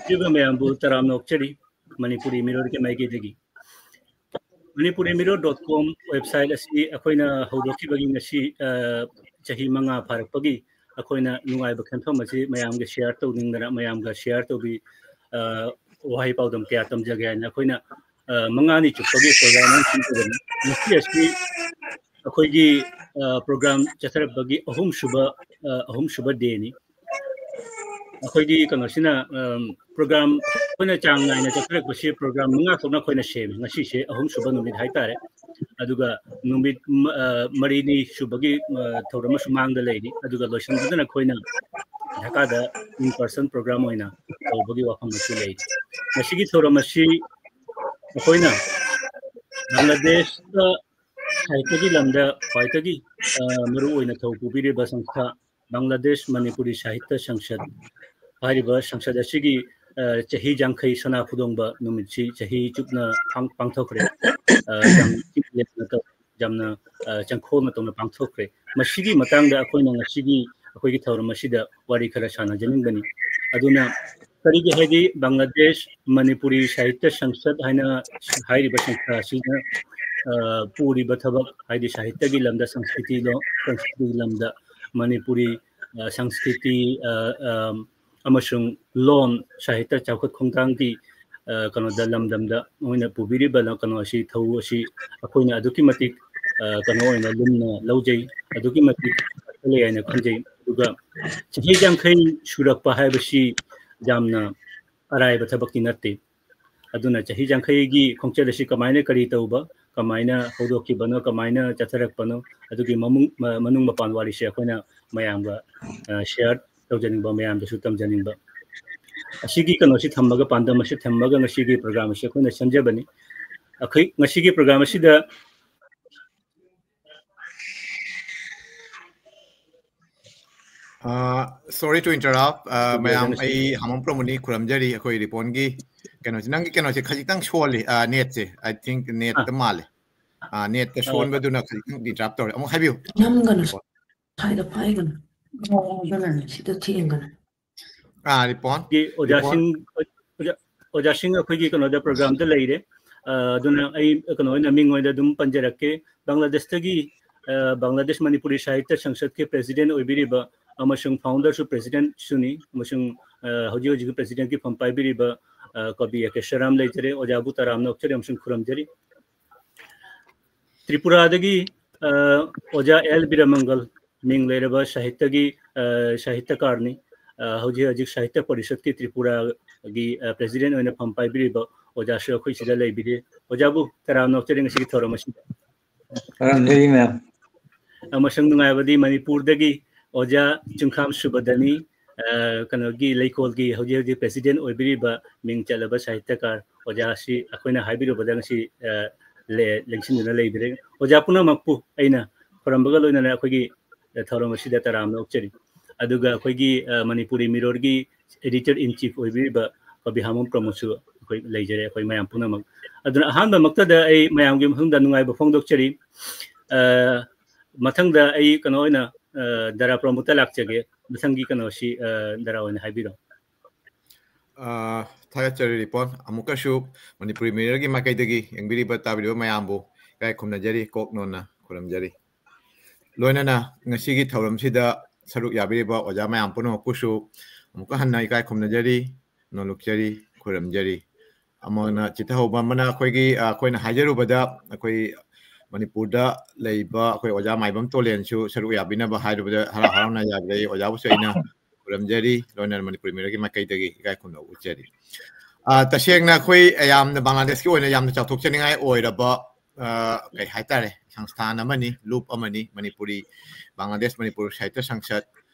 Juga mayambu taram nokchari Manipuri Mirror ke maike degi manipurimirror.com website asi akoina haudoki bagi ngasi chahi manga pharakpagi akoina nungai ba khanthom asi mayam ge share to ningdana mayam ga share to bi wahai paudam kya tam jagya na akoina manga ni chupagi program tin ngasi asi akoigi program chathar bagi ahum shuba day ni akoidi kanasina program koina chang naina chathar basi program manga thona koina shem ngasi she ahum shuba numit haitare aduga numit marini shubagi thorama sumang da leidi aduga lotion dana koina dhaka da in person program oina tawbagi wafam su leidi ngasi gi thorama shi koina Bangladesh Saitagi lamda Faitagi Maru oina thawpubiri ba sangstha Bangladesh Manipuri Sahitya Sanshad hariba Sanshad asigi chahi jangkhai sana phudongba numitchi chahi chupna pangthokre jamna changkhol matongna pangthokre masigi matangda akoina ngasigi akoigi thawram asida wari khara sana janingani aduna karigi haidi Bangladesh Manipuri Sahitya Sanshad haina hariba sangstha asina puri bathabak haidi sahitya gi lamda sanskriti lamda Manipuri sanskriti amasung lon sahitya chawkhat khongtang gi kano da lamdamda oina pubiri bala kano asi thau asi akoina aduki matik kano oina lumna laujai aduki matik le aina khanjai duga chahi jangkhai surakpa haibasi jamna arai bathabakti natte aduna chahi jangkhai gi khongchal asi kamaina kari tauba kamaina hodoki bano kamaina chatharak bano adugi manung mapan wari se akoina mayamga share tawjaning ba mayam da sutam janing ba asigi kano si thammaga pandam asi thammaga ngasigi program asi akoina samjabani akhoi ngasigi program asi da sorry to interrupt mayam ai hamam promuni kuramjari akhoi report gi kano nangi kano se khajitang sholi net se I think net the male net the shon ba duna khajitang interrupt tor amo habiu namgana thaida paigana gana sita thingana report gi ojasing akhoi gi kano da program da leire duna ai kano ina mingoi da dum panjarakke Bangladesh tagi Bangladesh Manipuri Sahitya Sanshad ke president oibiriba amasung founder su president suni amasung hoji president ki phampai biriba kabi akesharam leijare ojabu taram nokchari amasung khuramjari Tripura dagi oja L Biramangal ming leraba sahitya gi sahityakarni hoji sahitya parishad ki Tripura gi president oina phampai biriba oja shu khoi sida leibire ojabu taram nokchari ngasi thoramasi Taramjari ma'am amasung nungayabadi Manipur dagi oja chungkham subadani kanogi leikol gi hoji president oibiriba ming chalaba sahityakar oja si akoina haibiru badang si lengsin na leibire oja puna makpu aina parambaga loina na akogi thoram asida taram nokchari aduga akogi Manipuri Mirror gi editor in chief oibiriba kabi hamam promosu akoi leijare akoi mayam puna mak aduna ahanba maktada ai mayam gi hungda nungai ba phongdokchari mathangda ai kano oina dara promoter lakchage masangi kano si dara oina haibiro Thagachari report amukashu Manipuri Mirror gi makaidagi yangbiri batabiro mayambu kai khumnajari koknona khuramjari loinana ngasigi thauram sida saruk yabiriba oja mayam puno kushu amuka hanna kai khumnajari nolukjari khuramjari amona chithahoba mana khoigi khoina hajarubada akhoi Manipurda leiba akhoi oja maibam tolen chu saruk yabina ba hairubada hala harana yabai oja busaina kuramjari loina Manipuri Mirror gi makaidagi kai khumno uchari tasengna khoi ayam na Bangladesh ki oina yamna chawthok chaningai oiraba kai haitare sangsthana mani loop amani Manipuri Bangladesh Manipur Sahitya Sanshad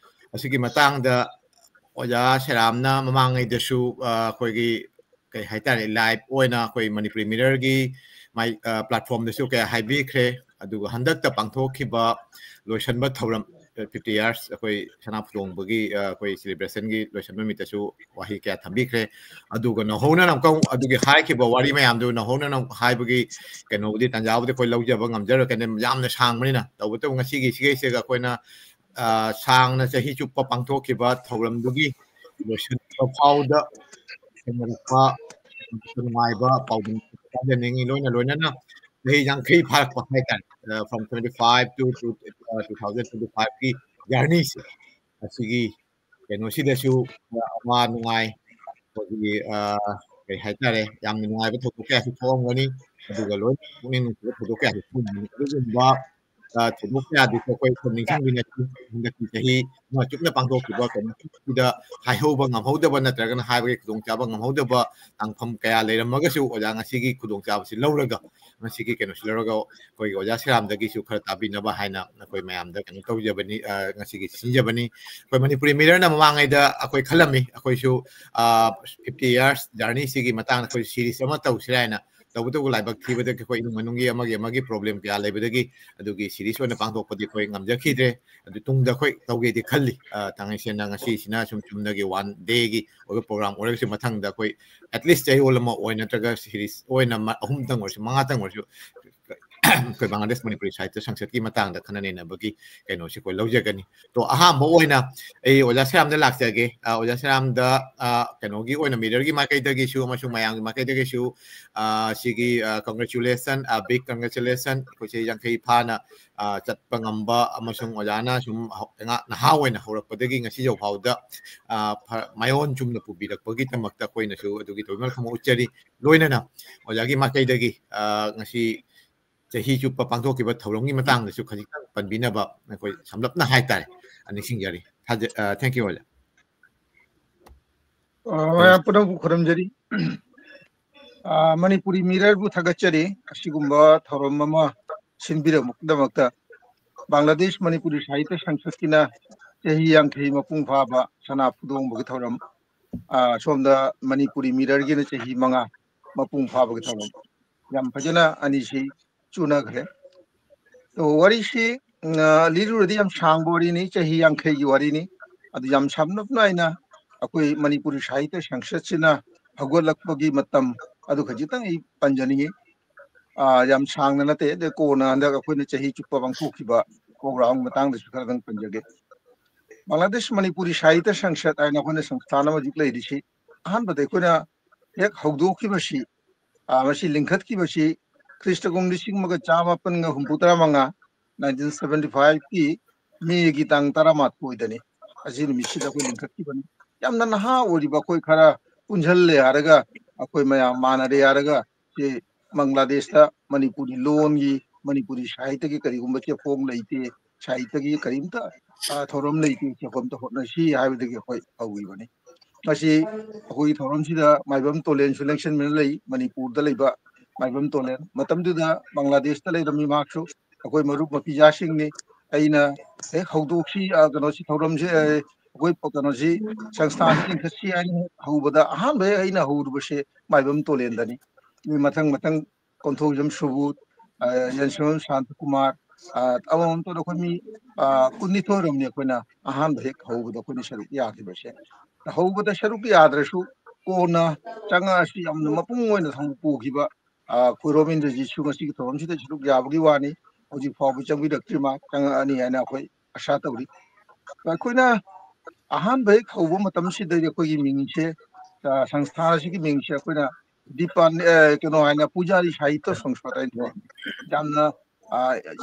asigi matang da oja seramna mamangai dasu khoi gi kai haitare live oina khoi Manipuri Mirror gi my platform dasu kai haibi khre aduga handak ta pangthokhiba loisan ba thoram 50 years akhoi sana phudong bagi akhoi celebration gi loisan mi tasu wahi kya thambi khre aduga no hona nam kau adugi hai ki ba wari mayam du no hona nam hai bagi keno di tanjaw de khoi lawja ba ngamjar kan yamna sang mani na taw to ngasi gi sige se ga khoi na sang na chahi chup pa pangthokhiba thoram dugi ꯂꯣꯏꯁꯤꯟꯕ ꯐꯥꯎꯗ ꯊꯦꯡꯅꯔꯛꯄ ꯅꯨꯡꯉꯥꯏꯕ ꯄꯥꯎꯗꯝ ꯊꯥꯖꯅꯤꯡꯉꯤ ꯂꯣꯏꯅꯅ ꯆꯍꯤ 50 ꯐꯥꯔꯛꯄ ꯍꯥꯏꯇꯥꯔꯦ from 25 to 2025 ꯒꯤ ꯖꯔꯅꯤꯁꯦ ꯑꯁꯤꯒꯤ ꯀꯩꯅꯣꯁꯤꯗꯁꯨ ꯑꯋꯥ ꯅꯨꯡꯉꯥꯏ ꯑꯩꯈꯣꯏꯒꯤ ꯀꯩ ꯍꯥꯏꯇꯥꯔꯦ ꯌꯥꯝꯅ ꯅꯨꯡꯉꯥꯏꯕ ꯊꯧꯗꯣꯛ ꯀꯌꯥꯁꯨ ꯊꯣꯛꯑꯝꯒꯅꯤ ꯑꯗꯨꯒ ꯂꯣꯏꯅ ꯄꯨꯛꯅꯤꯡ ꯅꯨꯡꯁꯤꯕ ꯊꯧꯗꯣꯛ ꯀꯌꯥꯁꯨ ꯊꯣꯛꯑꯝꯒꯅꯤ ꯑꯗꯨꯒꯨꯝꯕ ꯊꯧꯗꯣꯛ ꯀꯌꯥꯗꯨꯁꯨ ꯑꯩꯈꯣꯏ ꯁꯨꯝ ꯅꯤꯡꯁꯤꯡꯕꯤ ꯅꯠꯇꯦ ꯍꯟꯗꯛꯀꯤ ꯆꯍꯤ ꯑꯃ ꯆꯨꯞꯅ ꯄꯥꯡꯊꯣꯛꯈꯤꯕ ꯀꯩꯅꯣꯁꯤꯗ ꯍꯥꯏꯍꯧꯕ ꯉꯝꯍꯧꯗꯕ ꯅꯠꯇ꯭ꯔꯒꯅ ꯍꯥꯏꯕꯒꯤ ꯈꯨꯗꯣꯡꯆꯥꯕ ꯉꯝꯍꯧꯗꯕ ꯇꯥꯡꯐꯝ ꯀꯌꯥ ꯂꯩꯔꯝꯃꯒꯁꯨ ꯑꯣꯖꯥ ꯉꯁꯤꯒꯤ ꯈꯨꯗꯣꯡꯆꯥꯕꯁꯤ ꯂꯧꯔꯒ ꯉꯁꯤꯒꯤ ꯀꯩꯅꯣꯁꯤ ꯂꯧꯔꯒ ꯑꯩꯈꯣꯏꯒꯤ ꯑꯣꯖꯥ ꯁꯦꯔꯥꯝꯗꯒꯤꯁꯨ ꯈꯔ ꯇꯥꯕꯤꯅꯕ ꯍꯥꯏꯅ ꯑꯩꯈꯣꯏ ꯃꯌꯥꯝꯗ ꯀꯩꯅꯣ ꯇꯧꯖꯕꯅꯤ ꯉꯁꯤꯒꯤ ꯁꯤꯟꯖꯕꯅꯤ ꯑꯩꯈꯣꯏ ꯃꯅꯤꯄꯨꯔꯤ ꯃꯤꯔꯔꯅ ꯃꯃꯥꯡꯉꯩꯗ ꯑꯩꯈꯣꯏ ꯈꯜꯂꯝꯃꯤ ꯑꯩꯈꯣꯏꯁꯨ 50 years ꯖꯔꯅꯤꯁꯤꯒꯤ ꯃꯇꯥꯡꯗ ꯑꯩꯈꯣꯏ ꯁꯤꯔꯤꯁ ꯑꯃ ꯇꯧꯁꯤꯔꯥ ꯍꯥꯏꯅ ꯇꯧꯕꯇꯕꯨ ꯂꯥꯏꯕꯛ ꯊꯤꯕꯗꯒꯤ ꯑꯩꯈꯣꯏ ꯏꯃꯨꯡ ꯃꯅꯨꯡꯒꯤ ꯑꯃꯒꯤ ꯄ꯭ꯔꯣꯕ꯭ꯂꯦꯝ ꯀꯌꯥ ꯂꯩꯕꯗꯒꯤ ꯑꯗꯨꯒꯤ ꯁꯤꯔꯤꯁ ꯑꯣꯏꯅ ꯄꯥꯡꯊꯣꯛꯄꯗꯤ ꯑꯩꯈꯣꯏ ꯉꯝꯖꯈꯤꯗ꯭ꯔꯦ ꯑꯗꯨ ꯇꯨꯡꯗ ꯑꯩꯈꯣꯏ ꯇꯧꯒꯦꯗꯤ ꯈꯜꯂꯤ ꯇꯥꯡꯉꯩꯁꯦꯟꯅ ꯉꯁꯤꯁꯤꯅ ꯁꯨꯝ ꯆꯨꯝꯅꯒꯤ 1 ꯗꯦꯒꯤ ꯑꯣꯏꯕ ꯄ꯭ꯔꯣꯒ꯭ꯔꯥꯝ ꯑꯣꯏꯔꯒꯁꯨ ꯃꯊꯪꯗ ꯑꯩꯈꯣꯏ ꯑꯦꯠꯂꯤꯁ ꯆꯌꯣꯜ ꯑꯃ ꯑꯣꯏ ꯅꯠꯇ꯭ꯔꯒ ꯁꯤꯔꯤꯁ ꯑꯣꯏꯅ 3 ꯑꯣꯏꯔꯁꯨ 5 ꯑꯣꯏꯔꯁꯨ ꯑꯩꯈꯣꯏ ꯕꯪꯒ꯭ꯂꯥꯗꯦꯁ ꯃꯅꯤꯄꯨꯔꯤ ꯁꯥꯍꯤꯇ꯭ꯌ ꯁꯪꯁꯠꯀꯤ ꯃꯇꯥꯡꯗ ꯈꯟꯅ ꯅꯩꯅꯕꯒꯤ ꯀꯩꯅꯣꯁꯤ ꯑꯩꯈꯣꯏ ꯂꯧꯖꯒꯅꯤ ꯇꯣ ꯑꯍꯥꯟꯕ ꯑꯣꯏꯅ ꯑꯩ ꯑꯣꯖꯥ ꯁꯦꯔꯥꯝꯗ ꯂꯥꯛꯆꯒꯦ ꯑꯣꯖꯥ ꯁꯦꯔꯥꯝꯗ ꯀꯩꯅꯣꯒꯤ ꯑꯣꯏꯅ ꯃꯤꯔꯔꯒꯤ ꯃꯥꯏꯀꯩꯗꯒꯤꯁꯨ ꯑꯃꯁꯨꯡ ꯃꯌꯥꯝꯒꯤ ꯃꯥꯏꯀꯩꯗꯒꯤꯁꯨ ꯁꯤꯒꯤ ꯀꯪꯒ꯭ꯔꯦꯆꯨꯂꯦꯁꯟ ꯕꯤग ꯀꯪꯒ꯭ꯔꯦꯆꯨꯂꯦꯁꯟ ꯑꯩꯈꯣꯏꯁꯦ 50 ꯐꯥꯅ ꯆꯠꯄ ꯉꯝꯕ ꯑꯃꯁꯨꯡ ꯑꯣꯖꯥꯅ ꯁꯨꯝ ꯅꯍꯥ ꯑꯣꯏꯅ ꯍꯧꯔꯛꯄꯗꯒꯤ ꯉꯁꯤꯐꯥꯎ ꯐꯥꯎꯗ ꯃꯥꯏꯑꯣꯟ ꯆꯨꯝꯅ ꯄꯨꯕꯤꯔꯛꯄꯒꯤꯗꯃꯛꯇ ꯑꯩꯈꯣꯏꯅꯁꯨ ꯑꯗꯨꯒꯤ ꯇꯧꯕꯤꯃꯜ ꯈꯝꯕ ꯎꯠꯆꯔꯤ ꯂꯣꯏꯅꯅ ꯑꯣꯖꯥꯒꯤ ꯃꯥꯏꯀꯩꯗꯒꯤ ꯉꯁꯤ ꯆꯍꯤ ꯆꯨꯞꯄ ꯄꯥꯡꯊꯣꯛꯈꯤꯕ ꯊꯧꯔꯝꯒꯤ ꯃꯇꯥꯡꯗꯁꯨ ꯈꯖꯤꯛꯇꯪ ꯄꯟꯕꯤꯅꯕ ꯑꯩꯈꯣꯏ ꯁꯝꯂꯞꯅ ꯍꯥꯏꯇꯥꯔꯦ ꯅꯤꯡꯁꯤꯡꯖꯔꯤ ꯊꯦꯡꯛ ꯌꯨ ꯑꯣꯖꯥ ꯃꯌꯥꯝ ꯄꯨꯝꯅꯃꯛꯄꯨ ꯈꯨꯔꯨꯝꯖꯔꯤ ꯃꯅꯤꯄꯨꯔꯤ ꯃꯤꯔꯔꯕꯨ ꯊꯥꯒꯠꯆꯔꯤ ꯑꯁꯤꯒꯨꯝꯕ ꯊꯧꯔꯝ ꯑꯃ ꯁꯤꯟꯕꯤꯔꯛꯄꯒꯤꯗꯃꯛꯇ ꯕꯪꯒ꯭ꯂꯥꯗꯦꯁ ꯃꯅꯤꯄꯨꯔꯤ ꯁꯥꯍꯤꯇ꯭ꯌ ꯁꯪꯁꯠꯀꯤꯅ ꯆꯍꯤ 50 ꯃꯄꯨꯡ ꯐꯥꯕ ꯁꯅꯥ ꯄꯨꯗꯣꯡꯕꯒꯤ ꯊꯧꯔꯝ ꯁꯣꯝꯗ ꯃꯅꯤꯄꯨꯔꯤ ꯃꯤꯔꯔꯒꯤꯅ ꯆꯍꯤ 5 ꯃꯄꯨꯡ ꯐꯥꯕꯒꯤ ꯊꯧꯔꯝ ꯌꯥꯝ ꯐꯖꯅ ꯑꯅꯤꯁꯤ ꯆꯨꯅꯈ꯭ꯔꯦ ꯋꯥꯔꯤꯁꯤ ꯂꯤꯔꯨꯔꯗꯤ ꯌꯥꯝ ꯁꯥꯡꯕ ꯋꯥꯔꯤꯅꯤ ꯆꯍꯤ 50ꯒꯤ ꯋꯥꯔꯤꯅꯤ ꯑꯗꯨ ꯌꯥꯝ ꯁꯝꯂꯞꯅ ꯑꯩꯅ ꯑꯩꯈꯣꯏ ꯃꯅꯤꯄꯨꯔꯤ ꯁꯥꯍꯤꯇ꯭ꯌ ꯁꯪꯁꯠꯁꯤꯅ ꯍꯧꯒꯠꯂꯛꯄꯒꯤ ꯃꯇꯝ ꯑꯗꯨ ꯈꯖꯤꯛꯇꯪ ꯑꯩ ꯄꯟꯖꯅꯤꯡꯉꯤ ꯌꯥꯝ ꯁꯥꯡꯅ ꯅꯠꯇꯦ ꯑꯗꯩ ꯀꯣꯟꯅ ꯍꯟꯗꯛ ꯑꯩꯈꯣꯏꯅ ꯆꯍꯤ ꯆꯨꯞꯄ ꯄꯥꯡꯊꯣꯛꯈꯤꯕ ꯄ꯭ꯔꯣꯒ꯭ꯔꯥꯝꯒꯤ ꯃꯇꯥꯡꯗꯁꯨ ꯈꯔꯗꯪ ꯄꯟꯖꯒꯦ ꯕꯪꯒ꯭ꯂꯥꯗꯦꯁ ꯃꯅꯤꯄꯨꯔꯤ ꯁꯥꯍꯤꯇ꯭ꯌ ꯁꯪꯁꯠ ꯍꯥꯏꯅ ꯑꯩꯈꯣꯏꯅ ꯁꯪꯁꯊꯥꯟ ꯑꯃ ꯍꯧꯖꯤꯛ ꯂꯩꯔꯤꯁꯤ ꯑꯍꯥꯟꯕꯗ ꯑꯩꯈꯣꯏꯅ ꯍꯦꯛ ꯍꯧꯗꯣꯛꯈꯤꯕꯁꯤ ꯃꯁꯤ ꯂꯤꯡꯈꯠꯈꯤꯕꯁꯤ ꯈ꯭ꯔꯤꯁꯇꯀꯨꯝ 1935 1975ꯀꯤ ꯃꯦꯒꯤ ꯇꯥꯡ 18ꯗꯅꯤ ꯑꯁꯤ ꯅꯨꯃꯤꯠꯁꯤꯗ ꯑꯩꯈꯣꯏ ꯂꯤꯡꯈꯠꯈꯤꯕꯅꯤ ꯌꯥꯝꯅ ꯅꯍꯥ ꯑꯣꯏꯔꯤꯕ ꯑꯩꯈꯣꯏ ꯈꯔ ꯄꯨꯟꯁꯤꯜꯂꯦ ꯍꯥꯏꯔꯒ ꯑꯩꯈꯣꯏ ꯃꯌꯥꯝ ꯃꯥꯟꯅꯔꯦ ꯍꯥꯏꯔꯒ ꯁꯤ ꯕꯪꯒ꯭ꯂꯥꯗꯦꯁꯇ ꯃꯅꯤꯄꯨꯔꯤ ꯂꯣꯟꯒꯤ ꯃꯅꯤꯄꯨꯔꯤ ꯁꯥꯍꯤꯇ꯭ꯌꯒꯤ ꯀꯔꯤꯒꯨꯝꯕ ꯆꯦꯐꯣꯡ ꯂꯩꯇꯦ ꯁꯥꯍꯤꯇ꯭ꯌꯒꯤ ꯀꯔꯤꯝꯇ ꯊꯧꯔꯝ ꯂꯩꯇꯦ ꯆꯦꯐꯣꯝꯇ ꯍꯣꯠꯅꯁꯤ ꯍꯥꯏꯕꯗꯒꯤ ꯑꯩꯈꯣꯏ ꯍꯧꯈꯤꯕꯅꯤ ꯃꯁꯤ ꯑꯩꯈꯣꯏꯒꯤ ꯊꯧꯔꯝꯁꯤꯗ ꯃꯥꯏꯕꯝ ꯇꯣꯂꯦꯟꯁꯨ ꯂꯦꯡꯁꯤꯟꯗꯨꯅ ꯂꯩ ꯃꯅꯤꯄꯨꯔꯗ ꯂꯩꯕ ꯃꯥꯏꯕꯝ ꯇꯣꯂꯦꯟ ꯃꯇꯝꯗꯨꯗ ꯕꯪꯒ꯭ꯂꯥꯗꯦꯁꯇ ꯂꯩꯔꯝꯃꯤ ꯃꯍꯥꯛꯁꯨ ꯑꯩꯈꯣꯏ ꯃꯔꯨꯞ ꯃꯄꯤꯖꯥꯁꯤꯡꯅꯤ ꯑꯩꯅ ꯍꯦꯛ ꯍꯧꯗꯣꯛꯁꯤ ꯀꯩꯅꯣꯁꯤ ꯊꯧꯔꯝꯁꯤ ꯑꯩꯈꯣꯏ ꯀꯩꯅꯣꯁꯤ ꯁꯪꯁꯊꯥꯟꯁꯤ ꯂꯤꯡꯈꯠꯁꯤ ꯍꯥꯏꯅ ꯍꯧꯕꯗ ꯑꯍꯥꯟꯕ ꯍꯦꯛ ꯑꯩꯅ ꯍꯧꯔꯨꯕꯁꯦ ꯃꯥꯏꯕꯝ ꯇꯣꯂꯦꯟꯗꯅꯤ ꯃꯊꯪ ꯃꯊꯪ ꯀꯣꯟꯊꯧꯖꯝ ꯁꯨꯕꯨꯠ ꯌꯦꯟꯁꯣꯟ ꯁꯥꯟꯇꯀꯨꯃꯥꯔ ꯑꯃꯃꯝꯇꯗ ꯑꯩꯈꯣꯏ ꯃꯤ 19 ꯑꯣꯏꯔꯝꯅꯤ ꯑꯩꯈꯣꯏꯅ ꯑꯍꯥꯟꯕ ꯍꯦꯛ ꯍꯧꯕꯗ ꯑꯩꯈꯣꯏꯅ ꯁꯔꯨꯛ ꯌꯥꯈꯤꯕꯁꯦ ꯍꯧꯕꯗ ꯁꯔꯨꯛ ꯌꯥꯗ꯭ꯔꯁꯨ ꯀꯣꯟꯅ ꯆꯪꯉꯛꯑꯁꯤ ꯌꯥꯝꯅ ꯃꯄꯨꯡ ꯑꯣꯏꯅ ꯄꯨꯈꯤꯕ ꯈꯣꯏꯔꯣꯝ ꯏꯟꯗ꯭ꯔꯖꯤꯠꯁꯨ ꯉꯁꯤꯒꯤ ꯊꯧꯔꯝꯁꯤꯗ ꯁꯔꯨꯛ ꯌꯥꯕꯒꯤ ꯋꯥꯅꯤ ꯍꯧꯖꯤꯛ ꯐꯥꯎꯕ ꯆꯪꯕꯤꯔꯛꯇ꯭ꯔꯤ ꯃꯥ ꯆꯪꯉꯛꯑꯅꯤ ꯍꯥꯏꯅ ꯑꯩꯈꯣꯏ ꯑꯁꯥ ꯇꯧꯔꯤ ꯑꯩꯈꯣꯏꯅ ꯑꯍꯥꯟꯕ ꯍꯦꯛ ꯍꯧꯕ ꯃꯇꯝꯁꯤꯗꯗꯤ ꯑꯩꯈꯣꯏꯒꯤ ꯃꯤꯡꯁꯦ ꯁꯪꯁꯊꯥꯟ ꯑꯁꯤꯒꯤ ꯃꯤꯡꯁꯦ ꯑꯩꯈꯣꯏꯅ ꯀꯩꯅꯣ ꯍꯥꯏꯅ ꯄꯨꯖꯥꯔꯤ ꯁꯥꯍꯤꯇ꯭ꯌ ꯁꯪꯁꯠ ꯍꯥꯏꯅ ꯊꯣꯟꯕꯅꯤ ꯌꯥꯝꯅ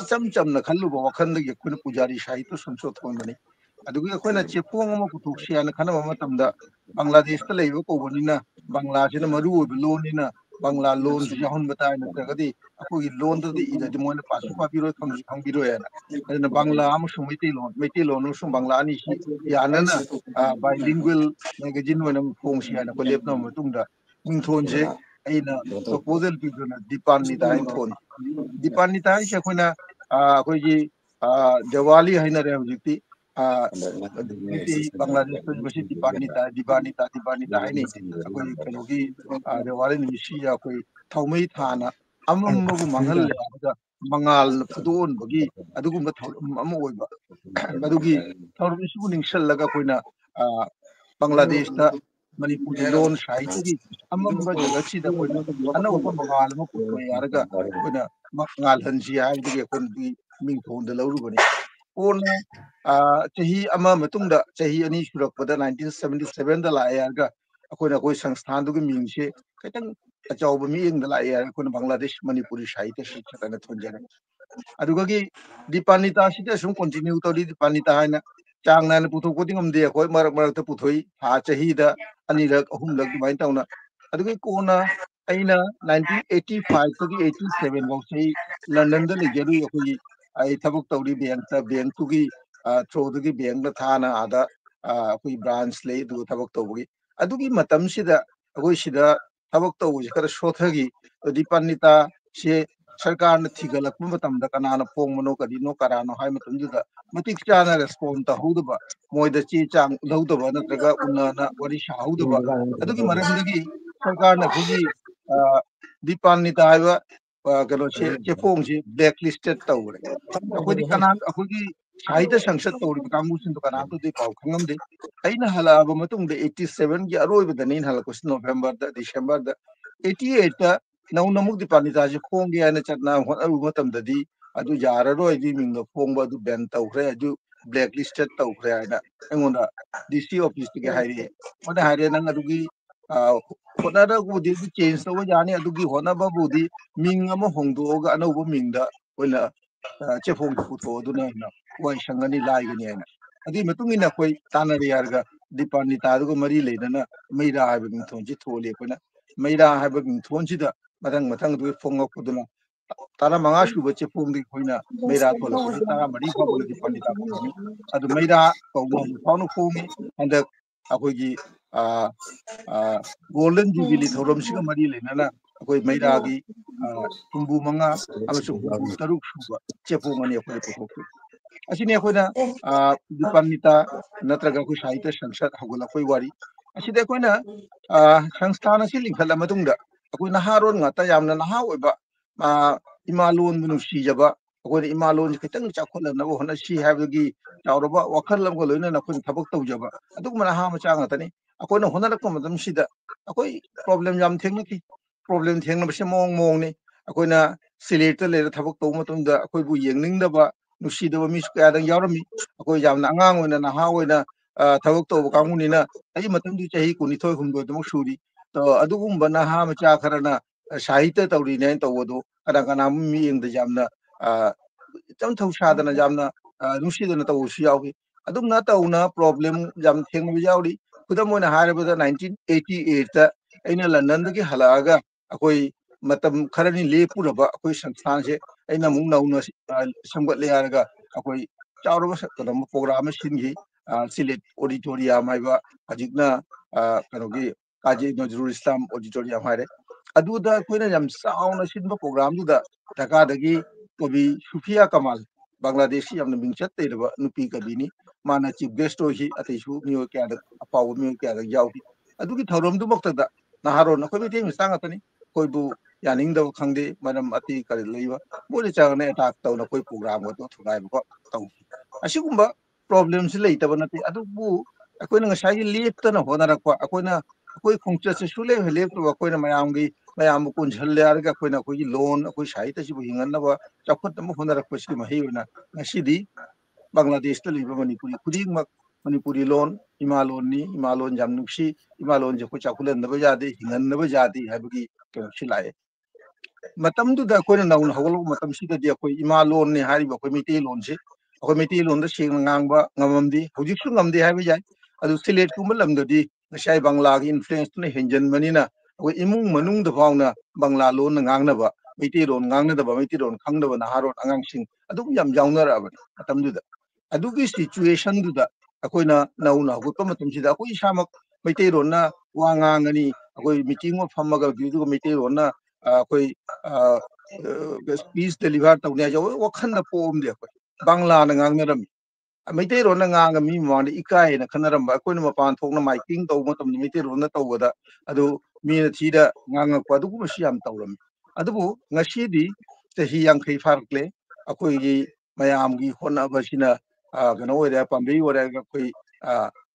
ꯏꯆꯝ ꯆꯝꯅ ꯈꯜꯂꯨꯕ ꯋꯥꯈꯜꯗꯒꯤ ꯑꯩꯈꯣꯏꯅ ꯄꯨꯖꯥꯔꯤ ꯁꯥꯍꯤꯇ꯭ꯌ ꯁꯪꯁꯠ ꯊꯣꯟꯕꯅꯤ ꯑꯗꯨꯒꯤ ꯑꯩꯈꯣꯏꯅ ꯆꯦꯐꯣꯡ ꯑꯃ ꯄꯨꯊꯣꯛꯁꯤ ꯍꯥꯏꯅ ꯈꯟꯅꯕ ꯃꯇꯝꯗ ꯕꯪꯒ꯭ꯂꯥꯗꯦꯁꯇ ꯂꯩꯕ ꯀꯧꯕꯅꯤꯅ ꯕꯪꯒ꯭ꯂꯥꯁꯤꯅ ꯃꯔꯨ ꯑꯣꯏꯕ ꯂꯣꯟꯅꯤꯅ ꯕꯪꯒ꯭ꯂꯥ ꯂꯣꯟꯁꯨ ꯌꯥꯎꯍꯟꯕ ꯇꯥꯏ ꯅꯠꯇ꯭ꯔꯒꯗꯤ ꯑꯩꯈꯣꯏꯒꯤ ꯂꯣꯟꯗꯗꯤ ꯏꯔꯗꯤ ꯃꯣꯏꯅ ꯄꯥꯁꯨ ꯄꯥꯕꯤꯔꯣꯏ ꯈꯪꯁꯨ ꯈꯪꯕꯤꯔꯣꯏ ꯍꯥꯏꯅ ꯑꯗꯨꯅ ꯕꯪꯒ꯭ꯂꯥ ꯑꯃꯁꯨꯡ ꯃꯩꯇꯩꯂꯣꯟ ꯑꯃꯁꯨꯡ ꯕꯪꯒ꯭ꯂꯥ ꯑꯅꯤꯁꯤ ꯌꯥꯅꯅ ꯕꯥꯏꯂꯤꯡꯒ꯭ꯋꯦꯜ ꯃꯦꯒꯥꯖꯤꯟ ꯑꯣꯏꯅ ꯐꯣꯡꯁꯤ ꯍꯥꯏꯅ ꯑꯩꯈꯣꯏ ꯂꯦꯞꯅꯕ ꯃꯇꯨꯡꯗ ꯃꯤꯡꯊꯣꯟꯁꯦ ꯑꯩꯅ ꯄ꯭ꯔꯣꯄꯣꯖꯦꯜ ꯄꯤꯗꯨꯅ ꯗꯤꯄꯥꯟꯅꯤꯇꯥ ꯍꯥꯏꯅ ꯊꯣꯟꯅꯤ ꯗꯤꯄꯥꯟꯅꯤꯇꯥ ꯍꯥꯏꯁꯦ ꯑꯩꯈꯣꯏꯅ ꯑꯩꯈꯣꯏꯒꯤ ꯗꯤꯋꯥꯂꯤ ꯍꯥꯏꯅꯔꯦ ꯍꯧꯖꯤꯛꯇꯤ ꯕꯪꯒ꯭ꯂꯥꯗꯦꯁꯇ ꯃꯁꯤ ꯗꯤꯕꯥꯅꯤꯇꯥ ꯍꯥꯏꯅꯩ ꯑꯩꯈꯣꯏ ꯀꯩꯅꯣꯒꯤ ꯗꯤꯋꯥꯂꯤ ꯅꯨꯃꯤꯠꯁꯤꯗ ꯑꯩꯈꯣꯏ ꯊꯥꯎꯃꯩ ꯊꯥꯅ ꯑꯃꯝꯕꯕꯨ ꯃꯥꯡꯍꯜꯂꯦ ꯍꯥꯏꯔꯒ ꯃꯉꯥꯜꯅ ꯐꯨꯗꯣꯛꯍꯟꯕꯒꯤ ꯑꯗꯨꯒꯨꯝꯕ ꯊꯧꯔꯝ ꯑꯃ ꯑꯣꯏꯕ ꯃꯗꯨꯒꯤ ꯊꯧꯔꯝꯁꯤꯕꯨ ꯅꯤꯡꯁꯤꯜꯂꯒ ꯑꯩꯈꯣꯏꯅ ꯕꯪꯒ꯭ꯂꯥꯗꯦꯁꯇ ꯃꯅꯤꯄꯨꯔꯤ ꯂꯣꯟ ꯁꯥꯍꯤꯇ꯭ꯌꯒꯤ ꯑꯃꯝꯕ ꯖꯒꯠꯁꯤꯗ ꯑꯩꯈꯣꯏꯅ ꯑꯅꯧꯕ ꯃꯉꯥꯜ ꯑꯃ ꯄꯨꯊꯣꯛꯑꯦ ꯍꯥꯏꯔꯒ ꯑꯩꯈꯣꯏꯅ ꯉꯥꯜꯍꯟꯁꯤ ꯍꯥꯏꯕꯗꯒꯤ ꯑꯩꯈꯣꯏꯅ ꯃꯤꯡꯊꯣꯟꯗ ꯂꯧꯔꯨꯕꯅꯤ कोना चाही अमा मतुंगदा चाही अनि सुरकपदा 1977 दा लायागा अखोना कोई संस्थान दुगी मिंगसे खतंग अचाउब मिंग दा लाया अखोना बांग्लादेश मणिपुरी साहित्य शिक्षक थोंजन अदुगगी दीपानिता सिदा सुम कंटिन्यू तौरी दीपानिता हाइना चांग नान पुथोकोदि ngमदे अखोय मरक मरक त पुथोई था चाहीदा अनिरक अहुमलक दुबाइन तौना अदुगी कोना अइना 1985 तगी 87 बाउ सही लंदन दा लेजरु अखोई आई थबक तौरी बैंक तुगी थ्रो दुगी बैंक दा थाना आदा अखोई ब्रांच ले दु थबक तौबगी अदुगी मतम सिदा अखोई सिदा थबक तौबजी खरा सोथगी दीपानिता से सरकार ने थिगलक मतमदा कनाना फोंगमनो कदिनो करानो हाय मतमदुदा मतिक चाना रेस्पॉन्ड तहुदबा मोइदा ची चांग लौदबा नत्रगा उन्नाना वरि शाहुदबा अदुगी मरमदगी सरकार ने खुगी दीपानिता हायबा कनो से चेफोंग से ब्लैक लिस्टेड तौरे अखोदी कनान अखोगी साहित्य संसद तौरी कांगुसिन कनान तो दे पाउ खंगमदे अइना हलाबा मतुंगदे 87 की अरोइबदा नीन हलकोस नवंबर दा दिसंबर दा 88 दा नौ नमुक दीपानिता से फोंगे आने चटना होना मतमददी अदु याररोय दी मिंग फोंबा अदु बैन तौखरे अदु ब्लैक लिस्टेड तौखरे आइना एंगोंदा डीसी ऑफिस के हाइरे मने हाइरे नंग अदुगी होनादा गुदी चेंज तव यानी अदुगी होनाबा बुदी मिंग अमा होंगदोगा अनौबो मिंगदा ओइना चेफोंग पुथो अदुना ना वाइ संगनी लाइगनी आइना अदि मतुंगिना कोई तानारे यारगा दीपानिता अदुगो मरी लेदना मैरा हाइबे मिंथोंजी थोले कोना मैरा हाइबे मिंथोंजिदा मतंग मतंग दु फोंगकुदुना तारा मंगा सुबे चेफोंगी खोइना मैरा थोलपदि तारा मरी फाबुल दीपानिता फोंगी अदु मैरा कौनो फाउनो फोंगी हंदक अखोगी गोल्डन जुबिली थौरमसिगा मरी लेनना अखोई मैरागी हुंबु मंगा अमसु हुंबु तरुक सुबा चेफोंगनी अखोई पुथोकी असिने अखोइना दीपानिता नत्रगा को साहित्य संसद हगुला कोई वारी असिदे अखोइना संस्थान असि लिंखला मतुंगदा अखोई नहारोन ngata yamna naha oiba imalon bunu sijaba अखोई इमालोन खितंग चाखोलनबो होना सि हाबगी चावरबा वखल लमगो लोइना नखोई थबक तौजबा अदुगमना हा मचा ngata ni अखोइना होनरक मदम सिदा अखोई प्रॉब्लम जाम थेंगनकी प्रॉब्लम थेंगनबसे मोंग मोंगने अखोइना सिलेक्ट लेर थबक तौ मतुंदा अखोइबु येंगनिंगदबा नुसीदबा मिस कयादंग यावरमी अखोई जामना अंगांग ओइना नहा ओइना थबक तौ कांगुनिना अई मतंदु चाही कुनिथोय हुमदो दमक सूरी तो अदुगुम्बा नहा मचा खरना साहित्य तौरीने तौबदो कना कना मी येंगद जामना चम थौ सादना जामना नुसीदना तौसु यावगी अदुमना तौना प्रॉब्लम जाम थेंगबि यावरी खुदम मोइना हारबदा 1988 ता अइना लंदन दगी हलागा अखोई मतम खरनी लेपुरबा अखोई संस्थान से अइना मुंग नौना संगतले यारगा अखोई चावरबा सकदम प्रोग्राम सिनगी सिलेट ऑडिटोरियम हाइबा हजिकना कनोगी काजी नजरुल इस्लाम ऑडिटोरियम हाइरे अदुदा अखोइना जाम साउना सिनबा प्रोग्राम दुदा ढाकादगी कवि सुफिया कमाल बांग्लादेशी यामना मिंगचत तेरबा नुपी कविनी माना चीफ गेस्ट होही अतैसु मियो क्यादा अपाव मियो क्यादा यावदी अदुगी थौरम दुमक्तदा नहारो नखोइ तेम सांगतनी कोइबु यानिंगदव खंगदे मनम अति करि लैबा बोले चागने अटैक तौना कोइ प्रोग्राम गतो थुगाइबको तौ असिगुम्बा प्रॉब्लम से लेतब नते अदुबु अखोइना ngसाई लेप्तना होनारकवा अखोइना अखोइ खोंगचसे सुले लेप्तबा अखोइना मयाम कुंझल यारगा अखोइना अखोइ लोन अखोइ साहित्य सिबु हिंगनबा चखतम होनारकपसि महिउना ngसिदी बांग्लादेश ता लिबा मणिपुरी खुदिंगमक मणिपुरी लोन इमालोन जामनुक्सी इमालोन जे को चाखुलनबा जादे हिंगनबा जादे हाबगी केनोसि लाए मतमदुदा अखोइना नौन हगलो मतमसिददी अखोइ इमालोन ने हारिबा अखोइ मिते लोन से अखोइ मिते लोन दा सेंग ngang ngamamdi hujiksu ngamde habi jai adu Sylhet कुम लमददी ngसाई बांग्ला की इन्फ्लुएंस ने हेंजन मनिना अखोइ इमुंग मनुंग द फाउना बांग्ला लोन ngangnaba मिते लोन ngangnदबा मिते लोन खंगदबा नहारोन अंगांसिंग अदुम याम जाउनराबनी मतमदुदा अदुगी सिचुएशन दुदा अखोइना नौना हुगुतम मतमसिदा अखोइ सामक मिते लोन वा nganगनी अखोइ मीटिंग में फमगा दुदुगा मिते लोन अखोइ स्पीच डिलीवर तौने जो वखन पोमदे अखोइ बांग्ला ngangnरम मिते लोन ngang मी मांड इकाय न खनरम अखोइना मपान थोकना माइकिंग तौ मतम मिते लोन तौबदा अदु मीना थीदा nganगक अदुगु सियाम तौरम अदुबु ngसीदी चही यांखै फारकले अखोइगी मयामगी होनाबसिना कनो ओइरा पाम्बे ओइरा अखोइ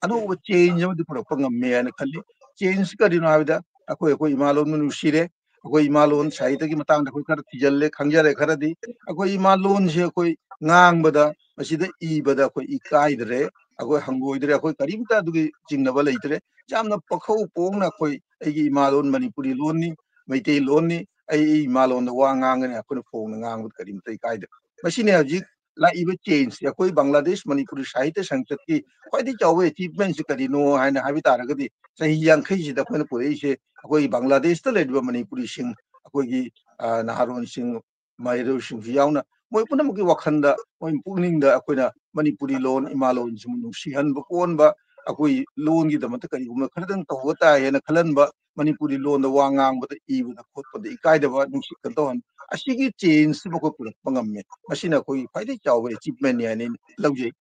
अनोब चेंज अमदि पुरक ngmme ana खल्ली चेंज करिनो हाबिदा अखोइ अखोइ इमालोन मनु सिरे अखोइ इमालोन साहित्य की मतंग अखोइ खर थिजल्ले खंजरे खरदी अखोइ इमालोन से अखोइ ngangbada masida ibada ko ikaidre ako hangoidre ako karimta dugi jingnaba leitre jamna pakhau pongna ko egi malon manipuri lonni maitei lonni ai malon wa ngangane ako phong ngangut karimta ikaidre masine hajik la iba change ako Bangladesh Manipuri Sahitya Sangsad ki khwadi chawe achievement kadi no haina habitara gadi sahi yankhai sida ko puri se ako Bangladesh ta ledba Manipuri sing ako gi naharon sing mairo sing yauna moi punam ki wakhanda moi pungning da akoina Manipuri lon imalon sum nusihan ba kon ba akoi lon gi da mata kari gumna khardang to ta hena khalan ba Manipuri lon da wangang ba i ba khot ba ikai da ba nusi kan to han asigi change ba ko pura pangam me masina koi phai chawe achievement ya ne lauje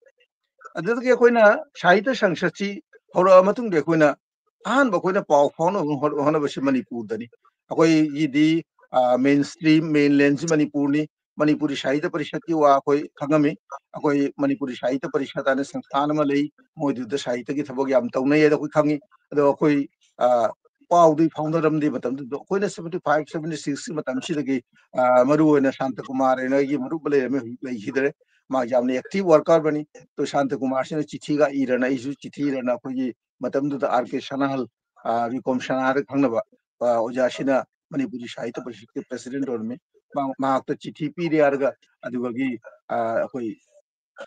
adada ke akoina Sahitya Sangsad chi hora matung de akoina ahan ba koina pau phone hona ba Manipur dani akoi yi di mainstream mainland si Manipur ni Manipuri Sahitya Parishad ki wa koi khangami akoi Manipuri Sahitya Parishad ane sansthan ma lei moidu da sahitya ki thabok yam taunai ya da koi khangi ado akoi pau di founder ram di matam do koina 75 76 matam si lagi maru na Shanta Kumar ena gi maru bale me lei hidre ma jamne active worker bani to Shanta Kumar se chithi ga irana isu chithi irana koi matam do RK Sanahal Vikom Sanahar khangna ba oja sina Manipuri Sahitya Parishad ke president or me ma ta chithi pi re arga adugagi akoi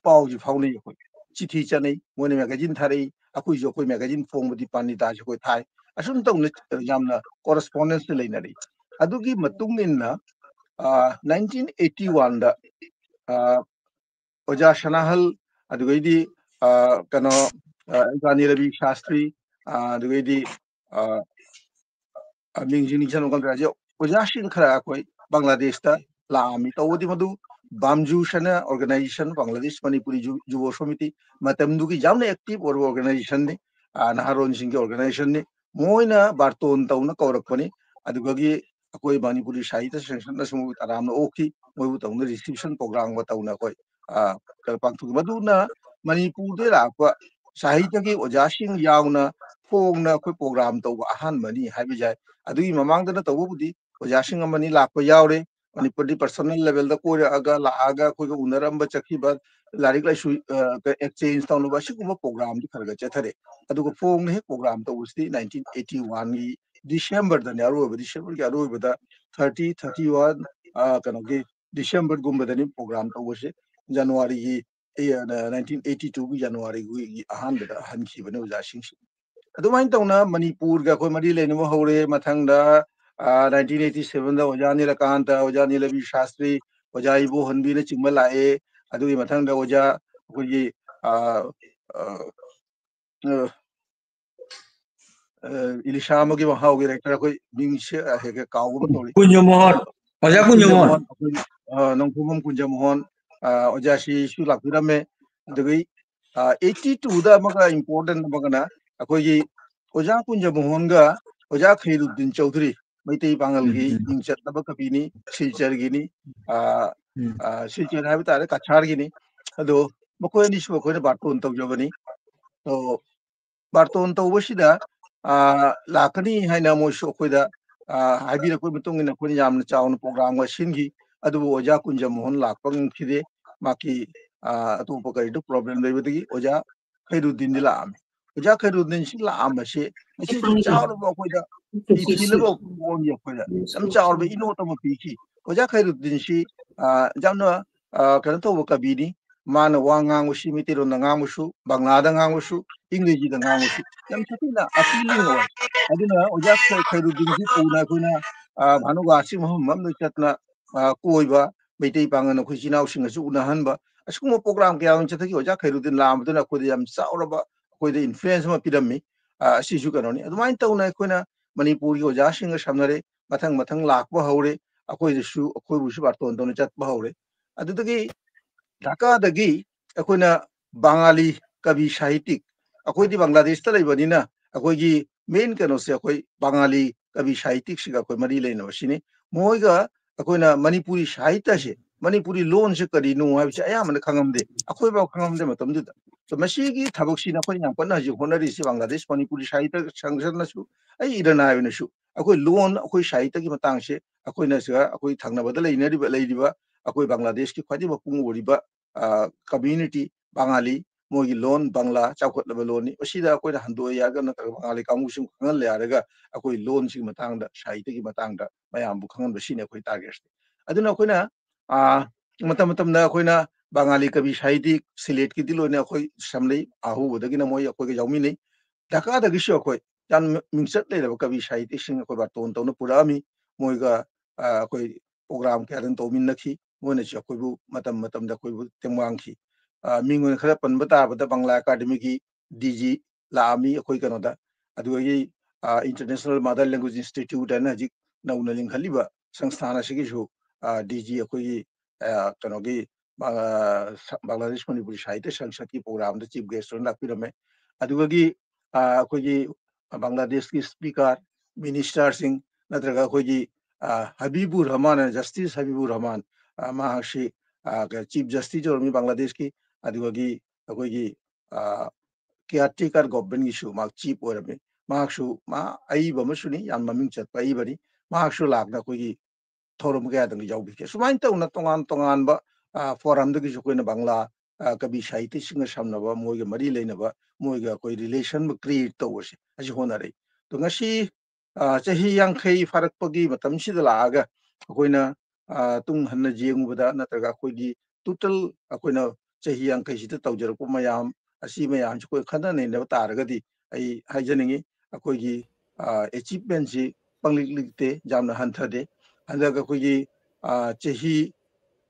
pau ji fauni akoi chithi chanai mone magazine thari akoi jo koi magazine phong budi pani ta koi thai asun tong jamna correspondence leinari adugi matung inna 1981 da oja Sanahal adugadi kano Gani Ravi Shastri adugadi mingjini chanu kan raja oja shin khara koi Bangladesh ta laami tawdi madu Bamju Shana organization Bangladesh Manipuri Juvo Samiti matamdu ki jamna active or organization ni naharon sing organization ni moina barton tauna kaurakpani adugagi akoi Manipuri Sahitya Sangsad na sumu aramna oki moibu tauna reception program wa tauna koi kalpangtu maduna Manipur de rakwa Sahitya ki oja sing yauna phongna koi program tawa ahan mani habijai adui mamangda na tawbudi oja sing amani lakwa yaure Manipuri personal level da koi aga koi unaram ba chakhi ba larik la su exchange taunu ba siguma program di kharga chathare adugo phong ne program to usti 1981 gi December da naru ba December gi aru ba da 30 31 kano gi December gumba da ni program to usi January gi 1982 gi January gi ahan da han ki ba ne uja sing adumain tauna Manipur ga koi mari lenu hore mathangda 1987 da oja Nilakanta oja Nilavi Shastri oja Ibu Hanbi na chingma lae adui mathangda oja koi Ilishama ki mahau gi rector koi mingse he ke kaum tori Kunjo Mohan, oja Kunjo Mohan nongphumam Kunja Mohan oja si su lakpirame adui 82 da maga important magana akoi gi oja Kunja Mohan ga oja Khairuddin Chaudhary Maitei Bangal gi ingchat naba kapini Silchar gini Silchar hai bitare Kachar gini ado makoi ni su makoi na barton tau jogani to barton tau basida lakani haina mo su koi da habira koi mutung ina koi yamna chaun program ga singi adu oja Kunja Mohan lakpang khide maki atu pakai du problem dai bidi oja Khairuddin di lam oja Khairuddin si lam ba se si chaur ba koi da itilabo on ya koi da sam chaur ba ino to ma piki oja Khairuddin si jamna kan to ba kabini mana wangang usi mitiro na ngamusu Bangla ngamusu English da ngamusu yam satina appealing wa aduna oja Khairuddin si puna kuna bhanu ga si Muhammad no chatna koi ba Maitei Pangan khoi chinau sing su unahan ba asukuma program kya on chathaki oja Khairuddin lam duna khoi yam sauraba khoi de influence ma pidammi si su kanoni adumain tauna khoina Manipur gi oja sing samnare mathang lakba haure akoi su akoi bu su barton don chat ba haure adudagi Dhaka dagi akoina Bangali kabi sahitik akoi di Bangladesh ta leibani na akoi gi main kano se akoi Bangali kabi sahitik siga akoi mari leina wasini moiga akoina Manipuri Sahitya se Manipuri lon se kari nu ha se aya man khangamde akoi ba khangamde matam du so masigi thabok sina akoi yang panna ji honari si Bangladesh Manipuri Sahitya Sangsad na su ai irana na su akoi lon akoi Sahitya ki matang se akoi na se akoi thangna badal leina riba akoi Bangladesh ki khwadi ba pung oriba community Bangali mogi loan Bangla chakot laba loan ni osida akoi da hando ya ga na Bangali kamu sing kangal le araga akoi loan sing matang da shahite ki matang da mayam bu kangal ba shine akoi target aduna akoi na matam na akoi na Bangali kabi shahidi select ki dilo ne akoi samlei ahu bodagi na moi akoi ga yaumi nei Dhaka da gisho akoi yan mingsat le da kabi shahidi sing akoi ba ton na purami moi ga akoi program ke adan to min nakhi moi na chi akoi bu matam da akoi bu temwang ki mingun khara pan bata bata Bangla Academy ki DG Lami akoi kano da adugi International Mother Language Institute and hajik nauna ling khaliba sangsthana sigi ju DG akoi kano gi Bangladesh Manipuri Sahitya Sangsad ki program da chief guest ron lakpirame adugi akoi gi Bangladesh ki speaker minister sing natraga akoi gi Habibur Rahman Justice Habibur Rahman mahashi chief justice or mi Bangladesh ki adugi akoi gi caretaker government gi shu mak chief or me makshu ma ai ba masuni yan maming chat pa ai bari makshu lak na akoi gi thorum ga dang jau bi ke sumain ta una tongan ba forum da gi shu koina Bangla kabi shahiti sing samna ba moi ga mari leina ba moi ga koi relation ba create to wase aji hona re to ngasi chahi yang khai farak pagi matam si da la ga koina tung hanna jeng bada na ta ga koi gi total akoina chahi yang khai si ta tawjar ko mayam asi mayam ko khana ne ne ta ga di ai haijaningi akoi gi achievement si panglik likte jamna hantha de handa ga koi gi chahi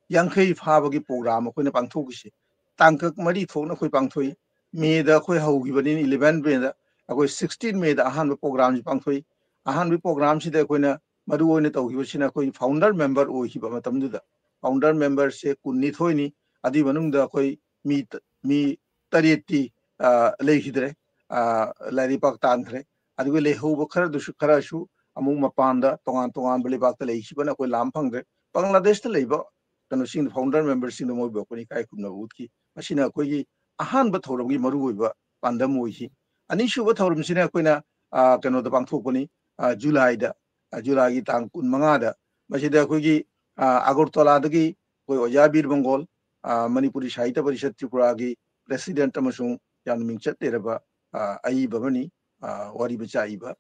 yang khai pha ba gi program akoina pangtho gi si tangkak mari thokna koi pangthoi me da koi hau gi bani 11 me da akoi 16 me da ahan program ji pangthoi ahan program si da koina madu oine tau gi sina koi founder member o hi ba matam du da founder member se kunni thoi ni adi manung da koi mi tareti lei hidre lari pak tan thre adu le ho bo khara shu amung mapanda tongan bele bak lei hi bana koi lam phang de Bangladesh ta leiba kanu sing founder member sing mo bo koni kai kumna ut ki masina koi gi ahan ba thorom gi maru ba pandam oi hi ani shu ba thorom sina koi na kanu da bang thok koni July gi tang kun manga da masida koi gi Agartala da gi koi Oja Bir Bengal Manipuri Sahitya Parishad Tripura gi president amasung yan mingchat teraba ai babani wari bacha iba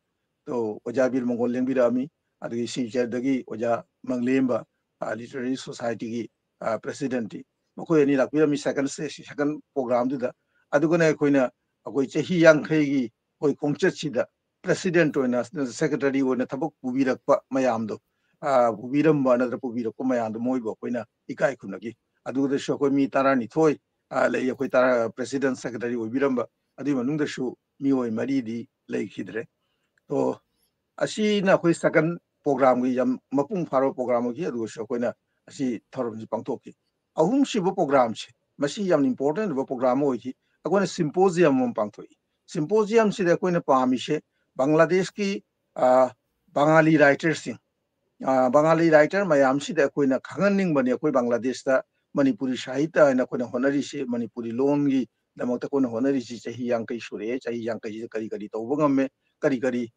to Oja Bir Bengal leng birami adi silchar dagi Oja Manglemba literary society gi president ti mako ni lakbirami second program du da adugana koina akoi chahi yang khai gi koi kongchat sida president oina secretary oina thabak pubirakpa mayam do pubiram ba na pubirakpa mayam do moi bo koina ikai khunagi aduda shu koi mi tarani thoi lei koi tara president secretary oibiramba adi manung da shu mi oi mari di lei khidre to asi na koi second program gi yam mapung pharo program gi adu shu koi na asi thorom ji pangthok ki ahum shibu program che masi yam important bo program oi ki akoi symposium mom pangthoi symposium si da koi na pami she Bangladesh ki Bangali writers sing Bangali writer mayam si da koi na khangan ning bani koi Bangladesh ta Manipuri Sahitya na koi na honari se Manipuri loan gi damak ta koi na honari si chahi yang kai sure chahi yang kai kari to bangam me kari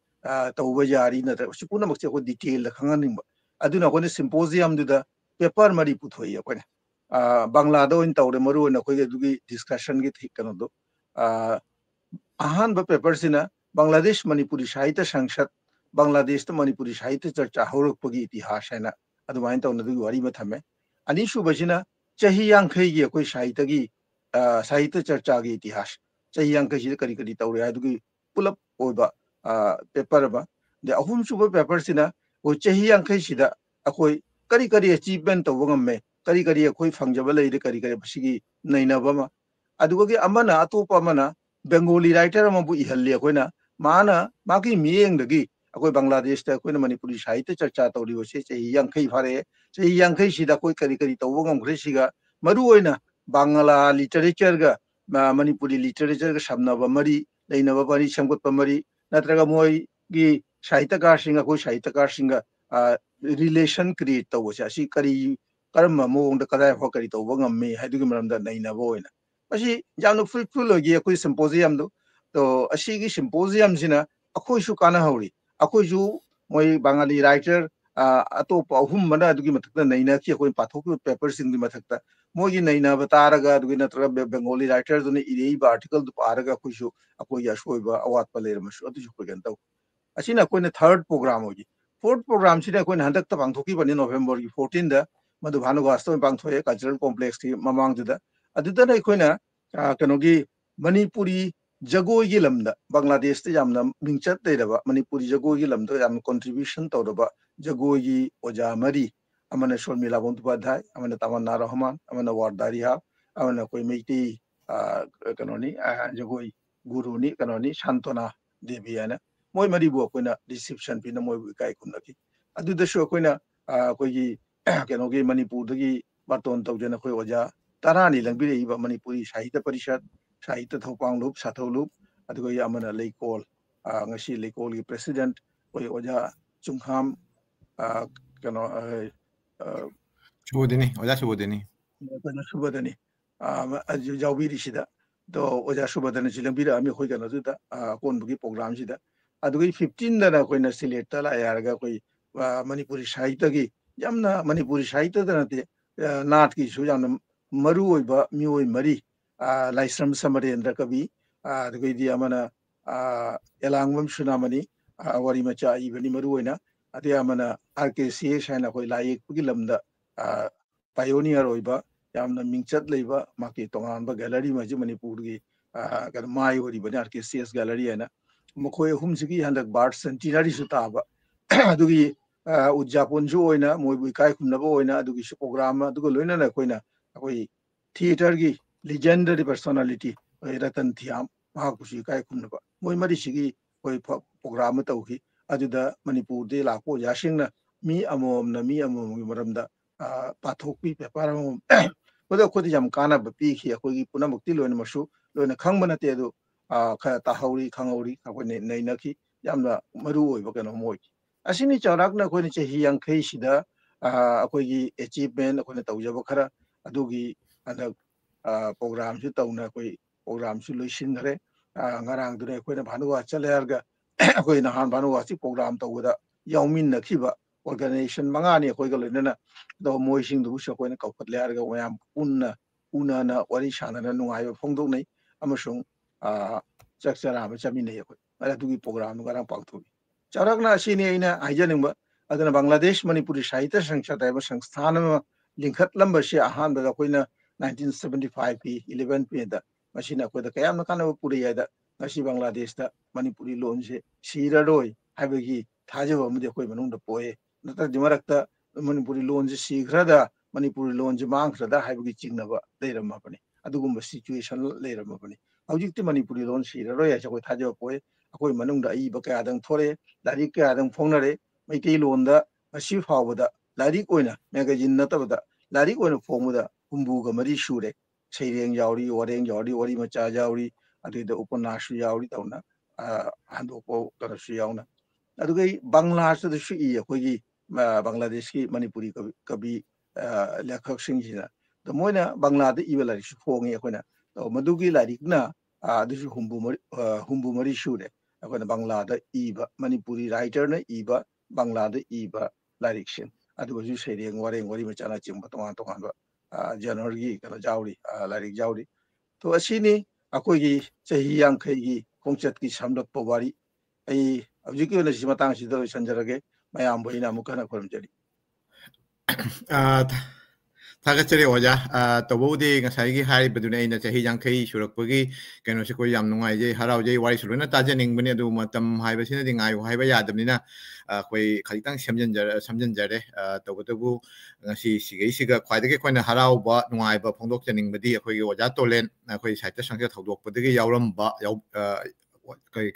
tauba yari na si puna mak ko detail khangan ning ba aduna koi na symposium du da paper mari puthoi koi na Bangla do in tawre maru na koi gi discussion gi thik kan do ahan ba paper sina Bangladesh Manipuri Sahitya Sangsad Bangladesh to Manipuri Sahitya Charcha horok pagi itihas hai na adumain taw na du wari ma thame ani shu bajina chahi yang khai gi koi Sahitya Charcha gi itihas chahi yang khai kari tawre adu gi pulap oiba paper ba de ahum shu ba paper sina o chahi yang khai sida akoi kari achievement taw ngam me kari akoi fangjaba lei de kari basigi naina ba ma adu gi amana atopa amana Bengali writer ma bu ihalli koina mana maki mieng dagi akoi Bangladesh ta koina Manipuri Sahitya Charcha tawri ose chahi yang khai phare chahi yang khai sida koi kari taw ngam gre siga maru oina Bangla literature ga Manipuri literature ga samna ba mari leina ba bari samgot pa mari natraga moi gi Sahityakar singa koi Sahityakar singa relation create taw ose asi kari karma mo da kada ho kari taw ngam me haidu gi maram da naina ba oina asi jamno fruitful hogi akoi symposium do to asi gi symposium sina akoi shu kana hauri akoi ju moi Bangali writer अतोप अहुम मना अदुगी मथक्ता नैना की कोई पाथोक paper सिंग मथक्ता मोगी नैना बतारगा अदुगी नत्रगा Bengali writer दुने इरेई article दु पारगा खुशु अकोई अशोइबा अवात player मशु अदुजु Kogan तौ असिना कोइने third programme होगी fourth programme सिदा कोइने हंदक त पांगथोकी बनि नवंबर की 14 दा मधु भानुगास तो पांगथोए कल्चरल कॉम्प्लेक्स की ममांग दुदा अदुदा नै कोइना कनोगी मणिपुरी जगोई की लमदा बांग्लादेश ते यामना मिंगचत लेरबा मणिपुरी जगोई की लमदा याम कंट्रीब्यूशन तौरबा जगोई की ओजा मरी अमने शर्मिला बंदुपाध्याय अमने तमन्ना रहमान अमने वारदारी हा अमने कोई मेटी कनोनी जगोई गुरुनी कनोनी शांतना देवी है मोई मरी बो कोइना रिसेप्शन पिना मोई इकाई कुनकी अदुदसो कोइना कोई कनोगी मणिपुर दगी बातोन तौजना कोई ओजा तरानी लंबिरेइबा मणिपुरी साहित्य परिषद साहित्य थौपांगलुप साथौलुप अदुगई अमना लेकोल ngasi लेकोल की प्रेसिडेंट कोई ओजा चुंखाम कनो शुभोदिनी ओजा शुभोदिनी कोना शुभोदिनी अजु जाउबिरी सिदा तो ओजा शुभोदिनी सिलंबिरा अमी खोइ कनो जुदा कोनबुगी प्रोग्राम सिदा अदुगई 15 दना कोइना सिलेक्ट तला यारगा कोई मणिपुरी साहित्य की यामना मणिपुरी साहित्य दनते नाट की सु यामना मरु ओइबा मिओइ मरी लाइस्रम समरेंद्र कवि अदुगई अमना एलांगम सुनामनी वारी मचा इबनी मरु ओइना अदे अमना आरकेसीएस हाइना कोई लाइक लमदा पायोनियर ओइबा यामना मिंगचत लेबा माके तोंगानबा गैलरी मजि मणिपुर की कन माय ओरी बने आरकेसीएस गैलरी है ना मखोय हुम सिगी हंदक बार्ट सेंटिनरी सुताबा अदुगी उज्जापुन जु ओइना मोइबु इकाई खुमनबा ओइना अदुगी प्रोग्राम अदुगो लोइना ना कोइना कोई थिएटर की legendary personality रतन थियाम महाकुशी इकाई खुमनबा मोइ मरी सिगी कोई प्रोग्राम तौखि अदुदा मणिपुर दे लाको यासिंगना मी अमोमना मी अमोमगी मरमदा पाथोकपी पेपर अमोम ओदा खोदि जाम काना बपीखि अखोगी पुनमुक्ति लोइन मसु लोइन खंगबना ते दु ख ताहौरी खंगौरी अखोने नैनखि यामना मरु ओइबा कनो मोइ असिनी चौराकना अखोने चही यांखै सिदा अखोगी अचीवमेंट अखोने तौजबा खरा अदुगी अंदक प्रोग्राम से तौना कोई प्रोग्राम से लोइसिनरे ngarang dune koina bhanuwa chalerga koina han bhanuwa si program tawda yaumin nakhiba organization mangani koi ga loinana do moising du so koina kauphat lerga wayam una na wari shana na nungai phongdok nei amasung chakchara ma chami nei koi ala dugi program ngarang pakthu charakna sini aina aijaningba adana bangladesh manipuri sahitya sangsad aiba sangsthana lingkhat lamba se ahan da koina 1975 की 11 पे दा मशीना कोई दा कयाम न काना पुरी यादा नसी बांग्लादेश दा मणिपुरी लोन से सीरारोय हाबेगी थाजबा मुदे कोई मनुंग दा पोए नता जिमरक्ता मणिपुरी लोन से सीग्रदा मणिपुरी लोन से मांगख्रदा हाबेगी चिंगनबा लेरम अपने अदुगुम सिचुएशन लेरम अपने हौजिक्ति मणिपुरी लोन सीरारोय या कोई थाजबा पोए अकोई मनुंग दा ई बका आदंग थोरे लारिक के आदंग फोंगनरे मैते लोन दा मसी फावदा लारिक ओइना मैगजीन नतबदा लारिक ओइना फोंगदा हुम्बुगा मरी शुरे सैरेंग यावरी वरेंग यावरी वरी मचा यावरी अदुदा उपन्यासु यावरी तौना हांदोको तरसु यावना अदुगै बांग्लादेश दसु इ अखोगी बांग्लादेश की मणिपुरी कवि लेखक सिंगजिना द मोइना बांग्लादे इबा लारिसु फोंगे अखोना तो मदुगी लारिकना अदुसु हुम्बु मरी शुरे अखोना बांग्लादा इबा मणिपुरी राइटर ने इबा बांग्लादे इबा लारिकसिन अदुगजु सैरेंग वरेंग वरी मचाना चिंबा तोंगा तोंगा जनरल की कनो जावरी लारिक जावरी तो असीनी अकोगी चही यांखैगी खोंचत की समलक पवारी आई अबजिकी ओना सि मतांग सिदा संजरगे मयाम बोइना मुखना खोरमजरी थागचरे ओजा तबोदे ngसाइगी हारिबदुने इना चही यांखै सुरकपगी कनो से कोई याम नुंगाइजे हराउजे वारि सुरना ताजनिंगबने अदु मतम हाइबसिना दिंगाय हाइबा यादबनिना कोई खलितंग समजनजरे तबतबु ngasi सिगैसिगा ख्वाइदगे कोइना हराउबा नुंगाइबा फोंदोकजनिंगबदी अखोई ओजा टोलेन अखोई साहित्य संख्या थौदोकपदगे यावरमबा कोई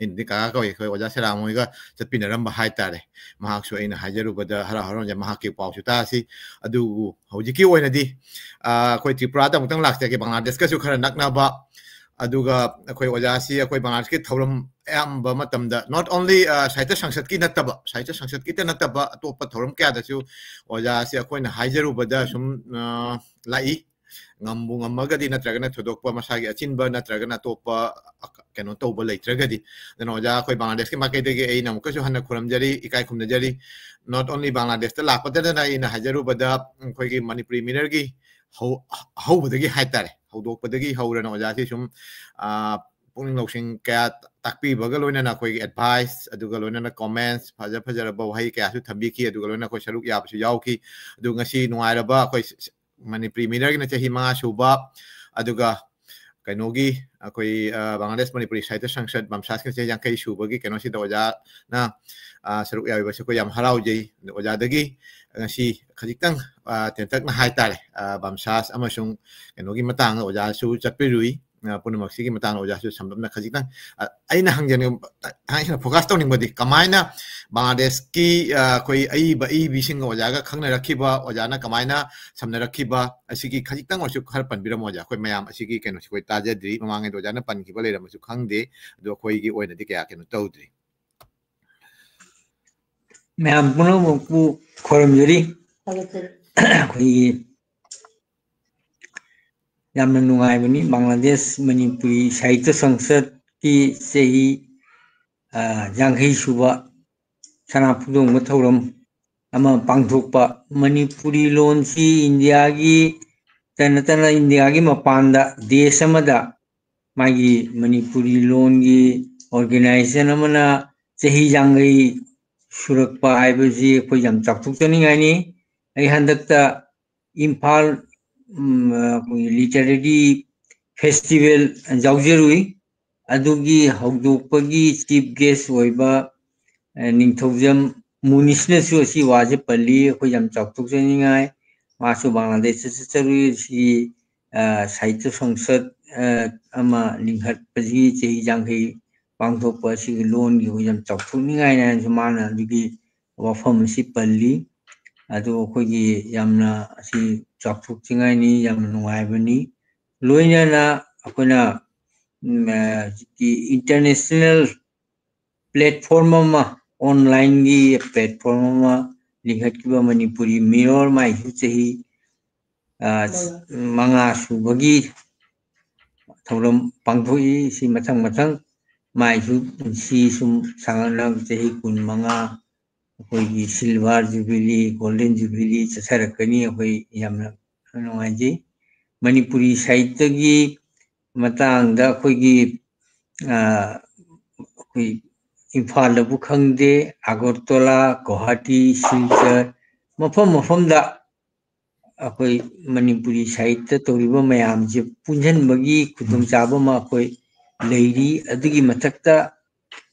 इनदी का कोई ओजा सेरामोइगा चटपिनरमबा हाइतारे महाक्सु अइना हाइजरुबदा हरा हरंजे महाके पाउसु तासी अदु हौजिकी ओइनादी कोई त्रिपुरा तमुतंग लाक्ते के बांग्लादेश का खरा नकनाबा अदुगा कोई ओजासी कोई बांग्लादेश के थौरम एम्बा मतमदा नॉट ओनली साहित्य संसद की नतबा साहित्य संसद की नतबा अतोप थौरम क्या दसु ओजासी कोइना हाइजरुबदा सुम लाई ngambu ngamagadi natragana thodokpa masagi achinba natragana topa keno toba leitragadi deno ja khoi Bangladesh ki makai dege ei nam kasu hanna khuramjari ikai khumnajari not only Bangladesh ta lakpata na ina hajaru bada khoi gi Manipuri Mirror gi how badagi haitare hawdok badagi hawrana oja si sum pungning loksing kaya takpi baga loina na khoi advice aduga loina na comments fajar fajar ba wahai kaya su thambi ki aduga loina khoi saruk ya su yaw ki adu ngasi nuaira ba khoi Manipuri Mirror gi na chahi ma suba aduga kainogi khoi Bangladesh Manipuri Sahitya Sangsad Bamsas ki yang kai suba gi kaino si da oja na saruk ya ba ko yam harau jei oja dagi ngasi khajitang tentak na haitare Bamsas amasung kainogi matang oja su chapirui punamak sigi matang oja su sambam na khajitang aina hangjan haina focus tawning bodi kamaina Bangladesh ki koi ai ba ai bising oja ga khangna rakhiba oja na kamaina samna rakhiba asigi khajitang osu khar panbiram oja koi mayam asigi keno koi taja dri mamangai oja na pan ki ba leram su khangde do koi gi oina di kya keno tawdri mayam puno ku khoram jari koi yamna nungai bani Bangladesh Manipuri Sahitya Sangsad ki sehi janghai suba sana pudong mathoram ama pangthokpa Manipuri lon si India gi tanatana India gi mapanda desamada magi Manipuri lon gi organization amana sehi janghai surakpa aibaji koi jam chakthuk tani ngani ai handakta Imphal literary festival jaujerui adugi hawdokpagi chief guest oiba ningthojam munisna su si waje palli khoi jam chakthuk tani ngai masu Bangladesh charui si Sahitya Sangsad ama linghat paji chei janghai pangthokpa si lon gi khoi jam chakthuk ni ngai na jumana adugi wafam si palli adu khoi gi yamna si chakthuk chingai ni yam nungai bani loina na akoina international platform ma online gi platform ma linghat ki ba Manipuri Mirror mai hu chehi manga subagi tholam pangthoi si mathang mathang mai hu si sum sangana chehi kun manga koi gi silver jubilee golden jubilee chasarakani koi yamna nungai ji Manipuri Sahitya gi matang da koi gi koi Imphal da bu khangde Agartala Guwahati Silchar mafam da koi Manipuri Sahitya toriba mayam je punjan bagi khudum chaba ma koi leiri adugi mathakta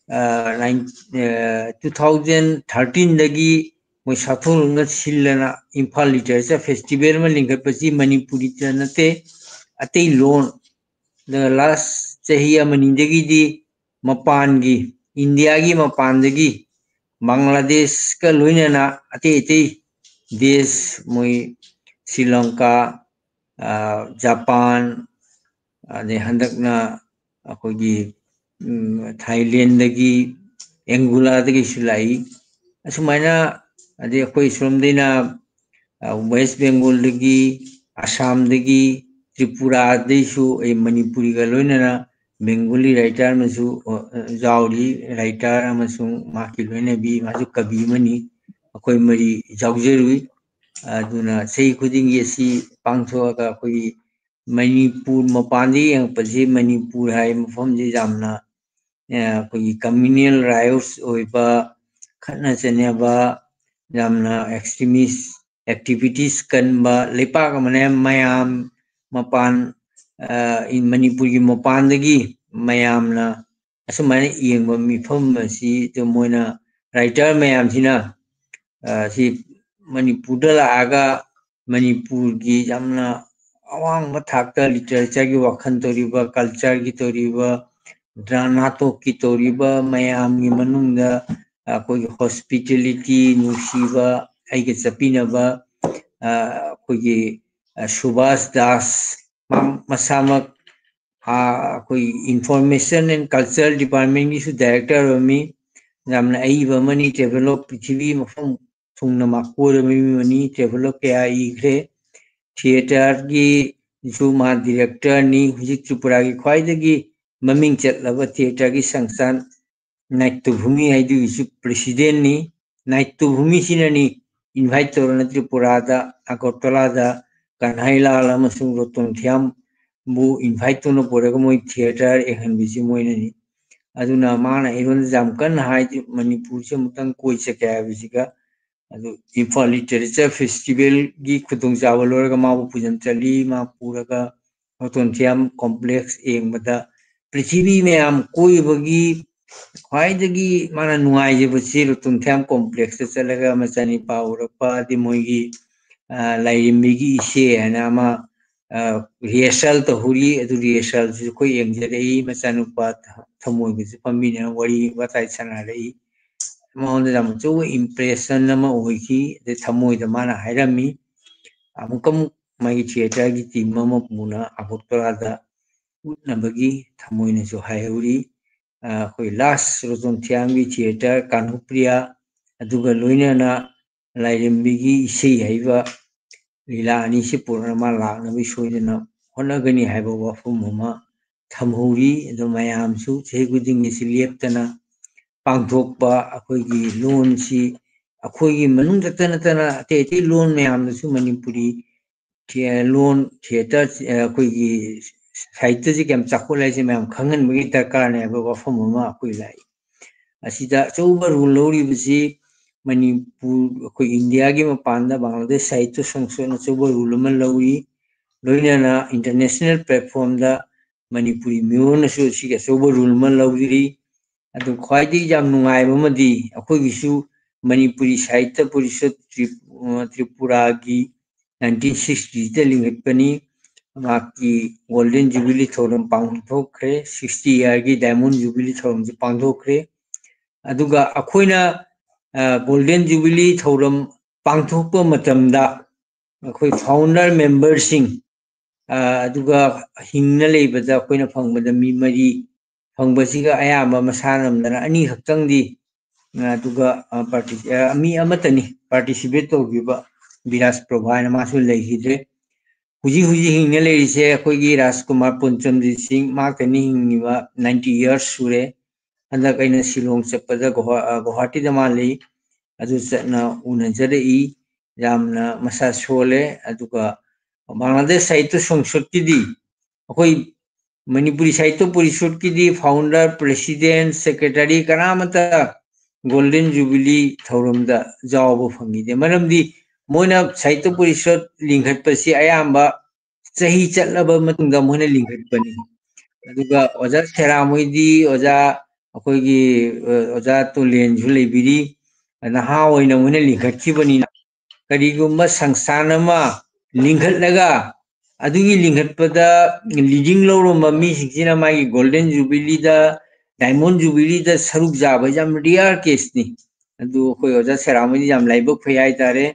2013 dagi moi sathol nga silana Imphal Literature Festival ma lingkat pasi Manipuri tanate atei lon the last chahiya manindagi di mapan gi India gi mapan dagi Bangladesh ka loina na atei desh moi Sri Lanka Japan ade handakna akogi Thailand dagi Angola dagi sulai asumaina ade koi somdina West Bengal dagi Assam dagi Tripura desu e Manipuri ga loina na Bengali writer masu jauri writer amasung maki loina bi masu kabi mani koi mari jaujerui aduna sei khuding yesi pangtho ga koi Manipur mapandi yang paji Manipur hai mafam ji jamna koi communal riots oiba khana chaneba jamna extremist activities kanba lepa ka mane mayam mapan in Manipur gi mapan dagi mayamna asumane yengba mifam si to moina writer mayam sina si Manipur da aga Manipur gi jamna awang mathakta literature gi wakhan toriba culture gi toriba drama to ki toriba mayam gi manungda koi hospitality nusiba aige chapinaba koi Subhas Das masamak koi information and cultural department gi su director ami jamna aiba mani develop prithivi mafam thungna makor mani develop kya igre theater gi मा director नि हुजिक त्रिपुरा की ख्वाइदगी ममिंग चेतलबा theatre की संस्थान नाट्यभूमि हाइदु इस president नि नाट्यभूमि सिननी invite तौरना Tripura दा अगरतला दा कन्हाईलाल अमसुंग रोतोंथियाम बु इनवाइट तौरना पोरगा मोई थिएटर एहन बिसि मोइननी अदुना माना इरोन जामकन हाइ मणिपुर से मुतंग कोई चके बिसिका अदु इम्फाल लिटरेचर फेस्टिवल की खुदुंग चाव लोरगा माबु पुजन चली मा पुरगा रोतोंथियाम कॉम्प्लेक्स एंगबदा पृथ्वी में आम कोई बगी ख्वाइदगी माना नुआइजेबसी रोतोंथियाम कॉम्प्लेक्स चलगा मचानी पाउरपा दि मोइगी लाइरिमिगी इसे हनामा रिहर्सल तो हुरी अदु रिहर्सल से कोई एंगजरई मचानुपा थमोइगसे पम्बिने वरी बताइ सना रही माउंड जाम चो इंप्रेशन नमा ओइकी दे थमोइ द माना हाइरमी अमुकम मागी थिएटर की टीम मा पुना अगरतला दा उनबगी थमोइने जो हाइउरी कोई लास्ट रोजोंथियाम की थिएटर कानुप्रिया अदुगा लोइना लाइरमिगी इसे हाइबा लीला अनिसे पूर्णमा लानबी सोइना होनगनी हाइबा वफुममा थमहुरी दो मयामसु चेगुदिंग सिलेप्तना पांगथोकपा अखोइगी लोन सी अखोइगी मनुंग ततना ते लोन मयामसु मणिपुरी लोन थिएटर अखोइगी साहित्य जी केम चाखोलाइसे मयाम खंगनबगी दरकार ने हाइबा वफुममा अखोइ लाई असिदा चौबा रूल लौरिबसी मणिपुर अखोइ इंडिया की मपानदा बांग्लादेश साहित्य संसद चौबा रूल अमा लौरी लोइना इंटरनेशनल प्लेटफॉर्म दा मणिपुरी म्योनसु सिगा चौबा रूल अमा लौरी अदु ख्वाइदी जाम नुंगाइबमदी अखोइगिसु मणिपुरी साहित्य परिषद त्रिपुरा की 1960 दा लिंगटपनी माकी गोल्डन जुबिली थोरम पांगथोखरे 60 ईयर की डायमंड जुबिली थोरम जी पांगथोखरे अदुगा अखोइना गोल्डन जुबिली थोरम पांगथोकपा मतमदा अखोइ फाउंडर मेंबर सिंह अदुगा हिंगना लेबदा अखोइना फंगबदा मी मरी फंगबसिगा अयाबा मसानमदना अनी खक्तंगदी अदुगा मी अमतनी पार्टिसिपेट तौगिबा विराज प्रभाना मासु लेहिद्रे हुजी हिंगना लेरिसे अखोइगी राजकुमार पुंचमजीत सिंह माकनी हिंगिबा 90 इयर्स सुरे अंदा कइना शिलोंग चपदा गुवाहाटी दा माली अदु चना उनजरई जामना मसा सोले अदुगा बांग्लादेश साहित्य संसद की दी अखोइ मणिपुरी साहित्य परिषद की दी फाउंडर प्रेसिडेंट सेक्रेटरी करामता गोल्डन जुबिली थौरमदा जावबो फंगिदे मरमदी मोइना साहित्य परिषद लिंगटपसी अयाम्बा सही चलबा मतुंगा मोइना लिंगटपनी अदुगा ओजा थेरामोइदी ओजा अखोइगी ओजा तुलेन जुलेबिरी नहा ओइना मोइना लिंगटखिबनी करिगुम्बा संस्थानमा लिंगटलगा अदुगी लिंगटपदा लीडिंग लौरम मी सिक्सिना मागी गोल्डन जुबिली दा डायमंड जुबिली दा सरुक जाबा जाम रियर केसनी अदु कोई ओजा सेरामोइदी जाम लाइबक फयाय तारे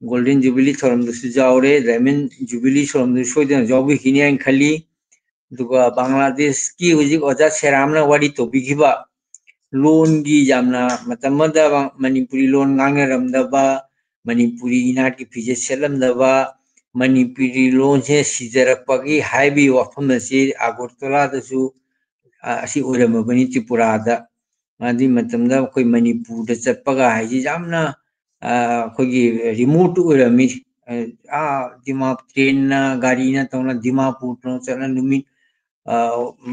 गोल्डन जुबिली थोरम दसु जावरे डायमंड जुबिली थोरम दसु सोइदन जावबि खिनि आइन खली दुगा बांग्लादेश की हुजिक ओजा सेरामना वाडी तोबिखिबा लोन की जामना मतमदा मणिपुरी लोन ngangaramdaba मणिपुरी इनाट की फिजे सेलमदबा मणिपुरी लोन से सिजरपगी हाइबी वफम से अगरतला दसु असि ओरमबनी त्रिपुरादा आदि मतमदा कोई मणिपुर द चटपगा हाइजी जामना कोई रिमोट ओरमी दिमा ट्रेन गाड़ी ना तौना दिमापुर तो चला नुमी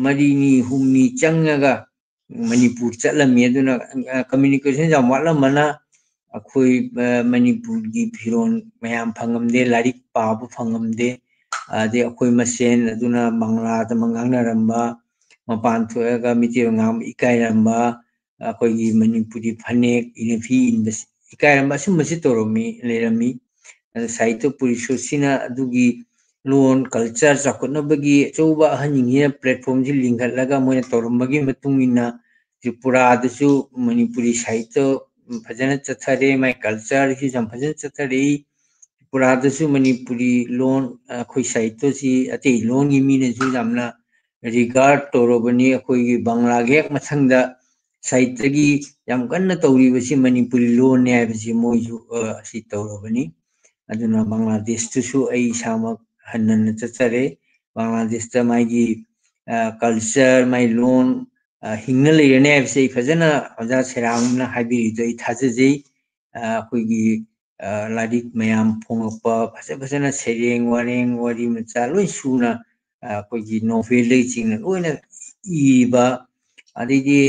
मरीनी हुमनी चंगगा मणिपुर चलमी अदुना कम्युनिकेशन जाम वालमना अखोई मणिपुर की फिरोन मयाम फंगमदे लारिक पाबु फंगमदे आदि अखोई मसेन अदुना बांग्ला द मंगांगनारंबा मपान थोएगा मितिरंगाम इकायरंबा अखोई मणिपुरी फनेक इनफी इनबस इकायरंबा सुमसि तोरमी लेरमी साहित्य परिषदसिना अदुगी लोन कल्चर चाखोनबगी चौबा हनिंगिना प्लेटफॉर्म जी लिंगलगा मोय तोरमबगी मतुंगिना त्रिपुरा दसु मणिपुरी साहित्य फजन चथरे माय कल्चर की जम फजन चथरे त्रिपुरा दसु मणिपुरी लोन अखोई साहित्य सी अते लोन की मीने जु जामना रिगार्ड तोरबनी अखोई बांग्ला गेक मथंगदा साहित्य की जाम कन्न तौरीबसी मणिपुरी लोन ने आइबसी मोयजु सी तौरबनी अदुना बांग्लादेश तुसु आई सामक हन्नन चचरे बांग्लादेश ता मागी कल्चर माई लोन हिंगना लेरने से फजना ओजा सेराम ना हाबी दई थाजजे कोई लादिक मयाम फोंगपा फजना सेरेंग वारी मचा लोई सुना कोई नोवेल लेजिंग लोइना इबा अदिगी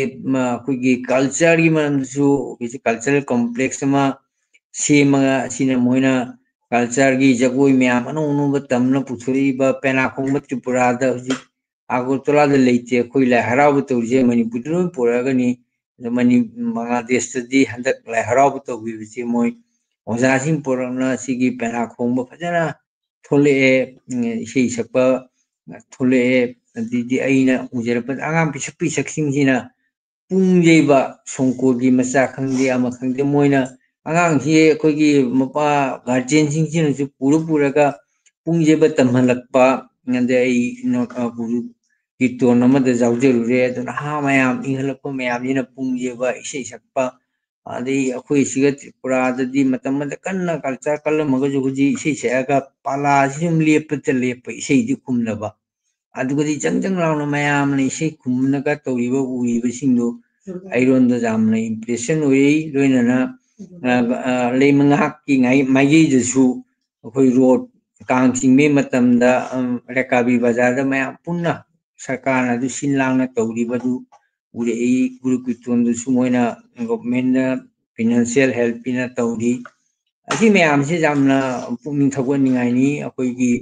कोई कल्चर की मनसु कल्चरल कॉम्प्लेक्स मा सेमा सिना मोइना कल्चर की Jagoi ma'am Anu Tamanna पुथुरीबा पेनाखोंग त्रिपुरादा हुजी Agartala the लेते कोई ला हराब तौजे मणिपुर लो पोरागनी मणि बांग्लादेश दी हंदक ला हराब तौबीबी मोय ओजासिंग पोरना सिगी पेनाखोंग फजना थोले इसे सकपा थोले दी आइना उजरपन आगाम पिसक पिसकसिंग जिना पुंजेबा सोंकोगी मचा खंगदे अमा खंगदे मोयना आगाम ही कोई मपा गार्जियन सिंग जिनसु पुरगा पुंजेबा तमहलकपा ngande ai no guru kiton amada zawjerure aduna ha mayam inhalakpa mayam ina pungjeba isei sakpa adi akhoi siga tripura dadi matamada kanna culture kalamaga juji isei saga pala sim lepta lepa isei di kumnaba adugadi jangjang launa mayam ni isei kumnaga tawriba uriba singdo airon da jamna impression oi loinana leimangak ki ngai magi jesu akhoi road कांग सिंगमे मतमदा रेकाबी बाजार दा मया पुन्ना सरकार ना दु सिनलांग ना तौरी बदु उरे ए गुरु कितोन दु सुमोइना गवर्नमेंट ना फाइनेंशियल हेल्प पिना तौरी असी मयाम से जामना पुनिंग थगवन निगाइनी अखोइगी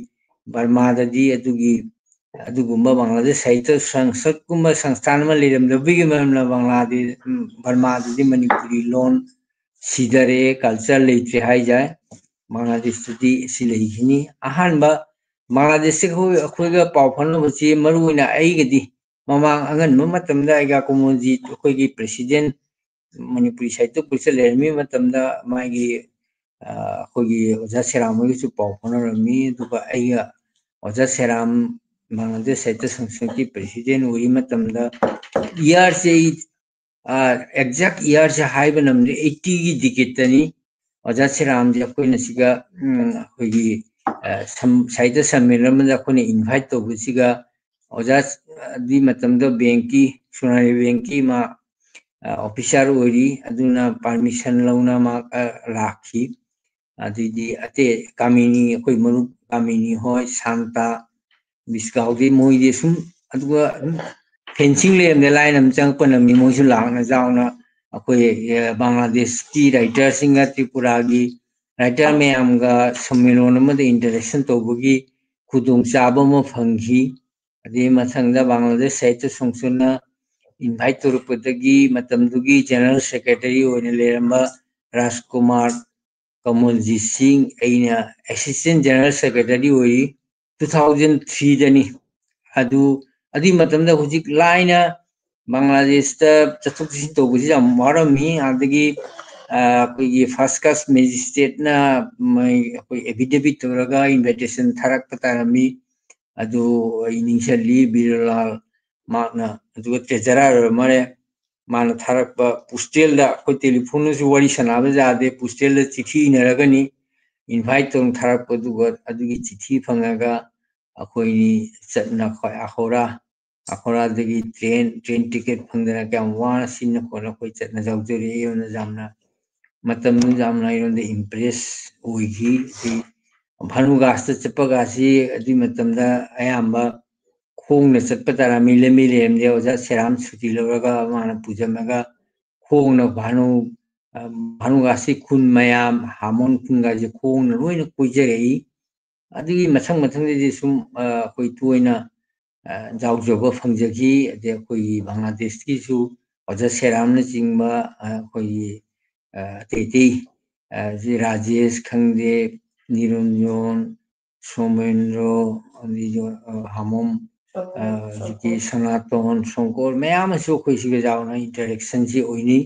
बर्मा ददी अदुगुम्बा बांग्लादेश साहित्य संसद कुम्बा संस्थान मा लेरम दबिगी मरमला बांग्लादेश बर्मा ददी मणिपुरी लोन सिदरे कल्चर लेत्रे हाइ जाय बांग्लादेश दी सिलेहिनी अहानबा बांग्लादेश से अखोइगा पावफन बची मरुइना आइगदी ममांग अंगन मतमदा आइगा कोमोजी अखोइगी प्रेसिडेंट मणिपुरी साहित्य परिषद लेरमी मतमदा मागी अखोइगी ओजा सेराम होइसु पावफन रमी दुबा आइगा ओजा सेराम बांग्लादेश साहित्य संसद की प्रेसिडेंट हुई मतमदा ईयर से एग्जैक्ट ईयर से हाइब नमदे 80 की डिकेटनी ओजा सेराम जे अखोइना सिगा अखोइगी साहित्य सम्मेलन में अखोइना इनवाइट तौबसिगा ओजा दी मतमदा बैंक की सोनाली बैंक की मा ऑफिसर ओरी अदुना परमिशन लौना मा लाखी अदुदी अते कामिनी अखोइ मरु कामिनी होय शांता बिस्काउदी मोइदे सुम अदुगा फेंसिंग लेम दे लाइन हम चंगपनमी मोइसु लांगना जावना अखोइ बांग्लादेश की राइटर सिंग त्रिपुरा की राइटर मैमगा सम्मेलन में इंटरेक्शन तौबगी खुदुंग चाबा म फंगी अदे मथंगदा बांग्लादेश साहित्य संसदना इनवाइट तौरपदगी मतमदुगी जनरल सेक्रेटरी ओने लेरंबा राजकुमार कमलजीत सिंह अइना असिस्टेंट जनरल सेक्रेटरी ओई 2003 दनी अदि मतमदा हुजिक लाइना बांग्लादेश ता चथुकसी तौबसी जाम वारमी आदगी कोई फर्स्ट क्लास मैजिस्ट्रेट ना कोई एफिडेविट तौरगा इनविटेशन थरक पतारमी अदु इनिशियली बिरलाल माना अदु तेजरा मरे माना थरक पोस्टल दा कोई टेलीफोन से वारी सनाबे जादे पोस्टल दा चिठी नरगनी इनवाइट तौर थरक पदुगा अदुगी चिठी फंगागा अखोइनी चतना खोय अखोरा दगी ट्रेन टिकट फंगदना क्या वाना सिन कोना कोई चतना जाउजरी योना जामना मतम जामना योंदे इम्प्रेस ओइगी भानुगास चपगासी अदि मतमदा अयाम्बा खोंगना चपतारा मिलेमि लेमदे ओजा सेराम सुति लौरगा माना पुजमगा खोंगना भानुगासी खुन मयाम हामोन खुनगा जे खोंगना लोइना कोइजरेई अदुगी मथंग दे सुम कोइ तोइना जाउजोबा फंगजगी अदे कोइ बांग्लादेश की सु ओजा सेराम न चिंगबा कोइ तेती जी राजेश खंगदे निरंजन सोमेंद्र जो हामोम जी सनातन शंकर मैम सु कोइ सिगे जावना इंटरेक्शन जी ओइनी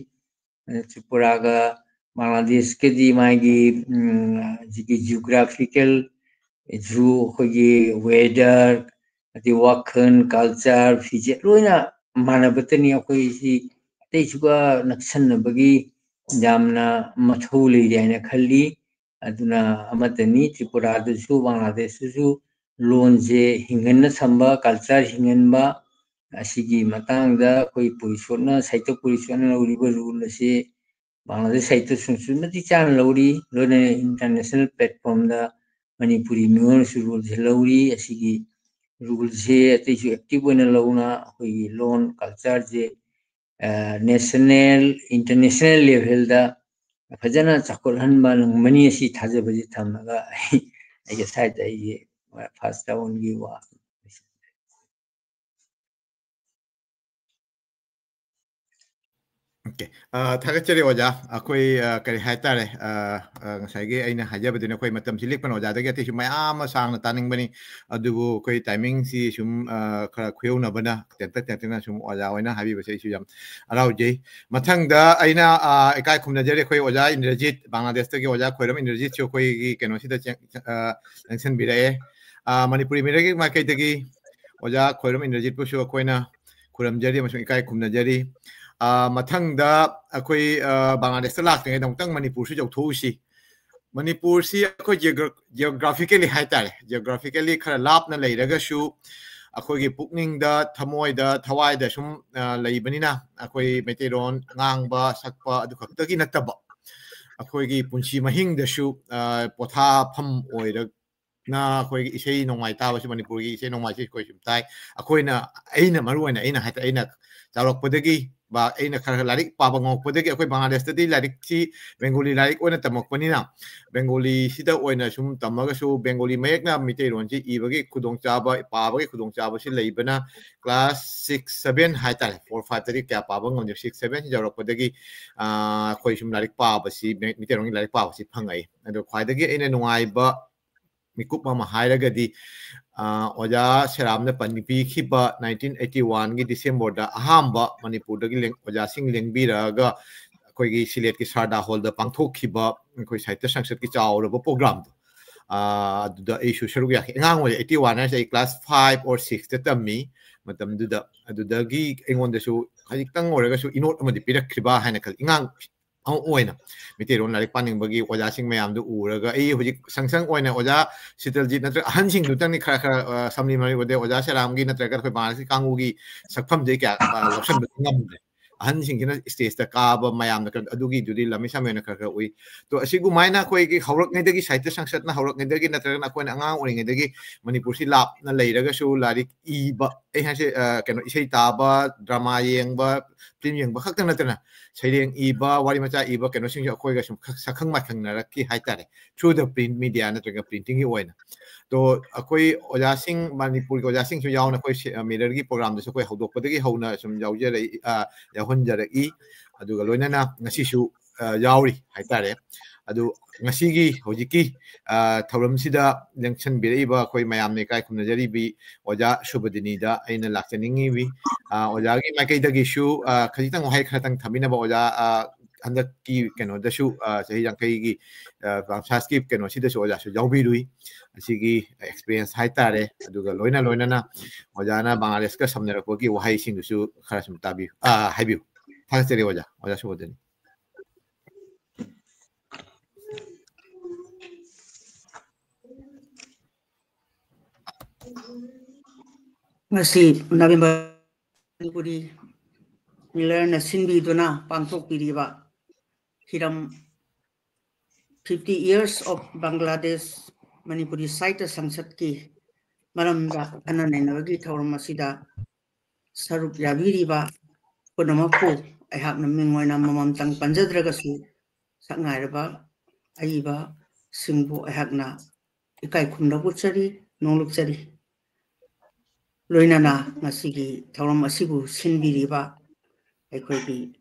त्रिपुरा का बांग्लादेश के दी मागी जी जियोग्राफिकल जू कोई वेदर अदि वाखन कल्चर फिजे लोइना मानबतनी कोइ सी तेसुगा नक्सनबगी जामना मथौ लेरियाना खल्ली अदुना अमतनी त्रिपुरा दसु बांग्लादेश दसु loan je hingan samba culture hingan ba asigi matang da koi puisona saito puisona uriba rule se Bangladesh saito sunsunati chan lori lone international platform da Manipuri miwar su rules lori asigi rules je ate ju active na launa koi loan culture je national international level da fajana chakol han ba lang mani asi thaje baji thamaga ai side ai first down gi wa Okay. Thakachari oja akoi kari haitare ngasai aina hajabadina akoi matam silik pan oja dagi ati sum mayam sang taning bani adubu koi timing si sum khara khuyau na bana tenta sum oja oina habi basai su jam arau je mathang da aina ekai khumna jare koi oja Indrajit Bangladesh ta gi oja khoiram Indrajit chu koi gi keno si da sanction birae Manipuri miragi ma kai tagi oja khoiram Indrajit pu su koina khuram jari masung ekai khumna jari mathangda akoi Bangladesh lak ngai dong tang Manipur su jau thu si Manipur si akoi geographically haitare geographically khara lap na leiraga su akoi gi pukning da thamoi da thawai da sum leibani na akoi meteron ngangba sakpa adu khakta gi nataba akoi gi punchi mahing da su potha pham oira na akoi gi isei nongmai ta ba su Manipur gi isei nongmai si koi sum tai akoi na aina maru aina haita aina jarok podagi ba aina khara larik pa bangok podagi akoi Bangladesh tadi larik si Bengali larik oina tamok panina Bengali sida oina sum tamaga su Bengali mayek na mitei ron si ibagi khudong chaba pa bagi khudong chaba si leibana class 6 7 haita 4 5 tadi kya pa bangong 6 7 jarok podagi koi sum larik pa ba si mitei ron larik pa ba si phangai ado khwaidagi aina nungai ba mikup ma hairagadi oja seramna panipi khiba 1981 gi December da ahamba Manipur da gi oja sing lengbira ga koi gi silet ki sarda hall da pangthok khiba koi sahitya sangsad ki chawra ba program da issue sharu ya ngang wa 81 as class 5 or 6 ta tammi matam du da gi engon da su hajik tang oraga su inot amadi pirak khiba haina khal ngang oina miteron larik paning bagi oja sing mayam du uraga ei hojik sangsang oina oja Sitaljit natra ahan sing du tang ni khara samni mari wode oja saram gi natra ka khoi banasi kangu gi sakpham je kya lopsan ngam ahan sing kina stage ta ka ba mayam na adugi dudi lami samena khara ui to asigu maina khoi gi haurak ngai dagi saitya sangsat na haurak ngai dagi natra na koina angang ori ngai dagi Manipur si lap na leiraga su larik I ba ei hase keno isei ta ba drama yeng ba film yeng ba khakta natra Saireng iba wari macha iba keno sing khoi ga sum sakhang ma khang na rakki haitare through the print media na traga printing gi oina to akoi oja sing Manipur ko oja sing su yaw na koi mirror gi program da su koi hodok padagi hauna sum yaw jare ya hon jare I adu ga loina na ngasi su yawri haitare adu ngasi gi hojiki thauram sida lengchan biraiba koi mayam ne kai khumna jari bi oja shubadini da aina lakchaningi bi oja gi makai da gi shu khajitang hai khatang thamina ba oja andak ki keno da shu sahi jangkai gi bangsaskip keno sida su oja su jawbi rui asigi experience hai tare aduga loina na oja na Bangladesh ka samnera ko gi wahai sing su khara sum tabi haibi thakachari oja shubadini ngasi November Manipuri Miller na sinbi duna pangthok piriba hiram 50 years of Bangladesh Manipuri site sangsat ki maramda ananenagi thauram asida sarup yabiriba punamapu aihak na mingoina mamam tang panjadragasu sangairaba aiba singbu aihak na ikai khumna buchari nonglukchari loinana ngasigi thauram asibu sinbiriba aikoigi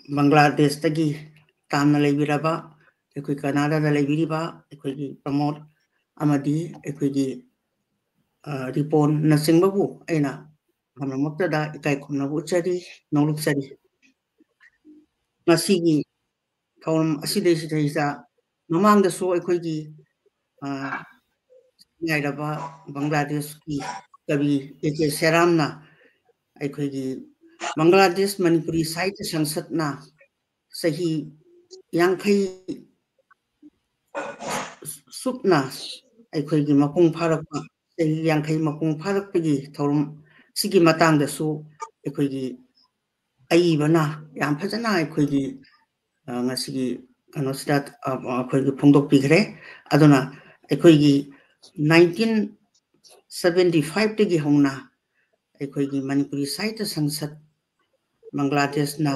Bangladesh tagi tamna leibiraba aikoi Canada da leibiriba aikoigi promote amadi aikoigi ripon na singbabu aina hamnamakta da ikai khumna buchari nonglukchari ngasigi thauram asidai sidaisa mamang da so aikoigi ngairaba Bangladesh ki kabi eke seramna aikoigi Bangladesh Manipuri site sangsatna sahi yangkai supna ꯑꯩꯈꯣꯏꯒꯤ ꯃꯄꯨꯡ ꯐꯥꯔꯛꯄ ꯆꯍꯤ 50 ꯃꯄꯨꯡ ꯐꯥꯔꯛꯄꯒꯤ ꯊꯧꯔꯝ ꯁꯤꯒꯤ ꯃꯇꯥꯡꯗꯁꯨ ꯑꯩꯈꯣꯏꯒꯤ ꯑꯏꯕꯅ ꯌꯥꯝ ꯐꯖꯅ ꯑꯩꯈꯣꯏꯒꯤ ꯉꯁꯤꯒꯤ ꯀꯩꯅꯣꯁꯤꯗ ꯑꯩꯈꯣꯏꯒꯤ ꯐꯣꯡꯗꯣꯛꯄꯤꯈ꯭ꯔꯦ ꯑꯗꯨꯅ ꯑꯩꯈꯣꯏꯒꯤ 1975 ꯇꯒꯤ ꯍꯧꯅ ꯑꯩꯈꯣꯏꯒꯤ ꯃꯅꯤꯄꯨꯔꯤ ꯁꯥꯍꯤꯇ꯭ꯌ ꯁꯪꯁꯠ ꯕꯪꯒ꯭ꯂꯥꯗꯦꯁꯅ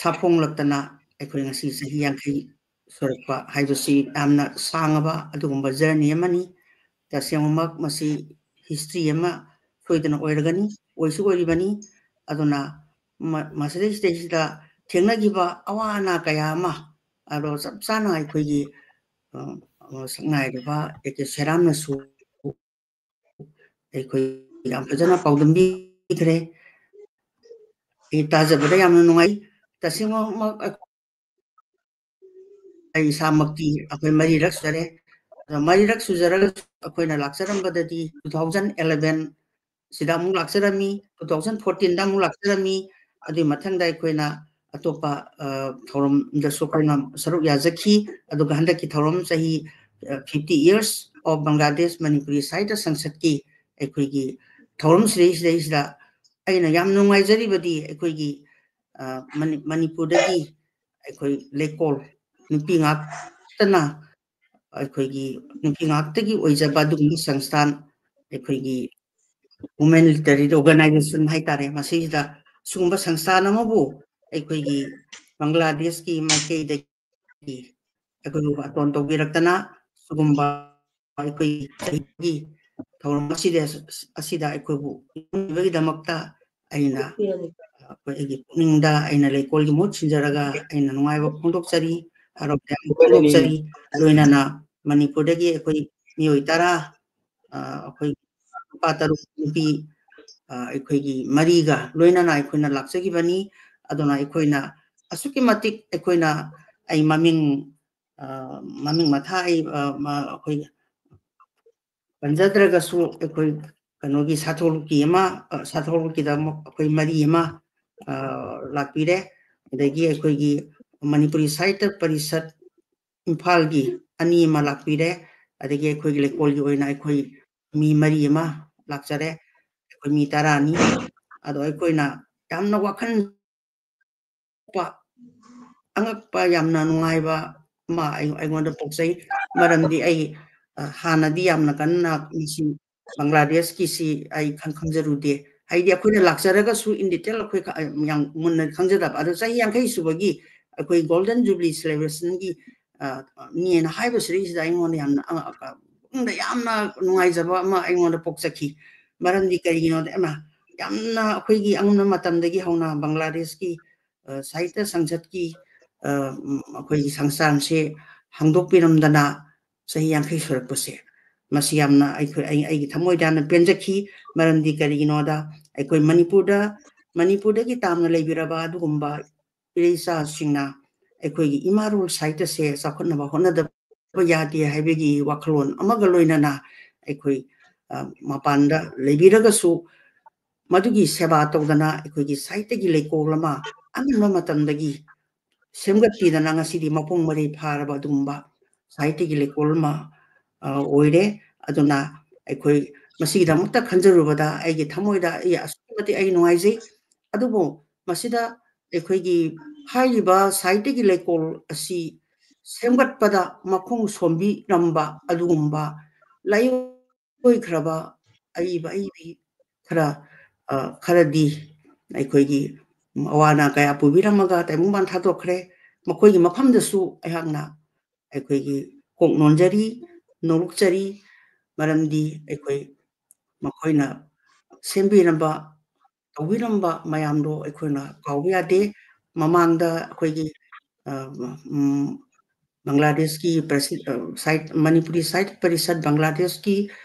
ꯁꯥꯐꯣꯡꯂꯛꯇꯅ ꯑꯩꯈꯣꯏ ꯉꯁꯤ ꯆꯍꯤ 50 ꯁꯨꯔꯛꯄ ꯍꯥꯏꯕꯁꯤ ꯌꯥꯝꯅ ꯁꯥꯡꯉꯕ ꯑꯗꯨꯒꯨꯝꯕ ꯖꯔꯅꯤ ꯑꯃꯅꯤ ꯇꯁꯦꯡꯃꯛ ꯃꯁꯤ ꯍꯤꯁꯇ꯭ꯔꯤ ꯑꯃ ꯁꯣꯏꯗꯅ ꯑꯣꯏꯔꯒꯅꯤ ꯑꯣꯏꯁꯨ ꯑꯣꯏꯔꯤꯕꯅꯤ ꯑꯗꯨꯅ ꯃꯁꯤꯗꯩꯁꯤꯗ ꯊꯦꯡꯅꯈꯤꯕ ꯑꯋꯥ ꯑꯅꯥ ꯀꯌꯥ ꯑꯃ ꯑꯗꯣ ꯆꯞ ꯆꯥꯅ ꯑꯩꯈꯣꯏꯒꯤ ꯁꯛꯅꯥꯏꯔꯤꯕ ꯑꯦ.ꯀꯦ. ꯁꯦꯔꯥꯝꯅꯁꯨ ꯑꯩꯈꯣꯏ ꯌꯥꯝ ꯐꯖꯅ ꯄꯥꯎꯗꯝꯕꯤꯈ꯭ꯔꯦ ꯑꯩ ꯇꯥꯖꯕꯗ ꯌꯥꯝꯅ ꯅꯨꯡꯉꯥꯏ ꯇꯁꯦꯡꯃꯛ ꯑꯩ ꯏꯁꯥꯃꯛꯇꯤ ꯑꯩꯈꯣꯏ ꯃꯔꯤꯔꯛ ꯁꯨꯖꯔꯦ ꯃꯔꯤꯔꯛ ꯁꯨꯖꯔꯒꯁꯨ ꯑꯩꯈꯣꯏꯅ ꯂꯥꯛꯆꯔꯝꯕꯗꯗꯤ 2011 ꯁꯤꯗ ꯑꯃꯨꯛ ꯂꯥꯛꯆꯔꯝꯃꯤ 2014ꯗ ꯑꯃꯨꯛ ꯂꯥꯛꯆꯔꯝꯃꯤ ꯑꯗꯨꯒꯤ ꯃꯊꯪꯗ ꯑꯩꯈꯣꯏꯅ ꯑꯇꯣꯞꯄ ꯊꯧꯔꯝꯗꯁꯨ ꯑꯩꯈꯣꯏꯅ ꯁꯔꯨꯛ ꯌꯥꯖꯈꯤ ꯑꯗꯨꯒ ꯍꯟꯗꯛꯀꯤ ꯊꯧꯔꯝ ꯆꯍꯤ 50 years of Bangladesh Manipuri Sahitya Sangsatki ꯑꯩꯈꯣꯏꯒꯤ ꯊꯧꯔꯝ ꯁꯤꯗꯩꯁꯤꯗ ꯑꯩꯅ ꯌꯥꯝ ꯅꯨꯡꯉꯥꯏꯖꯔꯤꯕꯗꯤ ꯑꯩꯈꯣꯏꯒꯤ ꯃꯅꯤꯄꯨꯔꯗꯒꯤ ꯑꯩꯈꯣꯏ ꯂꯩꯀꯣꯜ ꯅꯨꯄꯤ ꯉꯥꯛꯇꯅ ꯑꯩꯈꯣꯏꯒꯤ ꯅꯨꯄꯤ ꯉꯥꯛꯇꯒꯤ ꯑꯣꯏꯖꯕ ꯑꯗꯨꯒꯨꯝꯕ ꯁꯪꯁꯊꯥꯟ ꯑꯩꯈꯣꯏꯒꯤ ꯋꯨꯃꯦꯟ ꯂꯤꯇꯔꯦꯔꯤ ꯑꯣꯔꯒꯅꯥꯏꯖꯦꯁꯟ ꯍꯥꯏꯇꯥꯔꯦ ꯃꯁꯤꯗ ꯁꯤꯒꯨꯝꯕ ꯁꯪꯁꯊꯥꯟ ꯑꯃꯕꯨ ꯑꯩꯈꯣꯏꯒꯤ ꯕꯪꯒ꯭ꯂꯥꯗꯦꯁꯀꯤ ꯃꯥꯏꯀꯩꯗꯒꯤ ꯑꯩꯈꯣꯏꯕꯨ ꯕꯥꯇꯣꯟ ꯇꯧꯕꯤꯔꯛꯇꯅ ꯁꯤꯒꯨꯝꯕ ꯑꯩꯈꯣꯏꯒꯤ ꯆꯍꯤꯒꯤ ꯊꯧꯔꯝ ꯑꯁꯤꯗ ꯑꯩꯈꯣꯏꯕꯨ ꯌꯥꯎꯕꯒꯤꯗꯃꯛꯇ ꯑꯩꯅ ꯑꯩꯒꯤ ꯄꯨꯛꯅꯤꯡꯗ ꯑꯩꯅ ꯂꯩꯀꯣꯜꯒꯤ ꯃꯍꯨꯠ ꯁꯤꯟꯖꯔꯒ ꯑꯩꯅ ꯅꯨꯡꯉꯥꯏꯕ ꯐꯣꯡꯗꯣꯛꯆꯔꯤ ꯍꯔꯥꯎ ꯇꯌꯥꯝꯕ ꯐꯣꯡꯗꯣꯛꯆꯔꯤ ꯂꯣꯏꯅꯅ ꯃꯅꯤꯄꯨꯔꯗꯒꯤ ꯑꯩꯈꯣꯏ ꯃꯤꯑꯣꯏ 10 ꯑꯩꯈꯣꯏ ꯅꯨꯄꯥ 3 ꯅꯨꯄꯤ ꯑꯩꯈꯣꯏꯒꯤ 4ꯒ ꯂꯣꯏꯅꯅ ꯑꯩꯈꯣꯏꯅ ꯂꯥꯛꯆꯈꯤꯕꯅꯤ ꯑꯗꯨꯅ ꯑꯩꯈꯣꯏꯅ ꯑꯁꯨꯛꯀꯤ ꯃꯇꯤꯛ ꯑꯩꯈꯣꯏꯅ ꯑꯩ ꯃꯃꯤꯡ ꯃꯊꯥ ꯑꯩꯈꯣꯏ ꯄꯟꯖꯗ꯭ꯔꯒꯁꯨ ꯑꯩꯈꯣꯏ ꯀꯩꯅꯣꯒꯤ ꯁꯥꯊꯣꯛꯂꯨꯛꯀꯤꯗ ꯑꯩꯈꯣꯏ 4 ꯑꯃ ꯂꯥꯛꯄꯤꯔꯦ ꯑꯗꯒꯤ ꯑꯩꯈꯣꯏꯒꯤ ꯃꯅꯤꯄꯨꯔꯤ ꯁꯥꯍꯤꯇ꯭ꯌ ꯄꯔꯤꯁꯠ ꯏꯝꯐꯥꯜꯒꯤ 2 ꯑꯃ ꯂꯥꯛꯄꯤꯔꯦ ꯑꯗꯒꯤ ꯑꯩꯈꯣꯏꯒꯤ ꯂꯩꯀꯣꯜꯒꯤ ꯑꯣꯏꯅ ꯑꯩꯈꯣꯏ ꯃꯤ 4 ꯑꯃ ꯂꯥꯛꯆꯔꯦ ꯑꯩꯈꯣꯏ ꯃꯤ 10ꯅꯤ ꯑꯗꯣ ꯑꯩꯈꯣꯏꯅ ꯌꯥꯝꯅ ꯋꯥꯈꯜ ꯑꯉꯛꯄ ꯌꯥꯝꯅ ꯅꯨꯡꯉꯥꯏꯕ ꯑꯃ ꯑꯩꯉꯣꯟꯗ ꯄꯣꯛꯆꯩ ꯃꯔꯝꯗꯤ ꯑꯩ ꯍꯥꯟꯅꯗꯤ ꯌꯥꯝꯅ ꯀꯟꯅ ꯃꯁꯤ ꯕꯪꯒ꯭ꯂꯥꯗꯦꯁꯀꯤꯁꯤ ꯑꯩ ꯈꯪꯖꯔꯨꯗꯦ ꯍꯥꯏꯗꯤ ꯑꯩꯈꯣꯏꯅ ꯂꯥꯛꯆꯔꯒꯁꯨ ꯏꯟ ꯗꯤꯇꯦꯜ ꯑꯩꯈꯣꯏ ꯌꯥꯝ ꯃꯨꯟꯅ ꯈꯪꯖꯗꯕ ꯑꯗꯣ ꯆꯍꯤ 50 ꯁꯨꯕꯒꯤ ꯑꯩꯈꯣꯏ ꯒꯣꯜꯗꯟ ꯖꯨꯕ꯭ꯂꯤ ꯁꯦꯂꯦꯕ꯭ꯔꯦꯁꯟꯒꯤ ꯅꯦꯅ ꯍꯥꯏꯕꯁꯤꯗꯩꯁꯤꯗ ꯑꯩꯉꯣꯟꯗ ꯌꯥꯝꯅ ꯄꯨꯛꯅꯤꯡꯗ ꯌꯥꯝꯅ ꯅꯨꯡꯉꯥꯏꯖꯕ ꯑꯃ ꯑꯩꯉꯣꯟꯗ ꯄꯣꯛꯆꯈꯤ ꯃꯔꯝꯗꯤ ꯀꯔꯤꯒꯤꯅꯣꯗ ꯌꯥꯝꯅ ꯑꯩꯈꯣꯏꯒꯤ ꯑꯉꯟꯕ ꯃꯇꯝꯗꯒꯤ ꯍꯧꯅ ꯕꯪꯒ꯭ꯂꯥꯗꯦꯁꯀꯤ ꯁꯥꯍꯤꯇ꯭ꯌ ꯁꯪꯁꯠꯀꯤ ꯑꯩꯈꯣꯏꯒꯤ ꯁꯪꯁꯊꯥꯟꯁꯦ ꯍꯥꯡꯗꯣꯛꯄꯤꯔꯝꯗꯅ ꯆꯍꯤ 50 ꯁꯨꯔꯛꯄꯁꯦ ꯃꯁꯤ ꯌꯥꯝꯅ ꯑꯩꯒꯤ ꯊꯃꯣꯏꯗ ꯌꯥꯝꯅ ꯄꯦꯟꯖꯈꯤ ꯃꯔꯝꯗꯤ ꯀꯔꯤꯒꯤꯅꯣꯗ ꯑꯩꯈꯣꯏ ꯃꯅꯤꯄꯨꯔꯗꯒꯤ ꯇꯥꯝꯅ ꯂꯩꯕꯤꯔꯕ ꯑꯗꯨꯒꯨꯝꯕ ꯏꯔꯩꯆꯥꯁꯤꯡꯅ ꯑꯩꯈꯣꯏꯒꯤ ꯏꯃꯥꯔꯣꯜ ꯁꯥꯍꯤꯇ꯭ꯌꯁꯦ ꯆꯥꯎꯈꯠꯅꯕ ꯍꯣꯠꯅꯗꯕ ꯌꯥꯗꯦ ꯍꯥꯏꯕꯒꯤ ꯋꯥꯈꯜꯂꯣꯟ ꯑꯃꯒ ꯂꯣꯏꯅꯅ ꯑꯩꯈꯣꯏ ꯃꯄꯥꯟꯗ ꯂꯩꯕꯤꯔꯒꯁꯨ ꯃꯗꯨꯒꯤ ꯁꯦꯕꯥ ꯇꯧꯗꯅ ꯑꯩꯈꯣꯏꯒꯤ ꯁꯥꯍꯤꯇ꯭ꯌꯒꯤ ꯂꯩꯀꯣꯜ ꯑꯃ ꯑꯉꯟꯕ ꯃꯇꯝꯗꯒꯤ ꯁꯦꯝꯒꯠꯄꯤꯗꯅ ꯉꯁꯤꯗꯤ ꯃꯄꯨꯡ ꯃꯔꯩ ꯐꯥꯔꯕ ꯑꯗꯨꯒꯨꯝꯕ ꯁꯥꯍꯤꯇ꯭ꯌꯒꯤ ꯂꯩꯀꯣꯜ ꯑꯃ ꯑꯣꯏꯔꯦ ꯑꯗꯨꯅ ꯑꯩꯈꯣꯏ ꯃꯁꯤꯒꯤꯗꯃꯛꯇ ꯈꯟꯖꯔꯨꯕꯗ ꯑꯩꯒꯤ ꯊꯃꯣꯏꯗ ꯑꯁꯨꯛꯀꯤ ꯃꯇꯤꯛ ꯑꯩ ꯅꯨꯡꯉꯥꯏꯖꯩ ꯑꯗꯨꯕꯨ ꯃꯁꯤꯗ ꯑꯩꯈꯣꯏꯒꯤ ꯍꯥꯏꯔꯤꯕ ꯁꯥꯍꯤꯇ꯭ꯌꯒꯤ ꯂꯩꯀꯣꯜ ꯑꯁꯤ ꯁꯦꯝꯒꯠꯄꯗ ꯃꯈꯣꯡ ꯁꯣꯝꯕꯤꯔꯝꯕ ꯑꯗꯨꯒꯨꯝꯕ ꯂꯥꯏꯑꯣꯏꯈ꯭ꯔꯕ ꯑꯏꯕꯤ ꯈꯔꯗꯤ ꯑꯩꯈꯣꯏꯒꯤ ꯑꯋꯥ ꯑꯅꯥ ꯀꯌꯥ ꯄꯨꯕꯤꯔꯝꯃꯒ ꯇꯥꯏꯕꯪꯄꯥꯟ ꯊꯥꯗꯣꯛꯈ꯭ꯔꯦ ꯃꯈꯣꯏꯒꯤ ꯃꯐꯝꯗꯁꯨ ꯑꯩꯍꯥꯛꯅ ꯑꯩꯈꯣꯏꯒꯤ ꯀꯣꯛ ꯅꯣꯟꯖꯔꯤ ꯅꯣꯛꯆꯔꯤ ꯃꯔꯝꯗꯤ ꯑꯩꯈꯣꯏ ꯃꯈꯣꯏꯅ ꯁꯦꯝꯕꯤꯔꯝꯕ ꯇꯧꯕꯤꯔꯝꯕ ꯃꯌꯥꯝꯗꯣ ꯑꯩꯈꯣꯏꯅ ꯀꯥꯎꯕ ꯌꯥꯗꯦ ꯃꯃꯥꯡꯗ ꯑꯩꯈꯣꯏꯒꯤ ꯕꯪꯒ꯭ꯂꯥꯗꯦꯁꯀꯤ ꯃꯅꯤꯄꯨꯔꯤ ꯁꯥꯍꯤꯇ꯭ꯌ ꯄꯔꯤꯁꯠ ꯕꯪꯒ꯭ꯂꯥꯗꯦꯁꯀꯤ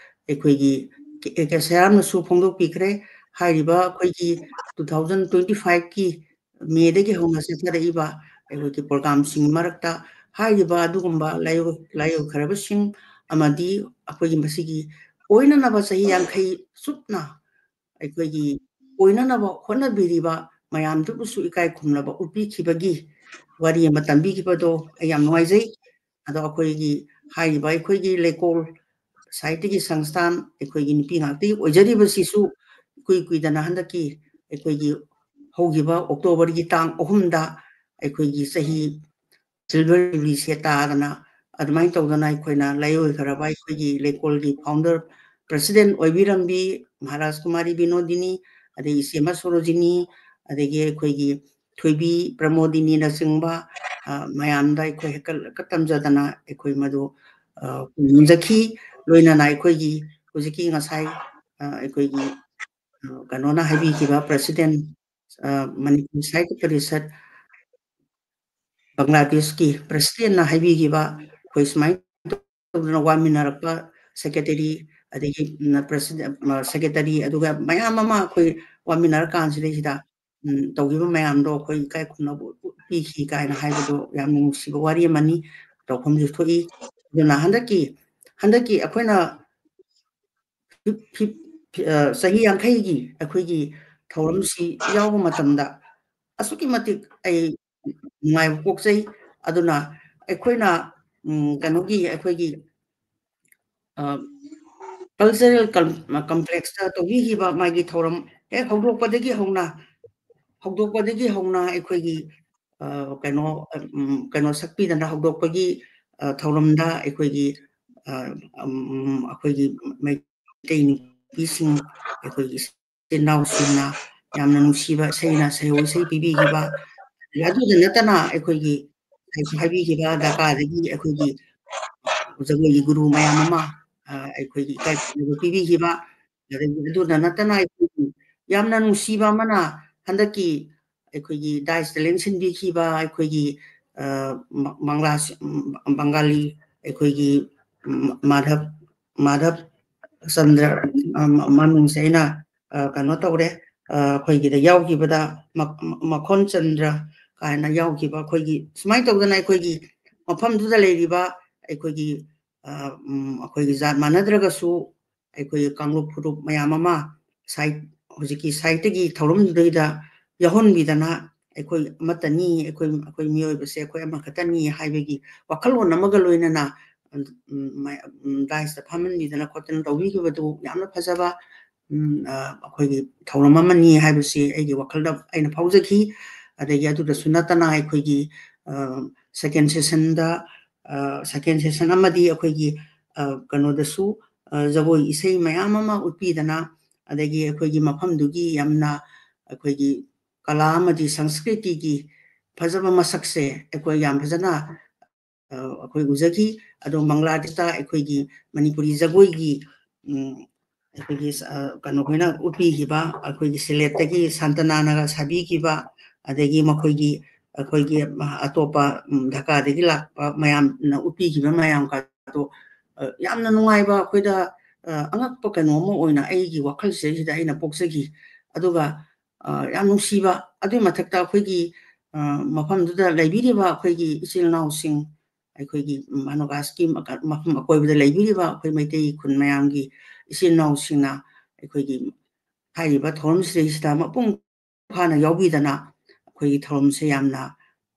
ꯑꯩꯈꯣꯏꯒꯤ ꯑꯦ.ꯀꯦ. ꯁꯦꯔꯥꯝꯅꯁꯨ ꯐꯣꯡꯗꯣꯛꯄꯤꯈ꯭ꯔꯦ ꯍꯥꯏꯔꯤꯕ ꯑꯩꯈꯣꯏꯒꯤ 2025ꯀꯤ ꯃꯦꯗꯒꯤ ꯍꯧꯅ ꯆꯠꯊꯔꯛꯏꯕ ꯑꯩꯈꯣꯏꯒꯤ ꯄ꯭ꯔꯣꯒ꯭ꯔꯥꯝꯁꯤꯡ ꯃꯔꯛꯇ ꯍꯥꯏꯔꯤꯕ ꯑꯗꯨꯒꯨꯝꯕ ꯂꯥꯏꯑꯣꯏꯈ꯭ꯔꯕꯁꯤꯡ ꯑꯃꯗꯤ ꯑꯩꯈꯣꯏꯒꯤ ꯃꯁꯤꯒꯤ ꯑꯣꯏꯅꯅꯕ ꯆꯍꯤ 50 ꯆꯨꯞꯅ ꯑꯩꯈꯣꯏꯒꯤ ꯑꯣꯏꯅꯅꯕ ꯍꯣꯠꯅꯕꯤꯔꯤꯕ ꯃꯌꯥꯝꯗꯨꯕꯨꯁꯨ ꯏꯀꯥꯏ ꯈꯨꯝꯅꯕ ꯎꯠꯄꯤꯈꯤꯕꯒꯤ ꯋꯥꯔꯤ ꯑꯃ ꯇꯝꯕꯤꯈꯤꯕꯗꯣ ꯑꯩ ꯌꯥꯝ ꯅꯨꯡꯉꯥꯏꯖꯩ ꯑꯗꯣ ꯑꯩꯈꯣꯏꯒꯤ ꯂꯩꯀꯣꯜ ꯁꯥꯏꯠꯇꯒꯤ ꯁꯪꯁꯊꯥꯟ ꯑꯩꯈꯣꯏꯒꯤ ꯅꯨꯄꯤ ꯉꯥꯛꯇꯒꯤ ꯑꯣꯏꯖꯔꯤꯕꯁꯤꯁꯨ ꯀꯨꯏꯗꯅ ꯍꯟꯗꯛꯀꯤ ꯑꯩꯈꯣꯏꯒꯤ ꯍꯧꯈꯤꯕ ꯑꯣꯛꯇꯣꯕꯔꯒꯤ ꯇꯥꯡ 3ꯗ ꯑꯩꯈꯣꯏꯒꯤ ꯆꯍꯤ ꯁꯤꯜꯚꯔ ꯖꯨꯕꯤꯂꯤꯁꯦ ꯇꯥꯗꯅ ꯑꯗꯨꯃꯥꯏꯅ ꯇꯧꯗꯅ ꯑꯩꯈꯣꯏꯅ ꯂꯩꯑꯣꯏꯈ꯭ꯔꯕ ꯑꯩꯈꯣꯏꯒꯤ ꯂꯩꯀꯣꯜꯒꯤ ꯐꯥꯎꯟꯗꯔ ꯄ꯭ꯔꯁꯤꯗꯦꯟ ꯑꯣꯏꯕꯤꯔꯝꯕꯤ ꯃꯍꯥꯔꯥꯖ ꯀꯨꯃꯥꯔꯤ ꯕꯤꯅꯣꯗꯤꯅꯤ ꯑꯗꯒꯤ ꯏꯆꯦꯃ ꯁꯣꯔꯣꯖꯤꯅꯤ ꯑꯗꯒꯤ ꯑꯩꯈꯣꯏꯒꯤ ꯊꯣꯏꯕꯤ ꯄ꯭ꯔꯃꯣꯗꯤꯅꯤꯅꯆꯤꯡꯕ ꯃꯌꯥꯝꯗ ꯑꯩꯈꯣꯏ ꯍꯦꯛꯀꯠ ꯇꯝꯖꯗꯅ ꯑꯩꯈꯣꯏ ꯃꯗꯨ ꯌꯦꯡꯖꯈꯤ ꯂꯣꯏꯅꯅ ꯑꯩꯈꯣꯏꯒꯤ ꯍꯧꯖꯤꯛꯀꯤ ꯉꯁꯥꯏ ꯑꯩꯈꯣꯏꯒꯤ ꯀꯩꯅꯣꯅ ꯍꯥꯏꯕꯤꯈꯤꯕ ꯄ꯭ꯔꯁꯤꯗꯦꯟ ꯃꯅꯤꯄꯨꯔ ꯁꯥꯍꯤꯇ꯭ꯌ ꯄꯔꯤꯁꯠ ꯕꯪꯒ꯭ꯂꯥꯗꯦꯁꯀꯤ ꯄ꯭ꯔꯁꯤꯗꯦꯟꯅ ꯍꯥꯏꯕꯤꯈꯤꯕ ꯑꯩꯈꯣꯏ ꯁꯨꯃꯥꯏꯅ ꯇꯧꯗꯅ ꯋꯥꯃꯤꯟꯅꯔꯛꯄ ꯁꯦꯀ꯭ꯔꯦꯇꯔꯤ ꯑꯗꯒꯤ ꯁꯦꯀ꯭ꯔꯦꯇꯔꯤ ꯑꯗꯨꯒ ꯃꯌꯥꯝ ꯑꯃ ꯑꯩꯈꯣꯏ ꯋꯥꯃꯤꯟꯅꯔꯀꯥꯟꯁꯤꯗꯩꯁꯤꯗ ꯇꯧꯈꯤꯕ ꯃꯌꯥꯝꯗꯣ ꯑꯩꯈꯣꯏ ꯏꯀꯥꯏ ꯈꯨꯝꯅꯕ ꯄꯤꯈꯤ ꯀꯥꯏꯅ ꯍꯥꯏꯕꯗꯣ ꯌꯥꯝꯅ ꯅꯨꯡꯁꯤꯕ ꯋꯥꯔꯤ ꯑꯃꯅꯤ ꯇꯧꯐꯝꯁꯨ ꯊꯣꯛꯏ ꯑꯗꯨꯅ ꯍꯟꯗꯛꯀꯤ ꯑꯩꯈꯣꯏꯅ ꯆꯍꯤ 50ꯒꯤ ꯑꯩꯈꯣꯏꯒꯤ ꯊꯧꯔꯝꯁꯤ ꯌꯥꯎꯕ ꯃꯇꯝꯗ ꯑꯁꯨꯛꯀꯤ ꯃꯇꯤꯛ ꯑꯩ ꯅꯨꯡꯉꯥꯏꯕ ꯄꯣꯛꯆꯩ ꯑꯗꯨꯅ ꯑꯩꯈꯣꯏꯅ ꯑꯩꯈꯣꯏꯒꯤ ꯀꯜꯆꯔꯦꯜ ꯀꯝꯄ꯭ꯂꯦꯛꯁꯇ ꯇꯧꯕꯤꯈꯤꯕ ꯃꯥꯒꯤ ꯊꯧꯔꯝ ꯍꯦꯛ ꯍꯧꯗꯣꯛꯄꯗꯒꯤ ꯍꯧꯅ ꯑꯩꯈꯣꯏꯒꯤ ꯀꯩꯅꯣ ꯁꯛꯄꯤꯗꯅ ꯍꯧꯗꯣꯛꯄꯒꯤ ꯊꯧꯔꯝꯗ ꯑꯩꯈꯣꯏꯒꯤ ꯃꯩꯇꯩ ꯅꯨꯄꯤꯁꯤꯡ ꯑꯩꯈꯣꯏꯒꯤ ꯏꯆꯤꯜ ꯏꯅꯥꯎꯁꯤꯡꯅ ꯌꯥꯝꯅ ꯅꯨꯡꯁꯤꯕ ꯁꯩꯍꯧ ꯏꯁꯩ ꯄꯤꯕꯤꯈꯤꯕ ꯑꯗꯨꯗ ꯅꯠꯇꯅ ꯑꯩꯈꯣꯏꯒꯤ ꯍꯥꯏꯕꯤꯈꯤꯕ ꯗꯔꯀꯥꯔꯗꯒꯤ ꯑꯩꯈꯣꯏꯒꯤ ꯖꯒꯣꯏꯒꯤ ꯒꯨꯔꯨ ꯃꯌꯥꯝ ꯑꯃ ꯑꯩꯈꯣꯏꯒꯤ ꯏꯀꯥꯏ ꯈꯨꯝꯅꯕ ꯄꯤꯕꯤꯈꯤꯕ ꯑꯗꯨꯗ ꯅꯠꯇꯅ ꯑꯩꯈꯣꯏꯒꯤ ꯌꯥꯝꯅ ꯅꯨꯡꯁꯤꯕ ꯑꯃꯅ ꯍꯟꯗꯛꯀꯤ ꯑꯩꯈꯣꯏꯒꯤ ꯗꯥꯏꯁꯇ ꯂꯦꯡꯁꯤꯟꯕꯤꯈꯤꯕ ꯑꯩꯈꯣꯏꯒꯤ ꯕꯪꯒꯥꯂꯤ ꯑꯩꯈꯣꯏꯒꯤ ꯃꯥꯙꯕ ꯆꯟꯗ꯭ꯔ ꯃꯃꯤꯡꯁꯦ ꯑꯩꯅ ꯀꯩꯅꯣ ꯇꯧꯔꯦ ꯑꯩꯈꯣꯏꯒꯤꯗ ꯌꯥꯎꯈꯤꯕꯗ ꯃꯈꯣꯟ ꯆꯟꯗ꯭ꯔ ꯀꯥꯏꯅ ꯌꯥꯎꯈꯤꯕ ꯑꯩꯈꯣꯏꯒꯤ ꯁꯨꯃꯥꯏꯅ ꯇꯧꯗꯅ ꯑꯩꯈꯣꯏꯒꯤ ꯃꯐꯝꯗꯨꯗ ꯂꯩꯔꯤꯕ ꯑꯩꯈꯣꯏꯒꯤ ꯖꯥꯠ ꯃꯥꯟꯅꯗ꯭ꯔꯒꯁꯨ ꯑꯩꯈꯣꯏꯒꯤ ꯀꯥꯡꯂꯨꯞ ꯐꯨꯔꯨꯞ ꯃꯌꯥꯝ ꯑꯃ ꯍꯧꯖꯤꯛꯀꯤ ꯁꯥꯏꯠꯇꯒꯤ ꯊꯧꯔꯝꯗꯨꯗꯩꯗ ꯌꯥꯎꯍꯟꯕꯤꯗꯅ ꯑꯩꯈꯣꯏ ꯑꯃꯠꯇꯅꯤ ꯑꯩꯈꯣই ꯃꯤꯑꯣꯏꯕꯁꯦ ꯑꯩꯈꯣꯏ ꯑꯃꯈꯛꯇꯅꯤ ꯍꯥꯏꯕꯒꯤ ꯋꯥꯈꯜꯂꯣꯟ ꯑꯃꯒ ꯂꯣꯏꯅꯅ ꯗꯥꯏꯁꯇ ꯐꯝꯍꯟꯕꯤꯗꯅ ꯈꯣꯠꯇꯅ ꯇꯧꯕꯤꯈꯤꯕꯗꯨ ꯌꯥꯝꯅ ꯐꯖꯕ ꯑꯩꯈꯣꯏꯒꯤ ꯊꯧꯔꯝ ꯑꯃꯅꯤ ꯍꯥꯏꯕꯁꯤ ꯑꯩꯒꯤ ꯋꯥꯈꯜꯗ ꯑꯩꯅ ꯐꯥꯎꯖꯈꯤ ꯑꯗꯒꯤ ꯑꯗꯨꯗꯁꯨ ꯅꯠꯇꯅ ꯑꯩꯈꯣꯏꯒꯤ ꯁꯦꯀꯦꯟ ꯁꯦꯁꯟ ꯑꯃꯗꯤ ꯑꯩꯈꯣꯏꯒꯤ ꯀꯩꯅꯣꯗꯁꯨ ꯖꯒꯣꯏ ꯏꯁꯩ ꯃꯌꯥꯝ ꯑꯃ ꯎꯠꯄꯤꯗꯅ ꯑꯗꯒꯤ ꯑꯩꯈꯣꯏꯒꯤ ꯃꯐꯝꯗꯨꯒꯤ ꯌꯥꯝꯅ ꯑꯩꯈꯣꯏꯒꯤ ꯀꯂꯥ ꯑꯃꯗꯤ ꯁꯪꯁꯀ꯭ꯔꯤꯇꯤꯒꯤ ꯐꯖꯕ ꯃꯁꯛꯁꯦ ꯑꯩꯈꯣꯏ ꯌꯥꯝ ꯐꯖꯅ ꯑꯩꯈꯣꯏ ꯎꯖꯈꯤ ꯑꯗꯣ ꯕꯪꯒ꯭ꯂꯥꯗꯦꯁꯇ ꯑꯩꯈꯣꯏꯒꯤ ꯃꯅꯤꯄꯨꯔꯤ ꯖꯒꯣꯏꯒꯤ ꯑꯩꯈꯣꯏꯒꯤ ꯀꯩꯅꯣꯈꯣꯏꯅ ꯎꯠꯄꯤꯈꯤꯕ ꯑꯩꯈꯣꯏꯒꯤ ꯁꯤꯂꯦꯠꯇꯒꯤ ꯁꯥꯟꯇꯅꯥꯅꯒ ꯁꯥꯕꯤꯈꯤꯕ ꯑꯗꯒꯤ ꯑꯩꯈꯣꯏꯒꯤ ꯑꯇꯣꯞꯄ ꯙꯥꯀꯥꯗꯒꯤ ꯂꯥꯛꯄ ꯃꯌꯥꯝꯅ ꯎꯠꯄꯤꯈꯤꯕ ꯃꯌꯥꯝꯒꯗꯣ ꯌꯥꯝꯅ ꯅꯨꯡꯉꯥꯏꯕ ꯑꯩꯈꯣꯏꯗ ꯑꯉꯛꯄ ꯀꯩꯅꯣ ꯑꯃ ꯑꯣꯏꯅ ꯑꯩꯒꯤ ꯋꯥꯈꯜꯁꯤꯗ ꯑꯩꯅ ꯄꯣꯛꯆꯈꯤ ꯑꯗꯨꯒ ꯌꯥꯝ ꯅꯨꯡꯁꯤꯕ ꯑꯗꯨꯒꯤ ꯃꯊꯛꯇ ꯑꯩꯈꯣꯏꯒꯤ ꯃꯐꯝꯗꯨꯗ ꯂꯩꯕꯤꯔꯤꯕ ꯑꯩꯈꯣꯏꯒꯤ ꯏꯆꯤꯜ ꯏꯅꯥꯎꯁꯤꯡ ꯑꯩꯈꯣꯏꯒꯤ ꯃꯥꯅꯣꯒꯥꯁꯀꯤ ꯃꯐꯝ ꯑꯀꯣꯏꯕꯗ ꯂꯩꯕꯤꯔꯤꯕ ꯑꯩꯈꯣꯏ ꯃꯩꯇꯩ ꯈꯨꯟ ꯃꯌꯥꯝꯒꯤ ꯏꯆꯤꯜ ꯏꯅꯥꯎꯁꯤꯡꯅ ꯑꯩꯈꯣꯏꯒꯤ ꯍꯥꯏꯔꯤꯕ ꯊꯧꯔꯝꯁꯤꯗꯩꯁꯤꯗ ꯃꯄꯨꯡ ꯐꯥꯅ ꯌꯥꯎꯕꯤꯗꯅ ꯑꯩꯈꯣꯏꯒꯤ ꯊꯧꯔꯝꯁꯦ ꯌꯥꯝꯅ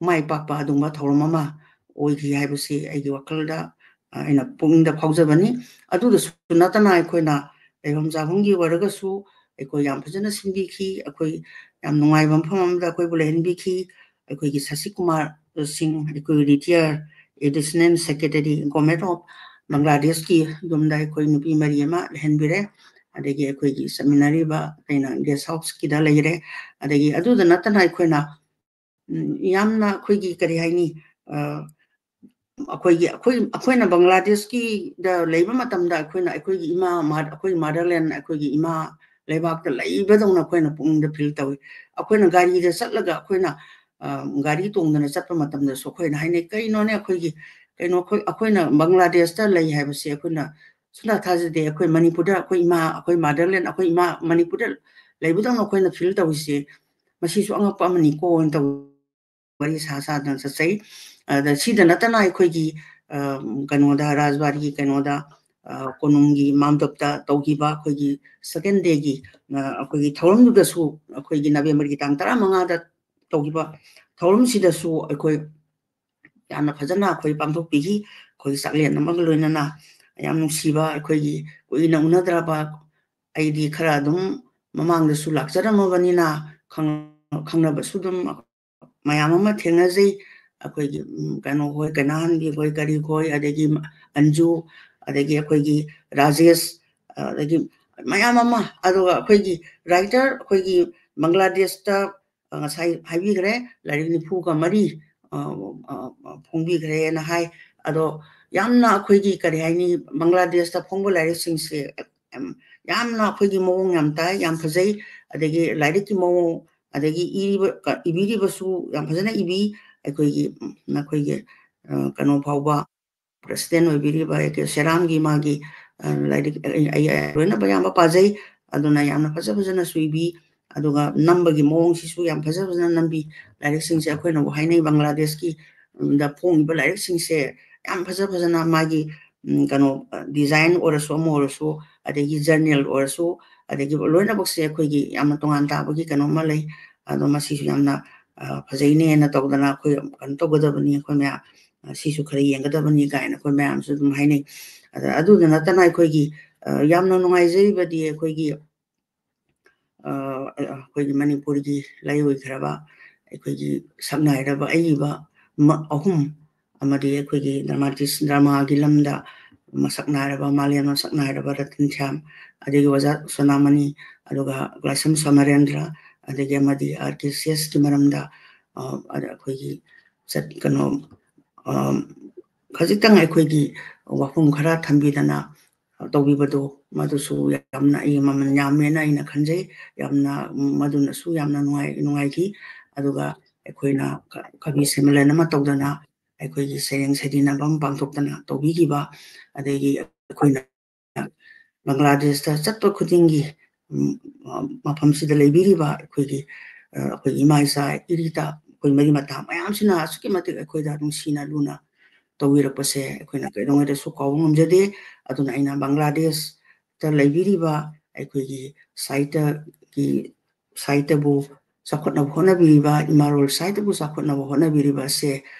ꯃꯥꯏ ꯄꯥꯛꯄ ꯑꯗꯨꯒꯨꯝꯕ ꯊꯧꯔꯝ ꯑꯃ ꯑꯣꯏꯈꯤ ꯍꯥꯏꯕꯁꯤ ꯑꯩꯒꯤ ꯋꯥꯈꯜꯗ ꯑꯩꯅ ꯄꯨꯛꯅꯤꯡꯗ ꯐꯥꯎꯖꯕꯅꯤ ꯑꯗꯨꯗꯁꯨ ꯅꯠꯇꯅ ꯑꯩꯈꯣꯏꯅ ꯂꯩꯐꯝ ꯆꯥꯐꯝꯒꯤ ꯑꯣꯏꯔꯒꯁꯨ ꯑꯩꯈꯣꯏ ꯌꯥꯝ ꯐꯖꯅ ꯁꯤꯟꯕꯤꯈꯤ ꯑꯩꯈꯣꯏ ꯌꯥꯝ ꯅꯨꯡꯉꯥꯏꯕ ꯃꯐꯝ ꯑꯃꯗ ꯑꯩꯈꯣꯏꯕꯨ ꯂꯩꯍꯟꯕꯤꯈꯤ ꯑꯩꯈꯣꯏꯒꯤ ꯁꯁꯤꯀꯨꯃꯥꯔ ꯁꯤꯡ ꯑꯩꯈꯣꯏ ꯔꯤꯇꯤꯌꯔ ꯑꯦꯗꯤꯁꯅꯦꯜ ꯁꯦꯀ꯭ꯔꯦꯇꯔꯤ ꯒꯣꯔꯃꯦꯟ ꯑꯣꯐ ꯕꯪꯒ꯭ꯂꯥꯗꯦꯁꯀꯤ ꯌꯨꯝꯗ ꯑꯩꯈꯣꯏ ꯅꯨꯄꯤ ꯃꯔꯤ ꯑꯃ ꯂꯩꯍꯟꯕꯤꯔꯦ ꯑꯗꯒꯤ ꯑꯩꯈꯣꯏꯒꯤ ꯆꯠꯃꯤꯟꯅꯔꯤꯕ ꯑꯩꯅ ꯒꯦꯁ ꯍꯥꯎꯁꯀꯤꯗ ꯂꯩꯔꯦ ꯑꯗꯒꯤ ꯑꯗꯨꯗ ꯅꯠꯇꯅ ꯑꯩꯈꯣꯏꯅ ꯌꯥꯝꯅ ꯑꯩꯈꯣꯏꯒꯤ ꯀꯔꯤ ꯍꯥꯏꯅꯤ ꯑꯩꯈꯣꯏꯅ ꯕꯪꯒ꯭ꯂꯥꯗꯦꯁꯀꯤꯗ ꯂꯩꯕ ꯃꯇꯝꯗ ꯑꯩꯈꯣꯏꯒꯤ ꯑꯩꯈꯣꯏ ꯃꯥꯗꯔꯂꯦꯟ ꯑꯩꯈꯣꯏꯒꯤ ꯏꯃꯥ ꯂꯩꯕꯥꯛꯇ ꯂꯩꯕꯗꯧꯅ ꯑꯩꯈꯣꯏꯅ ꯄꯨꯛꯅꯤꯡꯗ ꯐꯤꯜ ꯇꯧꯏ ꯑꯩꯈꯣꯏꯅ ꯒꯥꯔꯤꯗ ꯆꯠꯂꯒ ꯑꯩꯈꯣꯏꯅ ꯒꯥꯔꯤ ꯇꯣꯡꯗꯅ ꯆꯠꯄ ꯃꯇꯝꯗꯁꯨ ꯑꯩꯈꯣꯏꯅ ꯍꯥꯏꯅꯩ ꯀꯩꯅꯣꯅꯦ ꯑꯩꯈꯣꯏꯅ ꯕꯪꯒ꯭ꯂꯥꯗꯦꯁꯇ ꯂꯩ ꯍꯥꯏꯕꯁꯦ ꯑꯩꯈꯣꯏꯅ ꯁꯨꯡꯊꯥ ꯊꯥꯖꯗꯦ ꯑꯩꯈꯣꯏ ꯃꯅꯤꯄꯨꯔꯗ ꯑꯩꯈꯣꯏ ꯃꯥꯗꯔꯂꯦꯟ ꯑꯩꯈꯣꯏ ꯏꯃꯥ ꯃꯅꯤꯄꯨꯔꯗ ꯂꯩꯕꯗꯧꯅ ꯑꯩꯈꯣꯏꯅ ꯐꯤꯜ ꯇꯧꯔꯤꯁꯦ ꯃꯁꯤꯁꯨ ꯑꯉꯛꯄ ꯑꯃꯅꯤꯀꯣ ꯍꯥꯏꯅ ꯇꯧ ꯋꯥꯔꯤ ꯁꯥꯗꯅ ꯆꯠꯆꯩ ꯑꯗ ꯁꯤꯗ ꯅꯠꯇꯅ ꯑꯩꯈꯣꯏꯒꯤ ꯀꯩꯅꯣꯗ ꯔꯥꯖꯕꯥꯔꯤꯒꯤ ꯀꯩꯅꯣꯗ ꯀꯣꯅꯨꯡꯒꯤ ꯃꯥꯝꯗꯞꯇ ꯇꯧꯈꯤꯕ ꯑꯩꯈꯣꯏꯒꯤ ꯁꯦꯀꯦꯟ ꯗꯦꯒꯤ ꯑꯩꯈꯣꯏꯒꯤ ꯊꯧꯔꯝꯗꯨꯗꯁꯨ ꯑꯩꯈꯣꯏꯒꯤ ꯅꯕꯦꯝꯕꯔꯒꯤ ꯇꯥꯡ 15ꯗ ꯇꯧꯈꯤꯕ ꯊꯧꯔꯝꯁꯤꯗꯁꯨ ꯑꯩꯈꯣꯏ ꯌꯥꯝꯅ ꯐꯖꯅ ꯑꯩꯈꯣꯏ ꯄꯥꯡꯊꯣꯛꯄꯤꯈꯤ ꯑꯩꯈꯣꯏ ꯆꯥꯛꯂꯦꯟ ꯑꯃꯒ ꯂꯣꯏꯅꯅ ꯌꯥꯝ ꯅꯨꯡꯁꯤꯕ ꯑꯩꯈꯣꯏꯒꯤ ꯀꯨꯏꯅ ꯎꯅꯗ꯭ꯔꯕ ꯑꯩꯗꯤ ꯈꯔ ꯑꯗꯨꯝ ꯃꯃꯥꯡꯗꯁꯨ ꯂꯥꯛꯆꯔꯝꯃꯕꯅꯤꯅ ꯈꯪꯅꯕꯁꯨ ꯑꯗꯨꯝ ꯃꯌꯥꯝ ꯑꯃ ꯊꯦꯡꯅꯖꯩ ꯑꯩꯈꯣꯏꯒꯤ ꯀꯩꯅꯣ ꯍꯣꯏ ꯀꯩꯅꯥꯍꯟꯕꯤ ꯍꯣꯏ ꯀꯔꯤ ꯍꯣꯏ ꯑꯗꯒꯤ ꯑꯟꯖꯨ ꯑꯗꯒꯤ ꯑꯩꯈꯣꯏꯒꯤ ꯔꯥꯖꯦꯁ ꯑꯗꯒꯤ ꯃꯌꯥꯝ ꯑꯃ ꯑꯗꯨꯒ ꯑꯩꯈꯣꯏꯒꯤ ꯔꯥꯏꯇꯔ ꯑꯩꯈꯣꯏꯒꯤ ꯕꯪꯒ꯭ꯂꯥꯗꯦꯁꯇ ꯉꯁꯥꯏ ꯍꯥꯏꯕꯤꯈ꯭ꯔꯦ ꯂꯥꯏꯔꯤꯛ 94 ꯐꯣꯡꯕꯤꯈ꯭ꯔꯦꯅ ꯍꯥꯏ ꯑꯗꯣ ꯌꯥꯝꯅ ꯑꯩꯈꯣꯏꯒꯤ ꯀꯔꯤ ꯍꯥꯏꯅꯤ ꯕꯪꯒ꯭ꯂꯥꯗꯦꯁꯇ ꯐꯣꯡꯕ ꯂꯥꯏꯔꯤꯛꯁꯤꯡꯁꯦ ꯌꯥꯝꯅ ꯑꯩꯈꯣꯏꯒꯤ ꯃꯑꯣꯡ ꯌꯥꯝ ꯇꯥꯏ ꯌꯥꯝ ꯐꯖꯩ ꯑꯗꯒꯤ ꯂꯥꯏꯔꯤꯛꯀꯤ ꯃꯑꯣꯡ ꯑꯗꯒꯤ 이비리버수 ꯌꯥꯝ ꯐꯖꯅ 이비 ꯑꯩꯈꯣꯏꯒꯤ ꯅꯈꯣꯏꯒꯤ ꯀꯩꯅꯣ ꯐꯥꯎꯕ ꯄ꯭ꯔꯦꯁꯤꯗꯦꯟ ꯑꯣꯏꯕꯤꯔꯤꯕ ꯁꯦꯔꯥꯝꯒꯤ ꯃꯥꯒꯤ ꯂꯥꯏꯔꯤꯛ ꯂꯣꯏꯅ ꯌꯥꯝꯅ ꯄꯥꯖꯩ ꯑꯗꯨꯅ ꯌꯥꯝꯅ ꯐꯖꯅꯁꯨ 이비 ꯑꯗꯨꯒ ꯅꯝꯕꯒꯤ ꯃꯑꯣꯡꯁꯤꯁꯨ ꯌꯥꯝ ꯐꯖꯅ ꯅꯝꯕꯤ ꯂꯥꯏꯔꯤꯛꯁꯤꯡꯁꯦ ꯑꯩꯈꯣꯏꯅꯕꯨ ꯍꯥꯏꯅꯩ ꯕꯪꯒ꯭ꯂꯥꯗꯦꯁꯀꯤ ꯗ ꯐꯣꯡꯉꯤꯕ ꯂꯥꯏꯔꯤꯛꯁꯤꯡꯁꯦ ꯌꯥꯝ ꯐꯖꯅ ꯃꯥꯒꯤ ꯀꯩꯅꯣ ꯗꯤꯖꯥꯏꯟ ꯑꯣꯏꯔꯁꯨ ꯑꯃ ꯑꯣꯏꯔꯁꯨ ꯑꯗꯒꯤ ꯖꯔꯅꯦꯜ ꯑꯣꯏꯔꯁꯨ ꯑꯗꯒꯤ ꯂꯣꯏꯅꯃꯛꯁꯦ ꯑꯩꯈꯣꯏꯒꯤ ꯌꯥꯝꯅ ꯇꯣꯉꯥꯟ ꯇꯥꯕꯒꯤ ꯀꯩꯅꯣꯝꯃ ꯂꯩ ꯑꯗꯣ ꯃꯁꯤꯁꯨ ꯌꯥꯝꯅ ꯐꯖꯩꯅꯦꯅ ꯇꯧꯗꯅ ꯑꯩꯈꯣꯏ ꯀꯩꯅꯣ ꯇꯧꯒꯗꯕꯅꯤ ꯑꯩꯈꯣꯏ ꯃꯌꯥꯝ ꯁꯤꯁꯨ ꯈꯔ ꯌꯦꯡꯒꯗꯕꯅꯤ ꯀꯥꯏꯅ ꯑꯩꯈꯣꯏ ꯃꯌꯥꯝꯁꯨ ꯑꯗꯨꯝ ꯍꯥꯏꯅꯩ ꯑꯗꯨꯗ ꯅꯠꯇꯅ ꯑꯩꯈꯣꯏꯒꯤ ꯌꯥꯝꯅ ꯅꯨꯡꯉꯥꯏꯖꯔꯤꯕꯗꯤ ꯑꯩꯈꯣꯏꯒꯤ ꯃꯅꯤꯄꯨꯔꯒꯤ ꯂꯩꯔꯣꯏꯈ꯭ꯔꯕ ꯑꯩꯈꯣꯏꯒꯤ ꯁꯛꯅꯥꯏꯔꯕ ꯑꯏꯕ ꯑꯍꯨꯝ ꯑꯃꯗꯤ ꯑꯩꯈꯣꯏꯒꯤ ꯗ꯭ꯔꯃꯥꯒꯤ ꯂꯝꯗ ꯃꯁꯛ ꯅꯥꯏꯔꯕ ꯃꯥꯂꯦꯝ ꯃꯁꯛ ꯅꯥꯏꯔꯕ ꯔꯇꯟ ꯁ꯭ꯌꯥꯝ ꯑꯗꯒꯤ ꯑꯣꯖꯥ ꯁꯣꯅꯥꯃꯅꯤ ꯑꯗꯨꯒ ꯂꯥꯏꯁ꯭ꯔꯝ ꯁꯃꯔꯦꯟꯗ꯭ꯔ ꯑꯗꯒꯤ ꯑꯃꯗꯤ RTCSꯀꯤ ꯃꯔꯝꯗ ꯑꯩꯈꯣꯏꯒꯤ ꯀꯩꯅꯣ ꯈꯖꯤꯛꯇꯪ ꯑꯩꯈꯣꯏꯒꯤ ꯋꯥꯐꯝ ꯈꯔ ꯊꯝꯕꯤꯗꯅ ꯇꯧꯕꯤꯕꯗꯣ ꯃꯗꯨꯁꯨ ꯌꯥꯝꯅ ꯑꯩ ꯃꯃꯜ ꯌꯥꯝꯃꯦꯅ ꯑꯩꯅ ꯈꯟꯖꯩ ꯌꯥꯝꯅ ꯃꯗꯨꯅꯁꯨ ꯌꯥꯝꯅ ꯅꯨꯡꯉꯥꯏꯈꯤ ꯑꯗꯨꯒ ꯑꯩꯈꯣꯏꯅ ꯀꯕꯤ ꯁꯦꯃꯤꯂꯟ ꯑꯃ ꯇꯧꯗꯅ ꯑꯩꯈꯣꯏꯒꯤ ꯁꯩꯔꯦꯡ ꯁꯩꯗꯤꯅꯕ ꯑꯃ ꯄꯥꯡꯊꯣꯛꯇꯅ ꯇꯧꯕꯤꯈꯤꯕ ꯑꯗꯒꯤ ꯑꯩꯈꯣꯏꯅ ꯕꯪꯒ꯭ꯂꯥꯗꯦꯁꯇ ꯆꯠꯄ ꯈꯨꯗꯤꯡꯒꯤ ꯃꯐꯝꯁꯤꯗ ꯂꯩꯕꯤꯔꯤꯕ ꯑꯩꯈꯣꯏꯒꯤ ꯏꯃꯥ ꯏꯆꯥ ꯏꯔꯤꯇ ꯑꯩꯈꯣꯏ ꯃꯔꯤ ꯃꯇꯥ ꯃꯌꯥꯝꯁꯤꯅ ꯑꯁꯨꯛꯀꯤ ꯃꯇꯤꯛ ꯑꯩꯈꯣꯏꯗ ꯅꯨꯡꯁꯤꯅ ꯂꯨꯅ ꯇꯧꯕꯤꯔꯛꯄꯁꯦ ꯑꯩꯈꯣꯏꯅ ꯀꯩꯗꯧꯉꯩꯗꯁꯨ ꯀꯥꯎꯕ ꯉꯝꯖꯗꯦ ꯑꯗꯨꯅ ꯑꯩꯅ ꯕꯪꯒ꯭ꯂꯥꯗꯦꯁꯇ ꯂꯩꯕꯤꯔꯤꯕ ꯑꯩꯈꯣꯏꯒꯤ ꯁꯥꯍꯤꯇ꯭ꯌꯕꯨ ꯆꯥꯎꯈꯠꯅꯕ ꯍꯣꯠꯅꯕꯤꯔꯤꯕ ꯏꯃꯥꯂꯣꯟ ꯁꯥꯍꯤꯇ꯭ꯌꯕꯨ ꯆꯥꯎꯈꯠꯅꯕ ꯍꯣꯠꯅꯕꯤꯔꯤꯕ ꯑꯁꯦ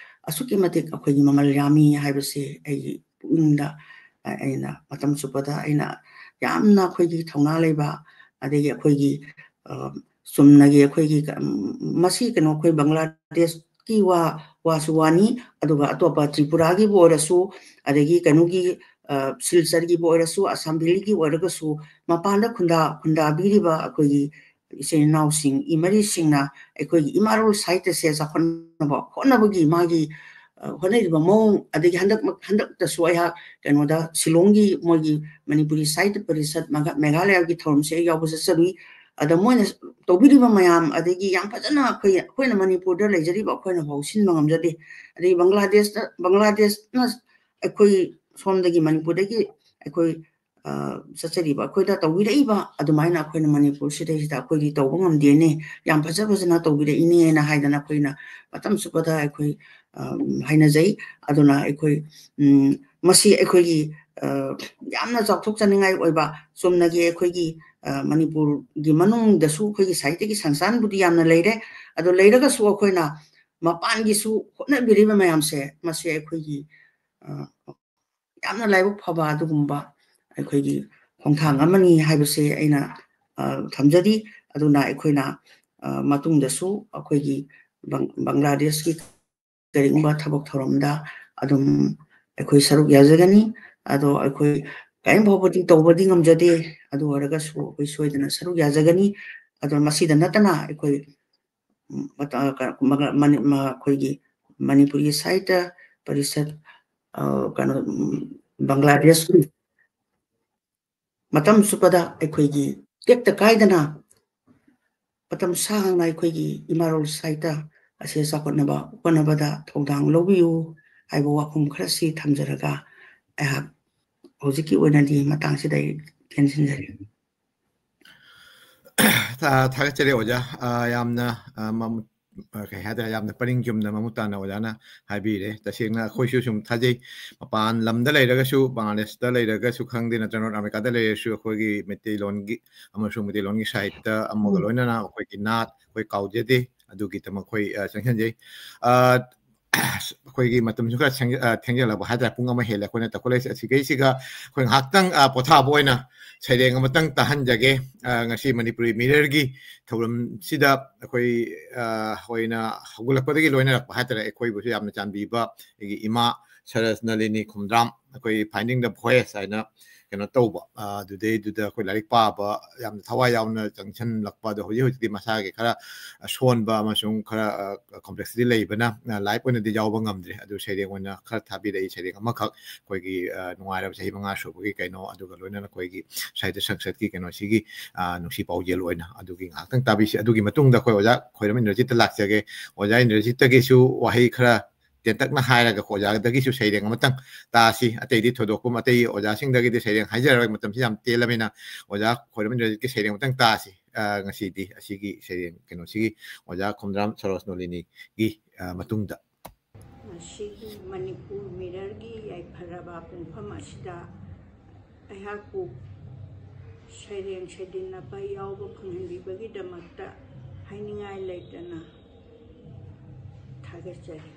ꯑꯁꯨꯛꯀꯤ ꯃꯇꯤꯛ ꯑꯩꯈꯣꯏꯒꯤ ꯃꯃꯜ ꯌꯥꯝꯃꯤ ꯍꯥꯏꯕꯁꯤ ꯑꯩꯒꯤ ꯄꯨꯛꯅꯤꯡꯗ ꯑꯩꯅ ꯃꯇꯝ ꯆꯨꯞꯄꯗ ꯑꯩꯅ ꯌꯥꯝꯅ ꯑꯩꯈꯣꯏꯒꯤ ꯊꯧꯅꯥ ꯂꯩꯕ ꯑꯗꯒꯤ ꯑꯩꯈꯣꯏꯒꯤ ꯆꯨꯝꯅꯒꯤ ꯑꯩꯈꯣꯏꯒꯤ ꯃꯁꯤ ꯀꯩꯅꯣ ꯑꯩꯈꯣꯏ ꯕꯪꯒ꯭ꯂꯥꯗꯦꯁꯀꯤ ꯋꯥꯁꯨ ꯋꯥꯅꯤ ꯑꯗꯨꯒ ꯑꯇꯣꯞꯄ ꯇ꯭ꯔꯤꯄꯨꯔꯥꯒꯤꯕꯨ ꯑꯣꯏꯔꯁꯨ ꯑꯗꯒꯤ ꯀꯩꯅꯣꯒꯤ ꯁꯤꯜꯆꯔꯒꯤꯕꯨ ꯑꯣꯏꯔꯁꯨ ꯑꯁꯥꯝ ꯚꯦꯂꯤꯒꯤ ꯑꯣꯏꯔꯒꯁꯨ ꯃꯄꯥꯟꯗ ꯈꯨꯟꯗꯥꯕꯤꯔꯤꯕ ꯑꯩꯈꯣꯏꯒꯤ ꯏꯆꯤꯜ ꯏꯅꯥꯎꯁꯤꯡ ꯏꯃꯔꯤꯁꯤꯡꯅ ꯑꯩꯈꯣꯏꯒꯤ ꯏꯃꯥꯂꯣꯟ ꯁꯥꯍꯤꯇ꯭ꯌꯁꯦ ꯆꯥꯎꯈꯠꯅꯕ ꯍꯣꯠꯅꯕꯒꯤ ꯃꯥꯒꯤ ꯍꯣꯠꯅꯔꯤꯕ ꯃꯑꯣꯡ ꯑꯗꯒꯤ ꯍꯟꯗꯛꯇꯁꯨ ꯑꯩꯍꯥꯛ ꯀꯩꯅꯣꯗ ꯁꯤꯂꯣꯡꯒꯤ ꯃꯣꯏꯒꯤ ꯃꯅꯤꯄꯨꯔꯤ ꯁꯥꯍꯤꯇ꯭य ꯄꯔꯤꯁꯠ ꯃꯦꯘꯥꯂꯌꯥꯒꯤ ꯊꯧꯔꯝꯁꯦ ꯌꯥꯎꯕ ꯆꯠꯆꯔꯨꯏ ꯑꯗ ꯃꯣꯏꯅ ꯇꯧꯕꯤꯔꯤꯕ ꯃꯌꯥꯝ ꯑꯗꯒꯤ ꯌꯥꯝ ꯐꯖꯅ ꯑꯩꯈꯣꯏꯅ ꯃꯅꯤꯄꯨꯔꯗ ꯂꯩꯖꯔꯤꯕ ꯑꯩꯈꯣꯏꯅ ꯐꯥꯎ ꯁꯤꯟꯕ ꯉꯝꯖꯗꯦ ꯑꯗꯒꯤ ꯕꯪꯒ꯭ꯂꯥꯗꯦꯁꯅ ꯑꯩꯈꯣꯏ ꯁꯣꯝꯗꯒꯤ ꯃꯅꯤꯄꯨꯔꯗꯒꯤ ꯑꯩꯈꯣꯏ ꯆꯠꯆꯔꯤꯕ ꯑꯩꯈꯣꯏꯗ ꯇꯧꯕꯤꯔꯛꯏꯕ ꯑꯗꯨꯃꯥꯏꯅ ꯑꯩꯈꯣꯏꯅ ꯃꯅꯤꯄꯨꯔꯁꯤꯗꯩꯁꯤꯗ ꯑꯩꯈꯣꯏꯗꯤ ꯇꯧꯕ ꯉꯝꯗꯦꯅꯦ ꯌꯥꯝ фажꯅ ꯇꯧꯕꯤꯔꯛꯏꯅꯦꯅ ꯍꯥꯏꯗꯅ ꯑꯩꯈꯣꯏꯅ ꯃꯇꯝ ꯆꯨꯞꯄꯗ ꯑꯩꯈꯣꯏ ꯍꯥꯏꯅꯖꯩ ꯑꯗꯨꯅ ꯑꯩꯈꯣꯏ ꯃꯁꯤ ꯑꯩꯈꯣꯏꯒꯤ ꯌꯥꯝꯅ ꯆꯥꯎꯊꯣꯛꯆꯅꯤꯡꯉꯥꯏ ꯑꯣꯏꯕ ꯆꯨꯝꯅꯒꯤ ꯑꯩꯈꯣꯏꯒꯤ ꯃꯅꯤꯄꯨꯔꯒꯤ ꯃꯅꯨꯡꯗꯁꯨ ꯑꯩꯈꯣꯏꯒꯤ ꯁꯥꯍꯤꯇ꯭ꯌꯒꯤ ꯁꯪꯁꯊꯥꯟꯕꯨꯗꯤ ꯌꯥꯝꯅ ꯂꯩꯔꯦ ꯑꯗꯣ ꯂꯩꯔꯒꯁꯨ ꯑꯩꯈꯣꯏꯅ ꯃꯄꯥꯟꯒꯤꯁꯨ ꯍꯣꯠꯅꯕꯤꯔꯤꯕ ꯃꯌꯥꯝꯁꯦ ꯃꯁꯤ ꯑꯩꯈꯣꯏꯒꯤ ꯌꯥꯝꯅ ꯂꯥꯏꯕꯛ ꯐꯕ ꯑꯗꯨꯒꯨꯝꯕ ꯑꯩꯈꯣꯏꯒꯤ ꯈꯣꯡꯊꯥꯡ ꯑꯃꯅꯤ ꯍꯥꯏꯕꯁꯦ ꯑꯩꯅ ꯊꯝꯖꯔꯤ ꯑꯗꯨꯅ ꯑꯩꯈꯣꯏꯅ ꯃꯇꯨꯡꯗꯁꯨ ꯑꯩꯈꯣꯏꯒꯤ ꯕꯪꯒ꯭ꯂꯥꯗꯦꯁꯀꯤ ꯀꯔꯤꯒꯨꯝꯕ ꯊꯕꯛ ꯊꯧꯔꯝꯗ ꯑꯗꯨꯝ ꯑꯩꯈꯣꯏ ꯁꯔꯨꯛ ꯌꯥꯖꯒꯅꯤ ꯑꯗꯣ ꯑꯩꯈꯣꯏ ꯀꯔꯤꯝ ꯐꯥꯎꯕꯗꯤ ꯇꯧꯕꯗꯤ ꯉꯝꯖꯗꯦ ꯑꯗꯨ ꯑꯣꯏꯔꯒꯁꯨ ꯑꯩꯈꯣꯏ ꯁꯣꯏꯗꯅ ꯁꯔꯨꯛ ꯌꯥꯖꯒꯅꯤ ꯑꯗꯣ ꯃꯁꯤꯗ ꯅꯠꯇꯅ ꯑꯩꯈꯣꯏ ꯑꯩꯈꯣꯏꯒꯤ ꯃꯅꯤꯄꯨꯔꯤ ꯁꯥꯍꯤꯇ꯭य ꯄꯔꯤꯁꯠ ꯀꯩꯅꯣ ꯕꯪꯒ꯭ꯂꯥꯗꯦꯁꯀꯤ ꯃꯇꯝ ꯆꯨꯞꯄꯗ ꯑꯩꯈꯣꯏꯒꯤ ꯇꯦꯛꯇ ꯀꯥꯏꯗꯅ ꯃꯇꯝ ꯁꯥꯡꯅ ꯑꯩꯈꯣꯏꯒꯤ ꯏꯃꯥꯂꯣꯟ ꯁꯥꯍꯤꯇ꯭ꯌ ꯑꯁꯤ ꯆꯥꯎꯈꯠꯅꯕ ꯍꯣꯠꯅꯕꯗ ꯊꯧꯗꯥꯡ ꯂꯧꯕꯤꯌꯨ ꯍꯥꯏꯕ ꯋꯥꯐꯝ ꯈꯔꯁꯤ ꯊꯝꯖꯔꯒ ꯑꯩꯍꯥꯛ ꯍꯧꯖꯤꯛꯀꯤ ꯑꯣꯏꯅꯗꯤ ꯃꯇꯥꯡꯁꯤꯗ ꯑꯩ ꯇꯦꯟꯁꯤꯟꯖꯔꯤ ꯊꯥꯒꯠꯆꯔꯤ ꯑꯣꯖꯥ ꯌꯥꯝꯅ ꯀꯩ ꯍꯥꯏꯇꯥꯔꯦ ꯌꯥꯝꯅ ꯄꯔꯤꯡ ꯆꯨꯝꯅ ꯃꯃꯨꯠ ꯇꯥꯅ ꯑꯣꯖꯥꯅ ꯍꯥꯏꯕꯤꯔꯦ ꯇꯁꯦꯡꯅ ꯑꯩꯈꯣꯏꯁꯨ ꯁꯨꯝ ꯊꯥꯖꯩ ꯃꯄꯥꯟ ꯂꯝꯗ ꯂꯩꯔꯒꯁꯨ ꯕꯪꯒ꯭ꯂꯥꯗꯦꯁꯇ ꯂꯩꯔꯒꯁꯨ ꯈꯪꯗꯦ ꯅꯠꯇ꯭ꯔꯒ ꯅꯣꯔꯠ ꯑꯃꯦꯔꯤꯀꯥꯗ ꯂꯩꯔꯁꯨ ꯑꯩꯈꯣꯏꯒꯤ ꯃꯩꯇꯩꯂꯣꯟꯒꯤ ꯑꯃꯁꯨꯡ ꯃꯩꯇꯩꯂꯣꯟꯒꯤ ꯁꯥꯍꯤꯇ꯭ꯌ ꯑꯃꯒ ꯂꯣꯏꯅꯅ ꯑꯩꯈꯣꯏꯒꯤ ꯅꯥꯠ ꯑꯩꯈꯣꯏ ꯀꯥꯎꯖꯗꯦ ꯑꯗꯨꯒꯤꯗꯃꯛ ꯑꯩꯈꯣꯏ ꯆꯪꯁꯤꯟꯖꯩ ꯑꯩꯈꯣꯏꯒꯤ ꯃꯇꯝꯁꯨ ꯈꯔ ꯊꯦꯡꯖꯜꯂꯛꯄ ꯍꯥꯏꯇꯥꯔꯦ ꯄꯨꯡ ꯑꯃ ꯍꯦꯜꯂꯦ ꯑꯩꯈꯣꯏꯅ ꯇꯧꯈꯠꯂꯛꯏꯁꯦ ꯑꯁꯤꯒꯩꯁꯤꯒ ꯑꯩꯈꯣꯏ ꯉꯥꯏꯍꯥꯛꯇꯪ ꯄꯣꯊꯥꯕ ꯑꯣꯏꯅ ꯁꯩꯔꯦꯡ ꯑꯃꯇꯪ ꯇꯥꯍꯟꯖꯒꯦ ꯉꯁꯤ ꯃꯅꯤꯄꯨꯔꯤ ꯃꯤꯔꯔꯒꯤ ꯊꯧꯔꯝꯁꯤꯗ ꯑꯩꯈꯣꯏ ꯑꯣꯏꯅ ꯍꯧꯒꯠꯂꯛꯄꯗꯒꯤ ꯂꯣꯏꯅꯔꯛꯄ ꯍꯥꯏꯇꯥꯔꯦ ꯑꯩꯈꯣꯏꯕꯨꯁꯨ ꯌꯥꯝꯅ ꯆꯥꯟꯕꯤꯕ ꯑꯩꯒꯤ ꯏꯃꯥ ꯁꯔꯁ ꯅꯂꯤꯅꯤ ꯈꯨꯝꯗ꯭ꯔꯥꯝ ꯑꯩꯈꯣꯏ ꯐꯥꯏꯟꯗꯤꯡ ꯗ ꯚꯣꯏꯁ ꯍꯥꯏꯅ ꯀꯩꯅꯣ ꯇꯧꯕ ꯑꯗꯨꯗꯩꯗꯨꯗ ꯑꯩꯈꯣꯏ ꯂꯥꯏꯔꯤꯛ ꯄꯥꯕ ꯌꯥꯝꯅ ꯊꯋꯥꯏ ꯌꯥꯎꯅ ꯆꯪꯁꯤꯜꯂꯛꯄ ꯑꯗꯣ ꯍꯧꯖꯤꯛꯇꯤ ꯃꯁꯥꯒꯤ ꯈꯔ ꯁꯣꯟꯕ ꯑꯃꯁꯨꯡ ꯈꯔ ꯀꯣꯝꯄ꯭ꯂꯦꯛꯁꯤꯇꯤ ꯂꯩꯕꯅ ꯂꯥꯏꯞ ꯑꯣꯏꯅꯗꯤ ꯌꯥꯎꯕ ꯉꯝꯗ꯭ꯔꯦ ꯑꯗꯨ ꯁꯩꯔꯦꯡ ꯑꯣꯏꯅ ꯈꯔ ꯊꯥꯕꯤꯔꯛꯏ ꯁꯩꯔꯦꯡ ꯑꯃꯈꯛ ꯑꯩꯈꯣꯏꯒꯤ ꯅꯨꯡꯉꯥꯏꯔꯕ ꯆꯍꯤ 5 ꯁꯨꯕꯒꯤ ꯀꯩꯅꯣ ꯑꯗꯨꯒ ꯂꯣꯏꯅꯅ ꯑꯩꯈꯣꯏꯒꯤ ꯁꯥꯍꯤꯇ꯭ꯌ ꯁꯪꯁꯠꯀꯤ ꯀꯩꯅꯣꯁꯤꯒꯤ ꯅꯨꯡꯁꯤ ꯄꯥꯎꯖꯦꯜ ꯑꯣꯏꯅ ꯑꯗꯨꯒꯤ ꯉꯥꯏꯍꯥꯛꯇꯪ ꯇꯥꯕꯤꯁꯤ ꯑꯗꯨꯒꯤ ꯃꯇꯨꯡꯗ ꯑꯩꯈꯣꯏ ꯑꯣꯖꯥ ꯈꯣꯏꯔꯝ ꯏꯟꯗ꯭ꯔꯖꯤꯠꯇ ꯂꯥꯛꯆꯒꯦ ꯑꯣꯖꯥ ꯏꯟꯗ꯭ꯔꯖꯤꯠꯇꯒꯤꯁꯨ ꯋꯥꯍꯩ ꯈꯔ ꯇꯦꯟꯇꯛꯅ ꯍꯥꯏꯔꯒ ꯑꯣꯖꯥꯗꯒꯤꯁꯨ ꯁꯩꯔꯦꯡ ꯑꯃꯇꯪ ꯇꯥꯁꯤ ꯑꯇꯩꯗꯤ ꯊꯣꯏꯗꯣꯛꯄ ꯑꯇꯩ ꯑꯣꯖꯥꯁꯤꯡꯗꯒꯤꯗꯤ ꯁꯩꯔꯦꯡ ꯍꯥꯏꯖꯔꯔꯣꯏ ꯃꯇꯝꯁꯤ ꯌꯥꯝ ꯇꯦꯜꯂꯕꯅꯤꯅ ꯑꯣꯖꯥ ꯈꯣꯏꯔꯝ ꯏꯟꯗ꯭ꯔꯖꯤꯠꯀꯤ ꯁꯩꯔꯦꯡ ꯑꯃꯇꯪ ꯇꯥꯁꯤ ꯉꯁꯤꯗꯤ ꯑꯁꯤꯒꯤ ꯁꯩꯔꯦꯡ ꯀꯩꯅꯣꯁꯤꯒꯤ ꯑꯣꯖꯥ ꯈꯨꯝꯗ꯭ꯔꯥꯝ ꯁꯔꯣꯖ ꯅꯣꯂꯤꯅꯤꯒꯤ ꯃꯇꯨꯡꯗ ꯃꯁꯤꯒꯤ ꯃꯅꯤꯄꯨꯔ ꯃꯤꯔꯔꯒꯤ ꯌꯥꯏꯐꯔꯕ ꯄꯨꯡꯐꯝ ꯑꯁꯤꯗ ꯑꯩꯍꯥꯛꯄꯨ ꯁꯩꯔꯦꯡ ꯁꯩꯗꯤꯟꯅꯕ ꯌꯥꯎꯕ ꯐꯪꯍꯟꯕꯤꯕꯒꯤꯗꯃꯛꯇ ꯍꯥꯏꯅꯤꯡꯉꯥꯏ ꯂꯩꯇꯅ ꯊꯥꯒꯠꯆꯔꯤ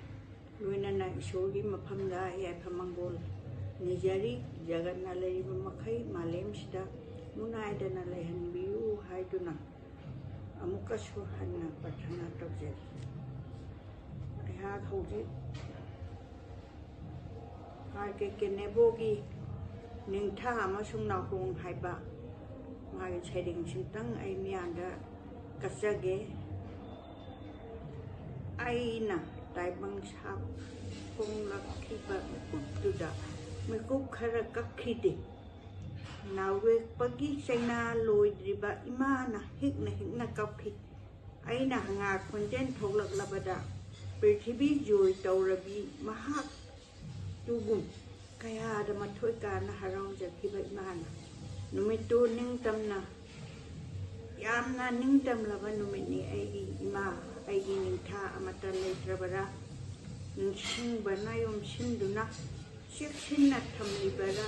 ꯂꯣꯏꯅꯅ ꯏꯁꯣꯔꯒꯤ ꯃꯐꯝꯗ ꯌꯥꯏꯐ ꯃꯪꯒꯣꯜ ꯅꯤꯖꯔꯤ ꯖꯒꯠꯅ ꯂꯩꯔꯤꯕ ꯃꯈꯩ ꯃꯥꯂꯦꯝꯁꯤꯗ ꯃꯨꯅꯥꯏꯗꯅ ꯂꯩꯍꯟꯕꯤꯌꯨ ꯍꯥꯏꯗꯨꯅ ꯑꯃꯨꯛꯀꯁꯨ ꯍꯟꯅ ꯄ꯭ꯔꯊꯅꯥ ꯇꯧꯖꯔꯤ ꯑꯩꯍꯥꯛ ꯍꯧꯖꯤꯛ R.K. ꯀꯦꯅꯦꯕꯣꯒꯤ ꯅꯤꯡꯊꯥ ꯑꯃꯁꯨꯡ ꯅꯥꯍꯣꯡ ꯍꯥꯏꯕ ꯃꯥꯒꯤ ꯁꯩꯔꯦꯡꯁꯤꯡꯇꯪ ꯑꯩ ꯃꯤꯌꯥꯝꯗ ꯀꯠꯆꯒꯦ ꯑꯩꯅ ꯇꯥꯏꯕꯪ ꯁꯥꯐꯣꯡꯂꯛꯈꯤꯕ ꯃꯤꯀꯨꯞꯇꯨꯗ ꯃꯤꯀꯨꯞ ꯈꯔ ꯀꯛꯈꯤꯗꯦ ꯅꯥꯎꯔꯦꯛꯄꯒꯤ ꯆꯩꯅꯥ ꯂꯣꯏꯗ꯭ꯔꯤꯕ ꯏꯃꯥꯅ ꯍꯤꯛꯅ ꯍꯤꯛꯅ ꯀꯞꯈꯤ ꯑꯩꯅ ꯍꯪꯉꯥ ꯈꯣꯟꯖꯦꯜ ꯊꯣꯛꯂꯛꯂꯕꯗ ꯄ꯭ꯔꯤꯊꯤꯕꯤ ꯖꯣꯏ ꯇꯧꯔꯕꯤ ꯃꯍꯥꯛ ꯇꯨꯒꯨꯝ ꯀꯌꯥꯗ ꯃꯊꯣꯏ ꯀꯥꯅ ꯍꯔꯥꯎꯖꯈꯤꯕ ꯏꯃꯥꯅ ꯅꯨꯃꯤꯠꯇꯨ ꯅꯤꯡꯇꯝꯅ ꯌꯥꯝꯅ ꯅꯤꯡꯇꯝꯂꯕ ꯅꯨꯃꯤꯠꯅꯤ ꯑꯩꯒꯤ ꯏꯃꯥ ꯑꯩꯒꯤ ꯅꯤꯡꯊꯥ ꯑꯃꯠꯇ ꯂꯩꯇ꯭ꯔꯕꯔꯥ ꯅꯤꯡꯁꯤꯡꯕꯅ ꯌꯣꯝꯁꯤꯟꯗꯨꯅ ꯆꯦꯛꯁꯤꯟꯅ ꯊꯝꯂꯤꯕꯔꯥ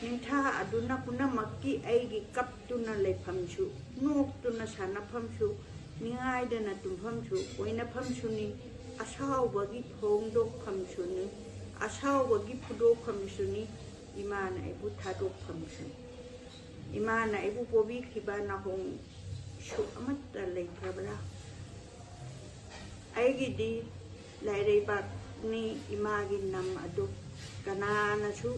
ꯅꯤꯡꯊꯥ ꯑꯗꯨꯅ ꯄꯨꯝꯅꯃꯛꯀꯤ ꯑꯩꯒꯤ ꯀꯞꯇꯨꯅ ꯂꯩꯐꯝꯁꯨ ꯅꯣꯛꯇꯨꯅ ꯁꯥꯟꯅꯐꯝꯁꯨ ꯅꯤꯡꯉꯥꯏꯗꯅ ꯇꯨꯝꯐꯝꯁꯨ ꯑꯣꯏꯅꯐꯝꯁꯨꯅꯤ ꯑꯁꯥꯎꯕꯒꯤ ꯐꯣꯡꯗꯣꯛꯐꯝꯁꯨꯅꯤ ꯑꯁꯥꯎꯕꯒꯤ ꯐꯨꯗꯣꯛꯐꯝꯁꯨꯅꯤ ꯏꯃꯥꯅ ꯑꯩꯕꯨ ꯊꯥꯗꯣꯛꯐꯝꯁꯨꯅꯤ ꯏꯃꯥꯅ ꯑꯩꯕꯨ ꯄꯣꯕꯤꯈꯤꯕ ꯅꯥꯍꯣꯡꯁꯨ ꯑꯃꯠꯇ ꯂꯩꯇ꯭ꯔꯕꯔꯥ ꯑꯩꯒꯤꯗꯤ ꯂꯥꯏꯔꯩꯕꯥꯛꯅꯤ ꯏꯃꯥꯒꯤ ꯅꯝ ꯑꯗꯨ ꯀꯅꯥꯅꯁꯨ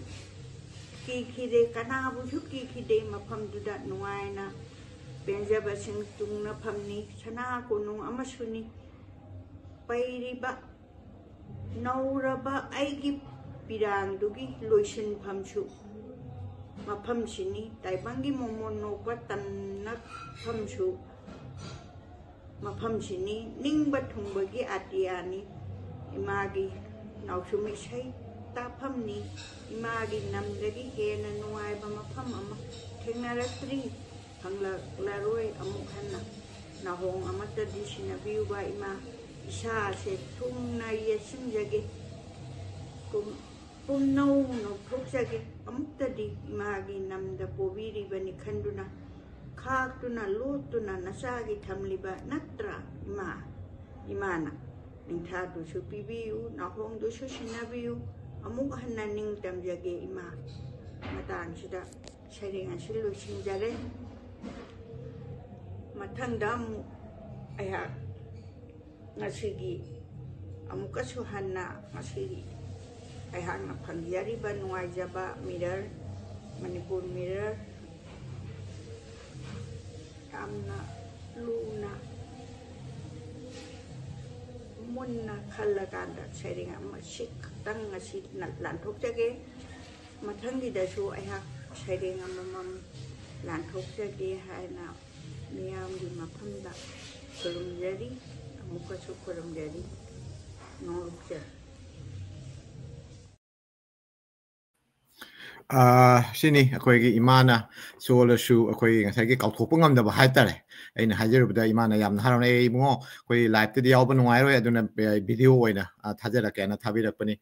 ꯀꯤꯈꯤꯗꯦ ꯀꯅꯥꯕꯨꯁꯨ ꯀꯤꯈꯤꯗꯦ ꯃꯐꯝꯗꯨꯗ ꯅꯨꯡꯉꯥꯏꯅ ꯄꯦꯟꯖꯕꯁꯤꯡ ꯇꯨꯡꯅꯐꯝꯅꯤ ꯁꯅꯥ ꯀꯣꯅꯨꯡ ꯑꯃꯁꯨꯅꯤ ꯄꯩꯔꯤꯕ ꯅꯧꯔꯕ ꯑꯩꯒꯤ ꯄꯤꯔꯥꯡꯗꯨꯒꯤ ꯂꯣꯏꯁꯤꯟꯐꯝꯁꯨ ꯃꯐꯝꯁꯤꯅꯤ ꯇꯥꯏꯕꯪꯒꯤ ꯃꯣꯃꯣꯟ ꯅꯣꯛꯄ ꯇꯝꯅꯐꯝꯁꯨ ꯃꯐꯝꯁꯤꯅꯤ ꯅꯤꯡꯕ ꯊꯨꯡꯕꯒꯤ ꯑꯇꯤꯌꯥꯅꯤ ꯏꯃꯥꯒꯤ ꯅꯥꯎꯁꯨꯝ ꯏꯁꯩ ꯇꯥꯐꯝꯅꯤ ꯏꯃꯥꯒꯤ ꯅꯝꯗꯒꯤ ꯍꯦꯟꯅ ꯅꯨꯡꯉꯥꯏꯕ ꯃꯐꯝ ꯑꯃ ꯊꯦꯡꯅꯔꯛꯇ꯭ꯔꯤ ꯐꯪꯂꯛꯂꯔꯣꯏ ꯑꯃꯨꯛ ꯍꯟꯅ ꯅꯥꯍꯣꯡ ꯑꯃꯠꯇꯗꯤ ꯁꯤꯟꯅꯕꯤꯌꯨꯕ ꯏꯃꯥ ꯏꯁꯥꯁꯦ ꯊꯨꯡꯅ ꯌꯦꯠꯁꯤꯟꯖꯒꯦ ꯄꯨꯝꯅꯧ ꯅꯧꯊꯣꯛꯆꯒꯦ ꯑꯃꯨꯛꯇꯗꯤ ꯏꯃꯥꯒꯤ ꯅꯝꯗ ꯄꯣꯕꯤꯔꯤꯕꯅꯤ ꯈꯟꯗꯨꯅ ꯈꯥꯛꯇꯨꯅ ꯂꯣꯠꯇꯨꯅ ꯅꯆꯥꯒꯤ ꯊꯝꯂꯤꯕ ꯅꯠꯇ꯭ꯔꯥ ꯏꯃꯥꯅ ꯅꯤꯡꯊꯥꯗꯨꯁꯨ ꯄꯤꯕꯤꯌꯨ ꯅꯥꯍꯣꯡꯗꯨꯁꯨ ꯁꯤꯟꯅꯕꯤꯌꯨ ꯑꯃꯨꯛ ꯍꯟꯅ ꯅꯤꯡꯇꯝꯖꯒꯦ ꯏꯃꯥ ꯃꯇꯥꯡꯁꯤꯗ ꯁꯩꯔꯦꯡ ꯑꯁꯤ ꯂꯣꯏꯁꯤꯟꯖꯔꯦ ꯃꯊꯪꯗ ꯑꯃꯨꯛ ꯑꯩꯍꯥꯛ ꯉꯁꯤꯒꯤ ꯑꯃꯨꯛꯀꯁꯨ ꯍꯟꯅ ꯉꯁꯤꯒꯤ ꯑꯩꯍꯥꯛꯅ ꯐꯪꯖꯔꯤꯕ ꯅꯨꯡꯉꯥꯏꯖꯕ ꯃꯤꯔꯔ ꯃꯅꯤꯄꯨꯔ ꯃꯤꯔꯔ ꯌꯥꯝꯅ ꯂꯨꯅ ꯃꯨꯟꯅ ꯈꯜꯂꯀꯥꯟꯗ ꯁꯩꯔꯦꯡ ꯑꯃ ꯈꯛꯇꯪ ꯉꯁꯤ ꯂꯥꯟꯊꯣꯛꯆꯒꯦ ꯃꯊꯪꯒꯤꯗꯁꯨ ꯑꯩꯍꯥꯛ ꯁꯩꯔꯦꯡ ꯑꯃꯃꯝ ꯂꯥꯟꯊꯣꯛꯆꯒꯦ ꯍꯥꯏꯅ ꯃꯤꯌꯥꯝꯒꯤ ꯃꯐꯝꯗ ꯈꯨꯔꯨꯝꯖꯔꯤ ꯑꯃꯨꯛꯀꯁꯨ ꯈꯨꯔꯨꯝꯖꯔꯤ ꯅꯣꯡꯂꯨꯛꯆꯔꯤ ꯁꯤꯅꯤ ꯑꯩꯈꯣꯏꯒꯤ ꯏꯃꯥꯅ ꯁꯣꯜꯂꯁꯨ ꯑꯩꯈꯣꯏ ꯉꯁꯥꯏꯒꯤ ꯀꯥꯎꯊꯣꯛꯄ ꯉꯝꯗꯕ ꯍꯥꯏꯇꯥꯔꯦ ꯑꯩꯅ ꯍꯥꯏꯖꯔꯨꯕꯗ ꯏꯃꯥꯅ ꯌꯥꯝꯅ ꯍꯔꯥꯎꯅ ꯏꯕꯨꯡꯉꯣ ꯑꯩꯈꯣꯏ ꯂꯥꯏꯚꯇꯗꯤ ꯌꯥꯎꯕ ꯅꯨꯡꯉꯥꯏꯔꯣꯏ ꯑꯗꯨꯅ ꯚꯤꯗꯤꯑꯣ ꯑꯣꯏꯅ थाजरके ना थाबिरकपनि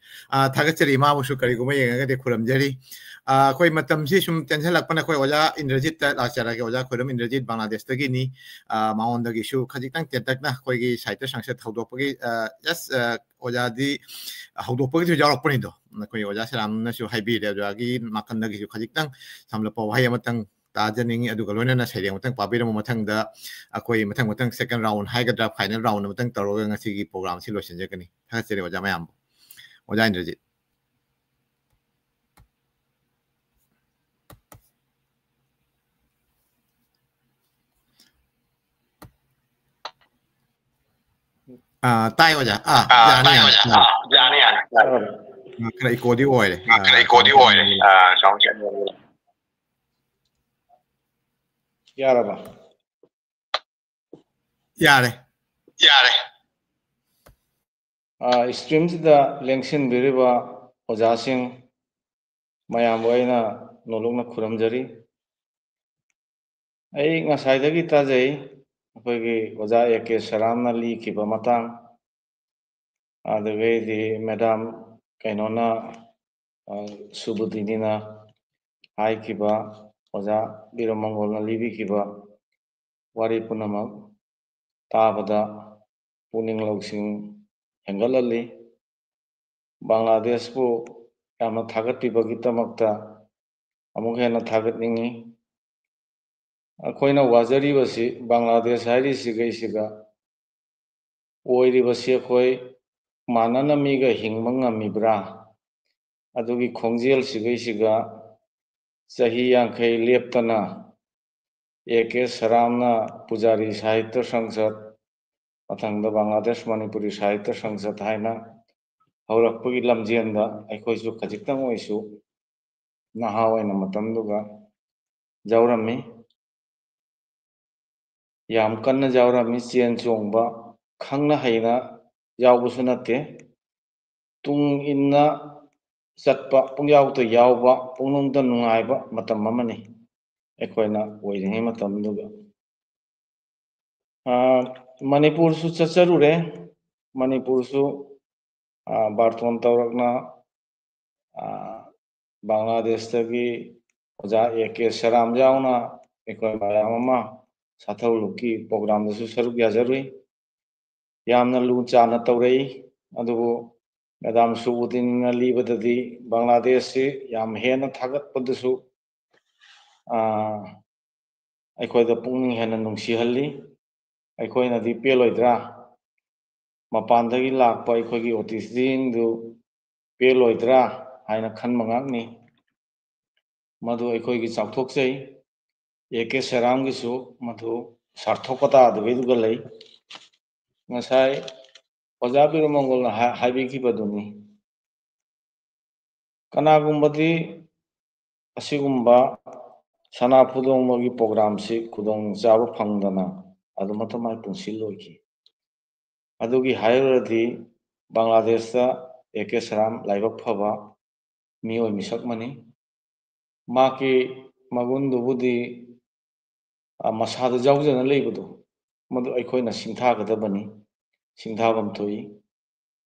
थागचरी माबुसु करिगुम येंगदे खुरमजरी कोई मतमसी सुम टेंशन लकपना कोई ओजा इंद्रजीत लाचरके ओजा खुरम इंद्रजीत बांग्लादेश तगिनी माउंडगिसु खजितंग तेतकना कोईगी साहित्य संसद हौदोपगी जस्ट ओजादी हौदोपगी जावरकपनिदो कोई ओजा सरामनसु हाइबिरे ओजागी माकनदगिसु खजितंग समलपो वाय मतंग ताजनिंग अदुगा लोइनना सैरेंग मतंग पाबिरम मतंगदा अकोई मतंग मतंग सेकंड राउंड हाइगद्रा फाइनल राउंड मतंग तरोगा ngasiगी प्रोग्राम सि लोइसनजकनी थागचरी ओजा मयाम ओजा इंद्रजीत ताई ओजा जानी खरा इकोदी ओइले साउंड यारबा यारे स्ट्रीम सिदा लेंसिन बिरिबा ओजासिंग मयाम वैना नोलुंगना खुरमजरी आई ngसाइदगी ताजै अखोगी ओजा एके सरामना लीखिबा मतंग आदगैदि मैडम कैनोना सुबुदिनीना हाइखिबा ओजा बिरमंगोलना लीबिखिबा वारी पुनमक ताबदा पुनिंग लौसिंग हेंगलली बांग्लादेश को यामना थागतिबगिदमक्ता अमुक हेना थागतनिंगी अखोइना वाजरीबसी बांग्लादेश हाइरिसिगैसिगा ओइरिबसी अखोइ मानना मीगा हिंगबा ngamiब्रा अदुगी खोंजेल सिगैसिगा चही यांखै लेप्तना एके सरामना पुजारी साहित्य संसद मथंगदा बांग्लादेश मणिपुरी साहित्य संसद हाइना हौरकपगी लमजेनदा अखोइसु खजितंग ओइसु नहा ओइना मतमदुगा जावरमी याम कन्ना जावरमी चेन चोंगबा खंगना हैना यावबसु नते तुंग इन्ना चटपा पुंग्यावतो यावबा पुंगनुंगदा नुंगाइबा मतम अमनी अखोइना ओइरिङै मतमदुगा मणिपुर सु चचरुरे मणिपुर सु बार्थोन तौरकना बांग्लादेश तगी ओजा एके सराम जावना अखोइ मयामा साथौलुकी प्रोग्राम दसु सरुक याजरुई यामना लु चाना तौरई अदुबु मैडम सुबुदीन लीबददी बांग्लादेश से याम हेना थागतपदसु अखोइदा पुंगनिंग हेना नुंसिहल्ली अखोइनादि पेलोइद्रा मपानदगी लाकपा अखोइगी ओटिस्टिंगदु पेलोइद्रा हाइना खनबा ngakni मधु अखोइगी चाउथोकचै एके सरामगिसु मधु सार्थोकता अदबैदुगा लै ngसाइ ओजा बिरमंगोलना हाइबिखिबदुनी कनागुम्बदी असिगुम्बा सना फुदोंबगी प्रोग्राम से खुदोंग चाबा फंगदना अदुमतमाइ पुंसिलोइखि अदुगी हाइरदी बांग्लादेश एके सराम लाइबक फबा मियोइ मिसकमनी माकी मगुंदुबुदी मसाद जाउजना लेबदु मदु अखोइना सिंथागदबनी सिंथाबम थोई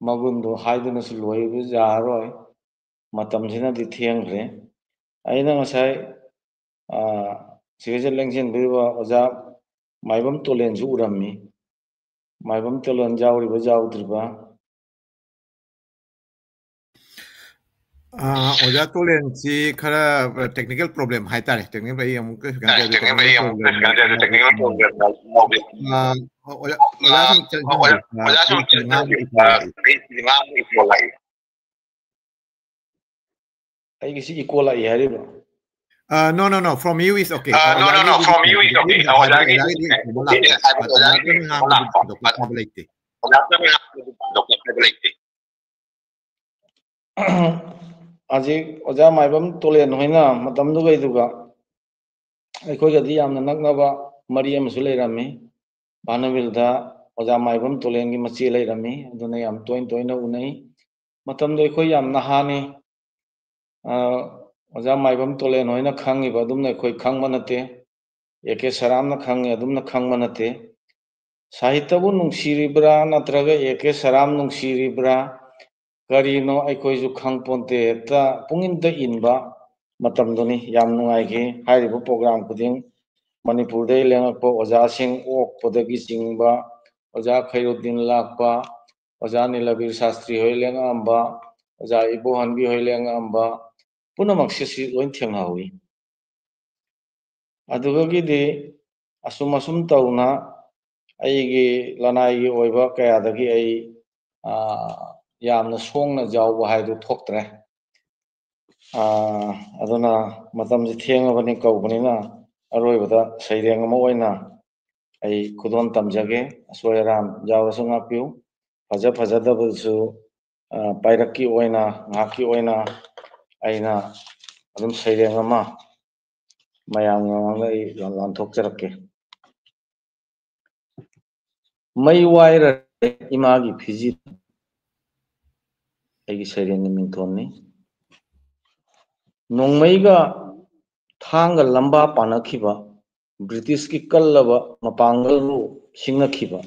मगुंदु हाइदुनसु लोइबु जारोय मतमसिनादि थेंग्रे अइना ngसाइ सिगेजे लेंजेन बिरवा ओजा माइबम तोलेनसु उरम्मी माइबम तोलेन जाउरिबा जाउद्रिबा ओजा तोलेन सी खरा टेक्निकल प्रॉब्लम हाइतारे टेक्निकल भाई अमुक टेक्निकल प्रॉब्लम ओजा सम अइगिसी इको लाई हारिबा no. From you is okay. From you is okay. Aji oja maibam tolen hoina matamdugaiduga अखोइगदी यामना नकनबा मरी अमसु लेरमी भानविलदा ओजा माइबम तोलेंगी मची लेरमी अदुना याम तोइन उनै मतमदो अखोइ याम नहानी ओजा माइबम तोलेन होइना खंगिबा अदुमना अखोइ खंगबा नते एके सरामना खंगे अदुमना खंगबा नते साहित्यबु नुंसिरिब्रा नत्रगा एके सराम नुंसिरिब्रा ꯀꯔꯤꯅꯣ ꯑꯩꯈꯣꯏꯁꯨ ꯈꯪꯄꯣꯟꯇꯦ ꯍꯦꯛꯇ ꯄꯨꯡꯏꯟꯇ ꯏꯟꯕ ꯃꯇꯝꯗꯨꯅꯤ ꯌꯥꯝ ꯅꯨꯡꯉꯥꯏꯈꯤ ꯍꯥꯏꯔꯤꯕ ꯄ꯭ꯔꯣꯒ꯭ꯔꯥꯝ ꯈꯨꯗꯤꯡ ꯃꯅꯤꯄꯨꯔꯗꯒꯤ ꯂꯦꯡꯉꯛꯄ ꯑꯣꯖꯥꯁꯤꯡ ꯑꯣꯛꯄꯗꯒꯤ ꯆꯤꯡꯕ ꯑꯣꯖꯥ ꯈꯩꯔꯨddin ꯂꯥꯛꯄ ꯑꯣꯖꯥ ꯅꯤꯂꯕꯤꯔ ꯁꯥꯁꯇ꯭ꯔꯤ ꯍꯣꯏ ꯂꯦꯡꯉꯛꯑꯝꯕ ꯑꯣꯖꯥ ꯏꯕꯣꯍꯟꯕꯤ ꯍꯣꯏ ꯂꯦꯡꯉꯛꯑꯝꯕ ꯄꯨꯝꯅꯃꯛꯁꯤ ꯂꯣꯏ ꯊꯦꯡꯅꯍꯧꯏ ꯑꯗꯨꯒꯤꯗꯤ ꯑꯁꯨꯝ ꯇꯧꯅ ꯑꯩꯒꯤ ꯂꯅꯥꯏꯒꯤ ꯑꯣꯏꯕ ꯀꯌꯥꯗꯒꯤ ꯑꯩ ꯌꯥꯝꯅ ꯁꯣꯡꯅ ꯌꯥꯎꯕ ꯍꯥꯏꯗꯨ ꯊꯣꯛꯇ꯭ꯔꯦ ꯑꯗꯨꯅ ꯃꯇꯝꯁꯤ ꯊꯦꯡꯉꯕꯅꯤ ꯀꯧꯕꯅꯤꯅ ꯑꯔꯣꯏꯕꯗ ꯁꯩꯔꯦꯡ ꯑꯃ ꯑꯣꯏꯅ ꯑꯩ ꯈꯨꯗꯣꯟ ꯇꯝꯖꯒꯦ ꯑꯁꯣꯏ ꯑꯔꯥꯝ ꯌꯥꯎꯔꯁꯨ ꯉꯥꯛꯄꯤꯌꯨ ꯐꯖꯗꯕꯁꯨ ꯄꯥꯏꯔꯛꯀꯤ ꯑꯣꯏꯅ ꯉꯥꯛꯀꯤ ꯑꯣꯏꯅ ꯑꯩꯅ ꯑꯗꯨꯝ ꯁꯩꯔꯦꯡ ꯑꯃ ꯃꯌꯥꯝꯒꯤ ꯃꯃꯥꯡꯗ ꯑꯩ ꯂꯥꯟꯊꯣꯛꯆꯔꯛꯀꯦ ꯃꯩ ꯋꯥꯏꯔ ꯏꯃꯥꯒꯤ ꯐꯤꯖꯤ ꯑꯩꯒꯤ ꯁꯩꯔꯦꯡꯒꯤ ꯃꯤꯡꯊꯣꯟꯅꯤ ꯅꯣꯡꯃꯩꯒ ꯊꯥꯡꯒ ꯂꯝꯕꯥ ꯄꯥꯅꯈꯤꯕ ꯕ꯭ꯔꯤꯇꯤꯁꯀꯤ ꯀꯜꯂꯕ ꯃꯄꯥꯡꯒꯜꯕꯨ ꯁꯤꯡꯅꯈꯤꯕ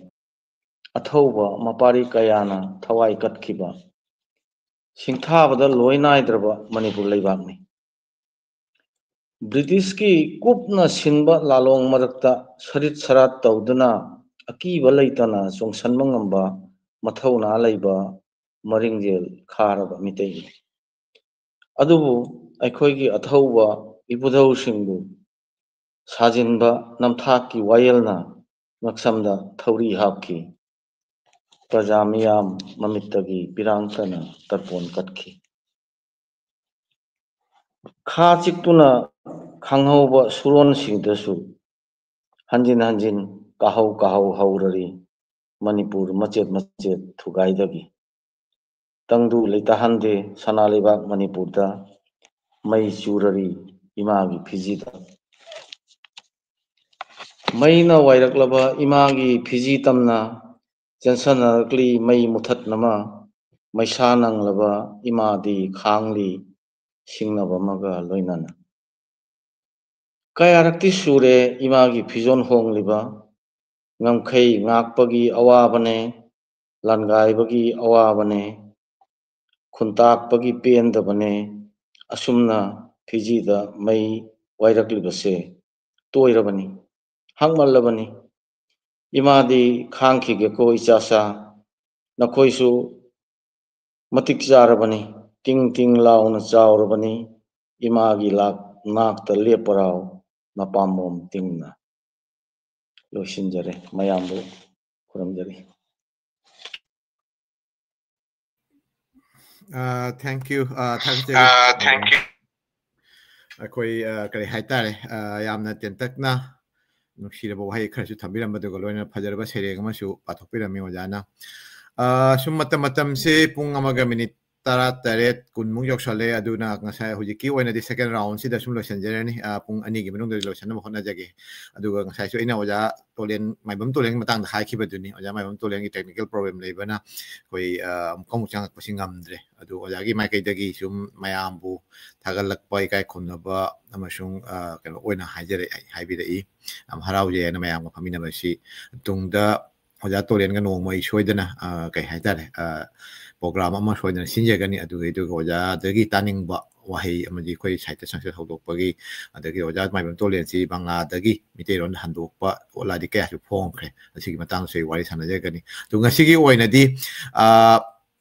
ꯑꯊꯧꯕ ꯃꯄꯥꯔꯤ ꯀꯌꯥꯅ ꯊꯋꯥꯏ ꯀꯠꯈꯤꯕ ꯁꯤꯡꯊꯥꯕꯗ ꯂꯣꯏ ꯅꯥꯏꯗ꯭ꯔꯕ ꯃꯅꯤꯄꯨꯔ ꯂꯩꯕꯥꯛꯅꯤ ꯕ꯭ꯔꯤꯇꯤꯁꯀꯤ ꯀꯨꯞꯅ ꯁꯤꯟꯕ ꯂꯥꯂꯣꯡ ꯃꯔꯛꯇ ꯁꯔꯤꯠ ꯁꯔꯥꯠ ꯇꯧꯗꯨꯅ ꯑꯀꯤꯕ ꯂꯩꯇꯅ ꯆꯣꯡꯁꯟꯕ ꯉꯝꯕ ꯃꯊꯧꯅꯥ ꯂꯩꯕ ꯃꯔꯤꯡꯖꯦꯜ ꯈꯥꯔꯕ ꯃꯤꯇꯩꯅꯤ ꯑꯗꯨꯕꯨ ꯑꯩꯈꯣꯏꯒꯤ ꯑꯊꯧꯕ ꯏꯄꯨꯙꯧꯁꯤꯡꯕꯨ ꯁꯥꯖꯤꯟꯕ ꯅꯝꯊꯥꯛꯀꯤ ꯋꯥꯌꯦꯜꯅ ꯉꯛꯁꯝꯗ ꯊꯧꯔꯤ ꯍꯥꯞꯈꯤ ꯄ꯭ꯔꯖꯥ ꯃꯤꯌꯥꯝ ꯃꯃꯤꯠꯇꯒꯤ ꯄꯤꯔꯥꯡꯇꯅ ꯇꯔꯄꯣꯟ ꯀꯠꯈꯤ ꯈꯥ ꯆꯤꯛꯇꯨꯅ ꯈꯪꯍꯧꯕ ꯁꯨꯔꯣꯟꯁꯤꯡꯗꯁꯨ ꯍꯟꯖꯤꯟ ꯍꯟꯖꯤꯟ ꯀꯥꯍꯧ ꯍꯧꯔꯔꯤ ꯃꯅꯤꯄꯨꯔ ꯃꯆꯦꯠ ꯃꯆꯦꯠ ꯊꯨꯒꯥꯏꯗꯒꯤ ꯇꯪꯗꯨ ꯂꯩꯇꯥꯍꯟꯗꯦ ꯁꯅꯥ ꯂꯩꯕꯥꯛ ꯃꯅꯤꯄꯨꯔꯗ ꯃꯩ ꯆꯨꯔꯔꯤ ꯏꯃꯥꯒꯤ ꯐꯤꯖꯤꯗ ꯃꯩꯅ ꯋꯥꯏꯔꯛꯂꯕ ꯏꯃꯥꯒꯤ ꯐꯤꯖꯤ ꯇꯝꯅ ꯆꯦꯟꯁꯟꯅꯔꯛꯂꯤ ꯃꯩ ꯃꯨꯊꯠꯅꯃ ꯃꯩꯁꯥ ꯅꯪꯂꯕ ꯏꯃꯥꯗꯤ ꯈꯥꯡꯂꯤ ꯁꯤꯡꯅꯕ ꯑꯃꯒ ꯂꯣꯏꯅꯅ ꯀꯌꯥꯔꯛꯇꯤ ꯁꯨꯔꯦ ꯏꯃꯥꯒꯤ ꯐꯤꯖꯣꯜ ꯍꯣꯡꯂꯤꯕ ꯉꯝꯈꯩ ꯉꯥꯛꯄꯒꯤ ꯑꯋꯥꯕꯅꯦ ꯂꯥꯟꯒꯥꯏꯕꯒꯤ ꯑꯋꯥꯕꯅꯦ ꯈꯨꯟꯇꯥꯛꯄꯒꯤ ꯄꯦꯟꯗꯕꯅꯦ ꯑꯁꯨꯝꯅ ꯐꯤꯖꯤꯗ ꯃꯩ ꯋꯥꯏꯔꯛꯂꯤꯕꯁꯦ ꯇꯣꯏꯔꯕꯅꯤ ꯍꯛꯃꯜꯂꯕꯅꯤ ꯏꯃꯥꯗꯤ ꯈꯥꯡꯈꯤꯒꯦꯀꯣ ꯏꯆꯥꯁꯥ ꯅꯈꯣꯏꯁꯨ ꯃꯇꯤꯛ ꯆꯥꯔꯕꯅꯤ ꯇꯤꯡ ꯇꯤꯡ ꯂꯥꯎꯅ ꯆꯥꯎꯔꯕꯅꯤ ꯏꯃꯥꯒꯤ ꯅꯥꯛꯇ ꯂꯦꯞꯄꯔꯥꯎ ꯃꯄꯥꯝꯕꯣꯝ ꯇꯤꯡꯅ ꯂꯣꯏꯁꯤꯟꯖꯔꯦ ꯃꯌꯥꯝꯕꯨ ꯈꯨꯔꯨꯝꯖꯔꯤ Thank you. Thank you. ꯑꯩꯈꯣꯏ ꯀꯔꯤ ꯍꯥꯏꯇꯥꯔꯦ ꯌꯥꯝꯅ ꯇꯦꯟꯇꯛꯅ ꯅꯨꯡꯁꯤꯔꯕ ꯋꯥꯍꯩ ꯈꯔꯁꯨ ꯊꯝꯕꯤꯔꯝꯕꯗꯨꯒ ꯂꯣꯏꯅ ꯐꯖꯔꯕ ꯁꯩꯔꯦꯡ ꯑꯃꯁꯨ ꯄꯥꯊꯣꯛꯄꯤꯔꯝꯃꯤ ꯑꯣꯖꯥꯅ ꯁꯨꯝ ꯃꯇꯝꯁꯦ ꯄꯨꯡ ꯑꯃꯒ ꯃꯤꯅꯤꯠ 18 10ꯃꯨꯛ ꯌꯧꯁꯜꯂꯦ ꯑꯗꯨꯅ ꯉꯁꯥꯏ ꯍꯧꯖꯤꯛꯀꯤ ꯑꯣꯏꯅꯗꯤ ꯁꯦꯀꯦꯟ ꯔꯥꯎꯟꯁꯤꯗ ꯁꯨꯝ ꯂꯣꯏꯁꯤꯟꯖꯔꯅꯤ ꯄꯨꯡ 2ꯒꯤ ꯃꯅꯨꯡꯗ ꯂꯣꯏꯁꯤꯟꯅꯕ ꯍꯣꯠꯅꯖꯒꯦ ꯑꯗꯨꯒ ꯉꯁꯥꯏꯁꯨ ꯑꯩꯅ ꯑꯣꯖꯥ ꯇꯣꯂꯦꯟ ꯃꯥꯏꯕꯝ ꯇꯣꯂꯦꯟꯒꯤ ꯃꯇꯥꯡꯗ ꯍꯥꯏꯈꯤꯕꯗꯨꯅꯤ ꯑꯣꯖꯥ ꯃꯥꯏꯕꯝ ꯇꯣꯂꯦꯟꯒꯤ ꯇꯦꯛꯅꯤꯀꯦꯜ ꯄ꯭ꯔꯣꯕ꯭ꯂꯦꯝ ꯂꯩꯕꯅ ꯑꯩꯈꯣꯏ ꯑꯃꯨꯛ ꯆꯪꯉꯛꯄꯁꯤ ꯉꯝꯗ꯭ꯔꯦ ꯑꯗꯨ ꯑꯣꯖꯥꯒꯤ ꯃꯥꯏꯀꯩꯗꯒꯤ ꯁꯨꯝ ꯃꯌꯥꯝꯕꯨ ꯊꯥꯒꯠꯂꯛꯄ ꯏꯀꯥꯏ ꯈꯨꯝꯅꯕ ꯑꯃꯁꯨꯡ ꯀꯩꯅꯣ ꯑꯣꯏꯅ ꯍꯥꯏꯕꯤꯔꯛꯏ ꯌꯥꯝ ꯍꯔꯥꯎꯖꯩꯅ ꯃꯌꯥꯝꯒ ꯐꯝꯃꯤꯟꯅꯕꯁꯤ ꯇꯨꯡꯗ ꯑꯣꯖꯥ ꯇꯣꯂꯦꯟꯒ ꯅꯣꯡꯃ ꯑꯩ ꯁꯣꯏꯗꯅ ꯀꯩ ꯍꯥꯏꯇꯥꯔꯦ ꯄ꯭ꯔꯣꯒ꯭ꯔꯥꯝ ꯑꯃ ꯁꯣꯏꯗꯅ ꯁꯤꯟꯖꯒꯅꯤ ꯑꯗꯨꯒ ꯑꯣꯖꯥꯗꯒꯤ ꯇꯥꯅꯤꯡꯕ ꯋꯥꯍꯩ ꯑꯃꯗꯤ ꯑꯩꯈꯣꯏ ꯁꯥꯍꯤꯇ꯭ꯌ ꯁꯪꯁꯠ ꯍꯧꯗꯣꯛꯄꯒꯤ ꯑꯗꯒꯤ ꯑꯣꯖꯥ ꯃꯥꯏꯕꯝ ꯇꯣꯂꯦꯟꯁꯤ ꯕꯪꯂꯥꯗꯒꯤ ꯃꯤꯇꯩꯔꯣꯟꯗ ꯍꯟꯗꯣꯛꯄ ꯑꯣꯂꯥꯗꯤ ꯀꯌꯥꯁꯨ ꯐꯣꯡꯈ꯭ꯔꯦ ꯑꯁꯤꯒꯤ ꯃꯇꯥꯡꯗꯁꯨ ꯑꯩ ꯋꯥꯔꯤ ꯁꯥꯟꯅꯖꯒꯅꯤ ꯑꯗꯨ ꯉꯁꯤꯒꯤ ꯑꯣꯏꯅꯗꯤ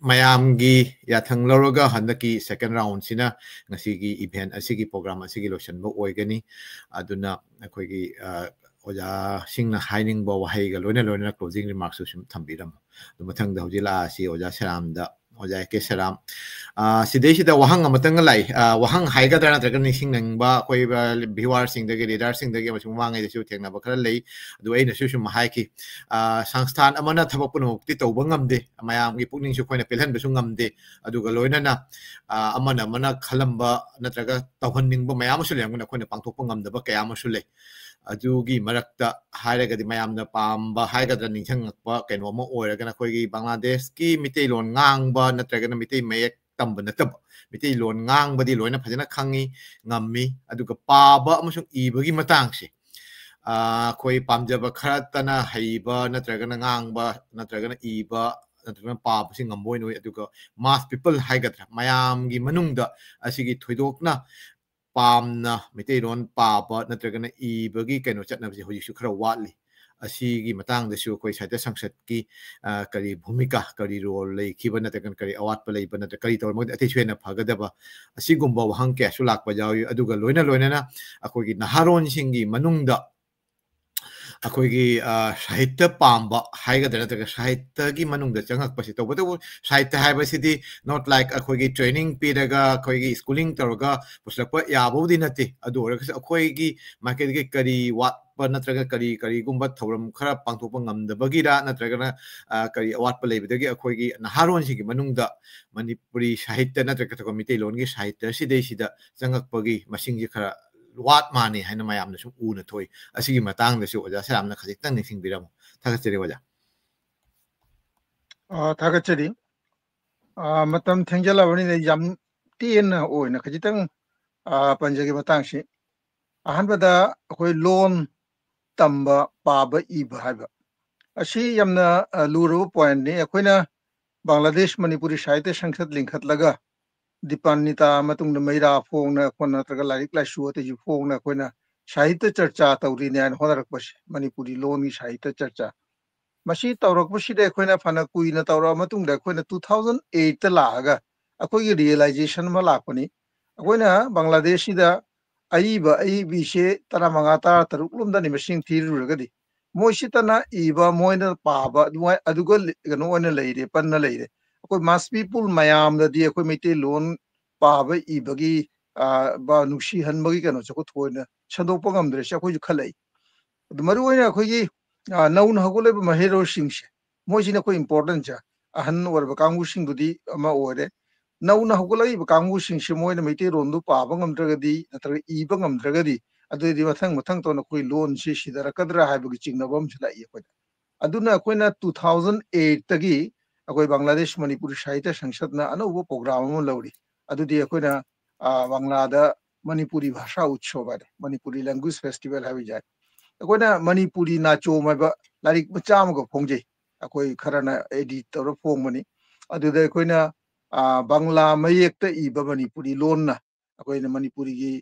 ꯃꯌꯥꯝꯒꯤ ꯌꯥꯊꯪ ꯂꯧꯔꯒ ꯍꯟꯗꯛꯀꯤ ꯁꯦꯀꯦꯟ ꯔꯥꯎꯟꯁꯤꯅ ꯉꯁꯤꯒꯤ ꯏꯚꯦꯟꯠ ꯑꯁꯤꯒꯤ ꯄ꯭ꯔꯣꯒ꯭ꯔꯥꯝ ꯑꯁꯤꯒꯤ ꯂꯣꯏꯁꯤꯟꯕ ꯑꯣꯏꯒꯅꯤ ꯑꯗꯨꯅ ꯑꯩꯈꯣꯏꯒꯤ ꯑꯣꯖꯥꯁꯤꯡꯅ ꯍꯥꯏꯅꯤꯡꯕ ꯋꯥꯍꯩꯒ ꯂꯣꯏꯅꯅ ꯀ꯭ꯂꯣꯖꯤꯡ ꯔꯤꯃꯥꯔꯛꯁꯨ ꯁꯨꯝ ꯊꯝꯕꯤꯔꯝꯃꯨ ꯑꯗꯨ ꯃꯊꯪꯗ ꯍꯧꯖꯤꯛ ꯂꯥꯛꯑꯁꯤ ꯑꯣꯖꯥ ꯁꯦꯔꯥꯝꯗ ꯑꯣꯖꯥ ꯀꯦ ꯁꯦꯔꯥꯝ ꯁꯤꯗꯩꯁꯤꯗ ꯋꯥꯍꯪ ꯑꯃꯇꯪꯒ ꯂꯥꯛꯏ ꯋꯥꯍꯪ ꯍꯥꯏꯒꯗ꯭ꯔꯥ ꯅꯠꯇ꯭ꯔꯒ ꯅꯤꯡꯁꯤꯡꯅꯤꯡꯕ ꯑꯩꯈꯣꯏ ꯚꯤꯋꯥꯔꯁꯤꯡꯗꯒꯤ ꯔꯤꯗꯔꯁꯤꯡꯗꯒꯤ ꯑꯃꯁꯨꯡ ꯃꯃꯥꯡꯉꯩꯗꯁꯨ ꯊꯦꯡꯅꯕ ꯈꯔ ꯂꯩ ꯑꯗꯨ ꯑꯩꯅꯁꯨ ꯁꯨꯝ ꯍꯥꯏꯈꯤ ꯁꯪꯁꯊꯥꯟ ꯑꯃꯅ ꯊꯕꯛ ꯄꯨꯝꯅꯃꯛꯇꯤ ꯇꯧꯕ ꯉꯝꯗꯦ ꯃꯌꯥꯝꯒꯤ ꯄꯨꯛꯅꯤꯡꯁꯨ ꯑꯩꯈꯣꯏꯅ ꯄꯦꯜꯍꯟꯕꯁꯨ ꯉꯝꯗꯦ ꯑꯗꯨꯒ ꯂꯣꯏꯅꯅ ꯑꯃꯅ ꯈꯜꯂꯝꯕ ꯅꯠꯇ꯭ꯔꯒ ꯇꯧꯍꯟꯅꯤꯡꯕ ꯃꯌꯥꯝ ꯑꯃꯁꯨ ꯂꯩꯔꯝꯒꯅꯤ ꯑꯩꯈꯣꯏꯅ ꯄꯥꯡꯊꯣꯛꯄ ꯉꯝꯗꯕ ꯀꯌా ꯑꯃꯁꯨ ꯂꯩ ꯑꯗꯨꯒꯤ ꯃꯔꯛꯇ ꯍꯥꯏꯔꯒꯗꯤ ꯃꯌꯥꯝꯅ ꯄꯥꯝꯕ ꯍꯥꯏꯒꯗ꯭ꯔꯥ ꯅꯤꯡꯁꯤꯡꯉꯛꯄ ꯀꯩꯅꯣ ꯑꯃ ꯑꯣꯏꯔꯒꯅ ꯑꯩꯈꯣꯏꯒꯤ ꯕꯪꯒ꯭ꯂꯥꯗꯦꯁꯀꯤ ꯃꯤꯇꯩꯂꯣꯟ ꯉꯥꯡꯕ ꯅꯠꯇ꯭ꯔꯒꯅ ꯃꯤꯇꯩ ꯃꯌꯦꯛ ꯇꯝꯕ ꯅꯠꯇꯕ ꯃꯤꯇꯩꯂꯣꯟ ꯉꯥꯡꯕꯗꯤ ꯂꯣꯏꯅ ꯐꯖꯅ ꯈꯪꯉꯤ ꯉꯝꯃꯤ ꯑꯗꯨꯒ ꯄꯥꯕ ꯑꯃꯁꯨꯡ ꯏꯕꯒꯤ ꯃꯇꯥꯡꯁꯦ ꯑꯩꯈꯣꯏ ꯄꯥꯝꯖꯕ ꯈꯔꯇꯅ ꯍꯩꯕ ꯅꯠꯇ꯭ꯔꯒꯅ ꯉꯥꯡꯕ ꯅꯠꯇ꯭ꯔꯒꯅ ꯏꯕ नत्रगना पाबसि ngamboi noi aduga mass people haigadra mayam gi manungda asigi thoidokna pamna miteiron paba natragana ibagi kaino chatnabsi hojisu khara watli asigi matang da su koi saita sangsat ki kari bhumika kari role lei khiba natragan kari awat pa lei banat kari tor mod ati chena phagadaba asigumba wahang ke su lak pa jawi aduga loina loina na akogi naharon singi manungda अखोगी साहित्य पांबा हाइगदर नतग साहित्य की मनुंग चंगक पसी तो बतो साहित्य हाइबसिदी not like अखोगी training पीरगा अखोगी schooling तोरगा पुसलप याबोदी नते अदु ओरगस अखोगी market के करी वाट नत्रगा करी करी गुंबा थौरम खरा पांथोप ngamdabagida नत्रगना करी वाट लेबदगी अखोगी नहारोन सिगी मनुंगदा मणिपुरी साहित्य नत्रगा तो मिते लोन की साहित्य सिदे सिदा चंगकपगी मसिंग जी खरा what money hai na mayam na sum una thoi asigi matang da su oja saram na khajik tang ning biramo thagacheri oja thagacheri matam thengjala bani ne yam tien na oi na khajitang panjagi matang shi ahan bada koi loan tamba paba iba haiba asi yamna luru point ni akoina bangladesh manipuri sahitya sangsad lingkhat laga Dipanita matung na mayra phone na kona traga larik la shuwa te ju phone na koina sahitya charcha tawri ne an hodarak pas manipuri loan ni sahitya charcha masi tawrak pasi de koina phana kui na tawra matung da koina 2008 ta laga akoi realization ma lakpani koina bangladesh da aiba aibi she tara manga ta taruk lum da ni masing thiru ragadi moisi tana iba moina paba duai aduga gano ona leire panna leire कोई mass people mayam da dia कोई mete loan pa ba I bagi ba nushi han bagi kano chako thoina chando pangam dre sha koi khalai maru oina koi gi naun hagole ba mahero sing she moi sina koi important cha ahan war ba kangu sing dudi ama ore naun hagolai ba kangu sing she moi na mete ron du pa bangam dra di natra I bangam dra di adu di mathang mathang to na koi loan she sidara kadra ha bagi chingna bam chla I koi aduna koi na 2008 tagi अकोई Bangladesh Manipuri साहित्य संसद ना अनौब programme अमु लौरी अदुदि अकोइना बांग्लादा मणिपुरी भाषा उत्सव बारे Manipuri language festival हाबि जाय अकोइना मणिपुरी नाचो माबा लारिक मचा अमग फोंगजे अकोई खराना एडिट तौर फोंगमनि अदुदा अकोइना बांग्ला मयेक्ता इबा मणिपुरी लोन ना अकोइना मणिपुरी की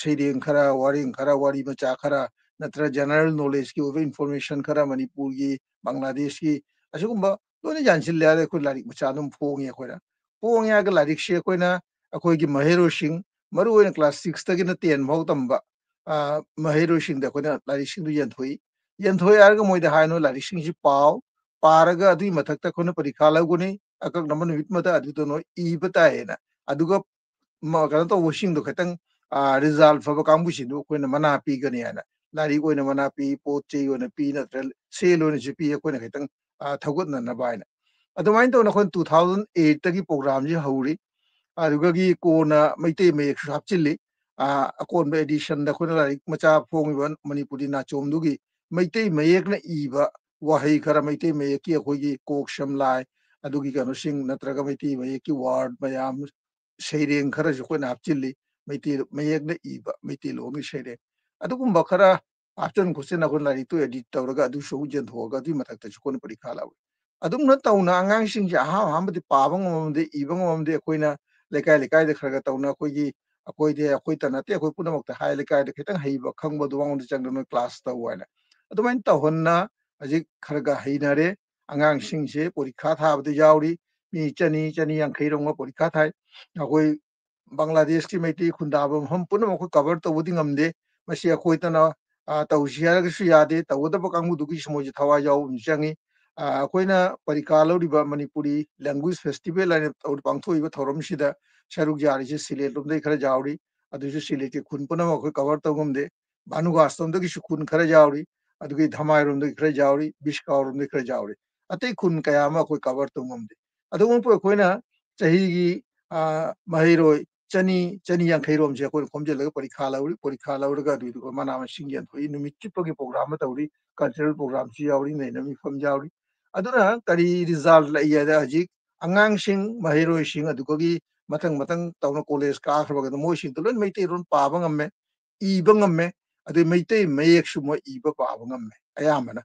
शेरिंग खरा वारी मचा खरा नत्र जनरल नॉलेज की ओवर इंफॉर्मेशन खरा मणिपुर की बांग्लादेश की अशुगुंबा लोने जानसिल ले को लारिक मचा दम फोंगे कोना फोंगे आग लारिक शे कोना अखोई की महेरो सिंह मरु ओइन क्लास 6 तक न 10 भाव तंबा महेरो सिंह द कोना लारिक सिंह दु यंथोई आग मोइदा हानो लारिक सिंह जी पाव पारगा अदुई मथक त कोना परीक्षा लगुनी अकक नमन वित मता अदु तो नो ई बताएना अदुगा म कन तो वशिंग दो खतंग रिजल्ट फब कांबु सिंदु कोना मना पी गनी आना लारिक ओइन मना पी पोचे ओइन पी नत्रल सेल ओइन जी पी कोना खतंग थगुत न बायना अदुमाइन तो नखोन 2008 तगी प्रोग्राम जी हौरी अदुगगी कोना मैते मेक हापचिल्ली अकोन बे एडिशन द खोना लाइक मचा फोंगिबन मणिपुरी नाचोम दुगी मैते मेक न इबा वहई खरा मैते मेक की अखोगी कोक शमलाय अदुगी कनो सिंग नत्रगा मैते मेक की वर्ड मयाम शेरेंग खरा जो खोना हापचिल्ली मैते मेक न इबा मैते loamy शेरेंग अदुगुम Bakhra after question akon lari to edit tawraga adu show jen thoga di matak ta chukon parikha law adum na tawna angang sing ja ha ha madi pabang mamde ibang mamde koina lekai de khraga tawna koi gi akoi de akoi ta na te akoi puna mak ta hai lekai de khitang heiba khangba duwang de chang no class ta wana adumain ta honna ajik khraga heina re angang sing se parikha tha bade yauri mi chani yang khairong ma parikha thai akoi bangladesh ki meiti khundabam hum puna mak cover to budi ngamde masi akoi ta na तौसिया गसु यादे तवदब कांगु दुगी समोji थावा याव मिचंगी अकोइना परिका लौरिबा Manipuri language festival आने तौर पांगथोइबा थौरम सिदा सरुक जारि से slate लोमदे खरा जावरी अदुसु सिलेट के खुन पुनम अखो कवर तगमदे बानुगास्तम दगी खुन खरा जावरी अदुगी धमाय रोमदे खरा जावरी बिस्काव रोमदे खरा जावरी अतै खुन कयामा अखो कवर तगमदे अदुम पो अखोइना चहीगी महिरोय चनी यांखैरोम से कोई खोमजे लगे परीक्षा लौरगा दुई मना मसिंग यन थोई नुमित चिपगे प्रोग्राम तौरी कल्चरल प्रोग्राम सी यावरी नै नमी फम यावरी अदुना करी रिजल्ट लैया हजिक अंगांग सिंग महिरोय सिंग अदुगगी मतंग तौना कॉलेज का खरबगा मोय सिंग तो लोन मैते रोन पाबा ngam इबा ngam अदु मैते मयेक सु मो इबा पाबा ngam अयामना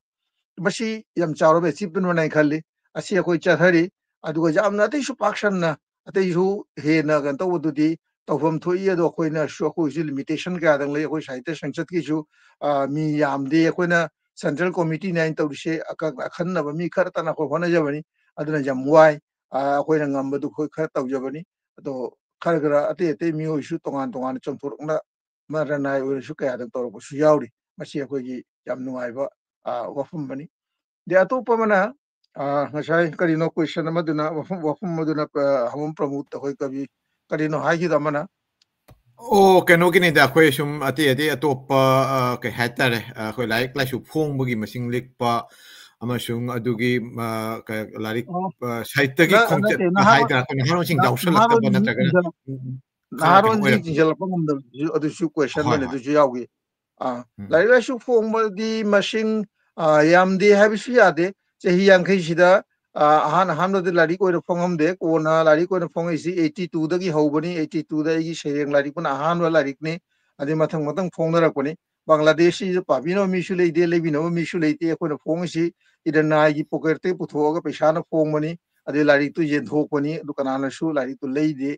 बसी यम चारो बे चिपन मनाय खाली ꯑꯁꯤ ꯑꯩꯈꯣꯏ ꯆꯠꯊꯔꯤ ꯑꯗꯨꯒ ꯌꯥꯝꯅ ꯑꯇꯩꯁꯨ ꯄꯥꯛꯁꯟꯅ ꯑꯇꯩꯁꯨ ꯍꯦꯟꯅ ꯀꯩꯅꯣ ꯇꯧꯕꯗꯨꯗꯤ ꯇꯧꯐꯝ ꯊꯣꯛꯏ ꯑꯗꯣ ꯑꯩꯈꯣꯏꯁꯨ ꯂꯤꯃꯤꯇꯦꯁꯟ ꯀꯌꯥꯗꯪ ꯂꯩ ꯑꯩꯈꯣꯏ ꯁꯥꯍꯤꯇ꯭ꯌ ꯁꯪꯁꯠꯀꯤꯁꯨ ꯃꯤ ꯌꯥꯝꯗꯦ ꯑꯩꯈꯣꯏꯅ ꯁꯦꯟꯇ꯭ꯔꯦꯜ ꯀꯣꯃꯤꯇꯤꯅ ꯑꯩꯅ ꯇꯧꯔꯤꯁꯦ ꯑꯈꯟꯅꯕ ꯃꯤ ꯈꯔꯇꯅ ꯑꯩꯈꯣꯏ ꯍꯣꯠꯅꯖꯕꯅꯤ ꯑꯗꯨꯅ ꯌꯥꯝ ꯋꯥꯏ ꯑꯩꯈꯣꯏꯅ ꯉꯝꯕꯗꯨ ꯑꯩꯈꯣꯏ ꯈꯔ ꯇꯧꯖꯕꯅꯤ ꯑꯗꯣ ꯈꯔ ꯑꯇꯩ ꯑꯇꯩ ꯃꯤꯑꯣꯏꯁꯨ ꯇꯣꯉꯥꯟ ꯇꯣꯉꯥꯟꯅ ꯆꯣꯡꯊꯣꯔꯛꯅ ꯔꯅꯥꯏ ꯑꯣꯏꯔꯁꯨ ꯀꯌꯥꯗꯪ ꯇꯧꯔꯛꯄꯁꯨ ꯌꯥꯎꯔꯤ ꯃꯁꯤ ꯑꯩꯈꯣꯏꯒꯤ ꯌꯥꯝ ꯅꯨꯡꯉꯥꯏꯕ ꯋꯥꯐꯝ ꯑꯃꯅꯤ ꯗꯦ ꯑꯇꯣꯞꯄ ꯑꯃꯅ ꯉꯁꯥꯏ ꯀꯔꯤꯅꯣ ꯀ꯭ꯋꯦꯁꯟ ꯑꯃꯗꯨꯅ ꯋꯥꯐꯝ ꯑꯗꯨꯅ ꯍꯝ ꯄ꯭ꯔꯃꯣꯗ ꯑꯩꯈꯣꯏ ꯀꯕꯤ ꯀꯔꯤꯅꯣ ꯍꯥꯏꯈꯤꯗ ꯑꯃꯅ ꯑꯣ ꯀꯩꯅꯣꯒꯤꯅꯤꯗ ꯑꯩꯈꯣꯏ ꯁꯨꯝ ꯑꯇꯩ ꯑꯇꯣꯞꯄ ꯀꯩ ꯍꯥꯏꯇꯥꯔꯦ ꯑꯩꯈꯣꯏ ꯂꯥꯏꯔꯤꯛ ꯂꯥꯏꯁꯨ ꯐꯣꯡꯕꯒꯤ ꯃꯁꯤꯡ ꯂꯤꯛꯄ ꯑꯃꯁꯨꯡ ꯑꯗꯨꯒꯤ ꯂꯥꯏꯔꯤꯛ ꯁꯥꯍꯤꯇ꯭ꯌꯒꯤ ꯈꯣꯡꯆꯠ ꯍꯥꯏꯇꯥꯔꯦ ꯑꯩꯈꯣꯏ ꯅꯍꯥꯔꯣꯟꯁꯤꯡ ꯌꯥꯎꯁꯜꯂꯛꯇꯕ ꯅꯠꯇ꯭ꯔꯒꯅ ꯈꯔ ꯀꯩꯅꯣ ꯅꯍꯥꯔꯣꯟꯁꯤꯡ ꯑꯣꯏꯔꯛꯄ ꯆꯤꯡꯁꯤꯜꯂꯛꯄ ꯉꯝꯗꯕꯁꯨ ꯑꯗꯨꯁꯨ ꯀ꯭ꯋꯦꯁꯟ ꯍꯣꯏ ꯑꯃꯅꯤ ꯍꯣꯏ ꯑꯗꯨꯁꯨ ꯌꯥꯎꯈꯤ ꯂꯥꯏꯔꯤꯛ ꯂꯥꯏꯁꯨ ꯐꯣꯡꯕꯗꯤ ꯃꯁꯤꯡ ꯌꯥꯝꯗꯦ ꯍꯥꯏꯕꯁꯨ ꯌꯥꯗꯦ ꯆꯍꯤ ꯌꯥꯡꯈꯩꯁꯤꯗ ꯑꯍꯥꯟꯕꯗ ꯂꯥꯏꯔꯤꯛ ꯑꯣꯏꯅ ꯐꯣꯡꯉꯝꯗꯦ ꯀꯣꯟꯅ ꯂꯥꯏꯔꯤꯛ ꯑꯣꯏꯅ ꯐꯣꯡꯉꯛꯏꯁꯤ 82ꯗꯒꯤ ꯍꯧꯕꯅꯤ 82ꯗ ꯑꯩꯒꯤ ꯁꯩꯔꯦꯡ ꯂꯥꯏꯔꯤꯛꯄꯨꯅ ꯑꯍꯥꯟꯕ ꯂꯥꯏꯔꯤꯛꯅꯤ ꯑꯗꯩ ꯃꯊꯪ ꯃꯊꯪ ꯐꯣꯡꯅꯔꯛꯄꯅꯤ ꯕꯪꯒ꯭ꯂꯥꯗꯦꯁꯁꯤꯗ ꯄꯥꯕꯤꯅꯕ ꯃꯤꯁꯨ ꯂꯩꯇꯦ ꯂꯩꯕꯤꯅꯕ ꯃꯤꯁꯨ ꯂꯩꯇꯦ ꯑꯩꯈꯣꯏꯅ ꯐꯣꯡꯉꯤꯁꯤ ꯏꯔꯟꯅꯥꯏꯒꯤ ꯄꯣꯀꯦꯠꯇꯒꯤ ꯄꯨꯊꯣꯛꯑꯒ ꯄꯩꯁꯥꯅ ꯐꯣꯡꯕꯅꯤ ꯑꯗꯩ ꯂꯥꯏꯔꯤꯛꯇꯨ ꯌꯦꯟꯊꯣꯛꯄꯅꯤ ꯑꯗꯨ ꯀꯅꯥꯅꯁꯨ ꯂꯥꯏꯔꯤꯛꯇꯨ ꯂꯩꯗꯦ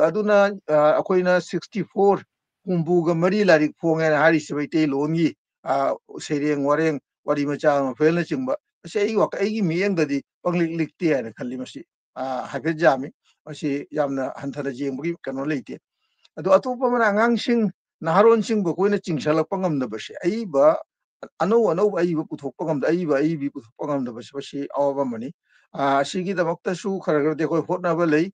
ꯑꯗꯨꯅ ꯑꯩꯈꯣꯏꯅ 64 ꯍꯨꯝꯐꯨꯒ ꯃꯔꯤ ꯂꯥꯏꯔꯤꯛ ꯐꯣꯡꯉꯦꯅ ꯍꯥꯏꯔꯤꯁꯤ ꯃꯩꯇꯩꯂꯣꯟꯒꯤ ꯁꯩꯔꯦꯡ ꯋꯥꯔꯦꯡ ꯋꯥꯔꯤ ꯃꯆꯥ ꯃꯐꯦꯜꯅꯆꯤꯡꯕ ꯃꯁꯤ ꯑꯩꯒꯤ ꯃꯤꯠꯌꯦꯡꯗꯗꯤ ꯄꯪꯂꯤꯛ ꯂꯤꯛꯇꯦ ꯍꯥꯏꯅ ꯈꯜꯂꯤ ꯃꯁꯤ ꯍꯥꯏꯐꯦꯠ ꯌꯥꯝꯃꯤ ꯃꯁꯤ ꯌꯥꯝꯅ ꯍꯟꯊꯅ ꯌꯦꯡꯕꯒꯤ ꯀꯩꯅꯣ ꯂꯩꯇꯦ ꯑꯗꯣ ꯑꯇꯣꯞꯄ ꯑꯃꯅ ꯑꯉꯥꯡꯁꯤꯡ ꯅꯍꯥꯔꯣꯟꯁꯤꯡꯕꯨ ꯑꯩꯈꯣꯏꯅ ꯆꯤꯡꯁꯤꯜꯂꯛꯄ ꯉꯝꯗꯕꯁꯦ ꯑꯏꯕ ꯑꯅꯧꯕ ꯑꯏꯕ ꯄꯨꯊꯣꯛꯄ ꯉꯝꯗ ꯑꯏꯕꯤ ꯄꯨꯊꯣꯛꯄ ꯉꯝꯗꯕꯁꯦ ꯃꯁꯤ ꯑꯋꯥꯕ ꯑꯃꯅꯤ ꯑꯁꯤꯒꯤꯗꯃꯛꯇꯁꯨ ꯈꯔꯗꯤ ꯑꯩꯈꯣꯏ ꯍꯣꯠꯅꯕ ꯂꯩ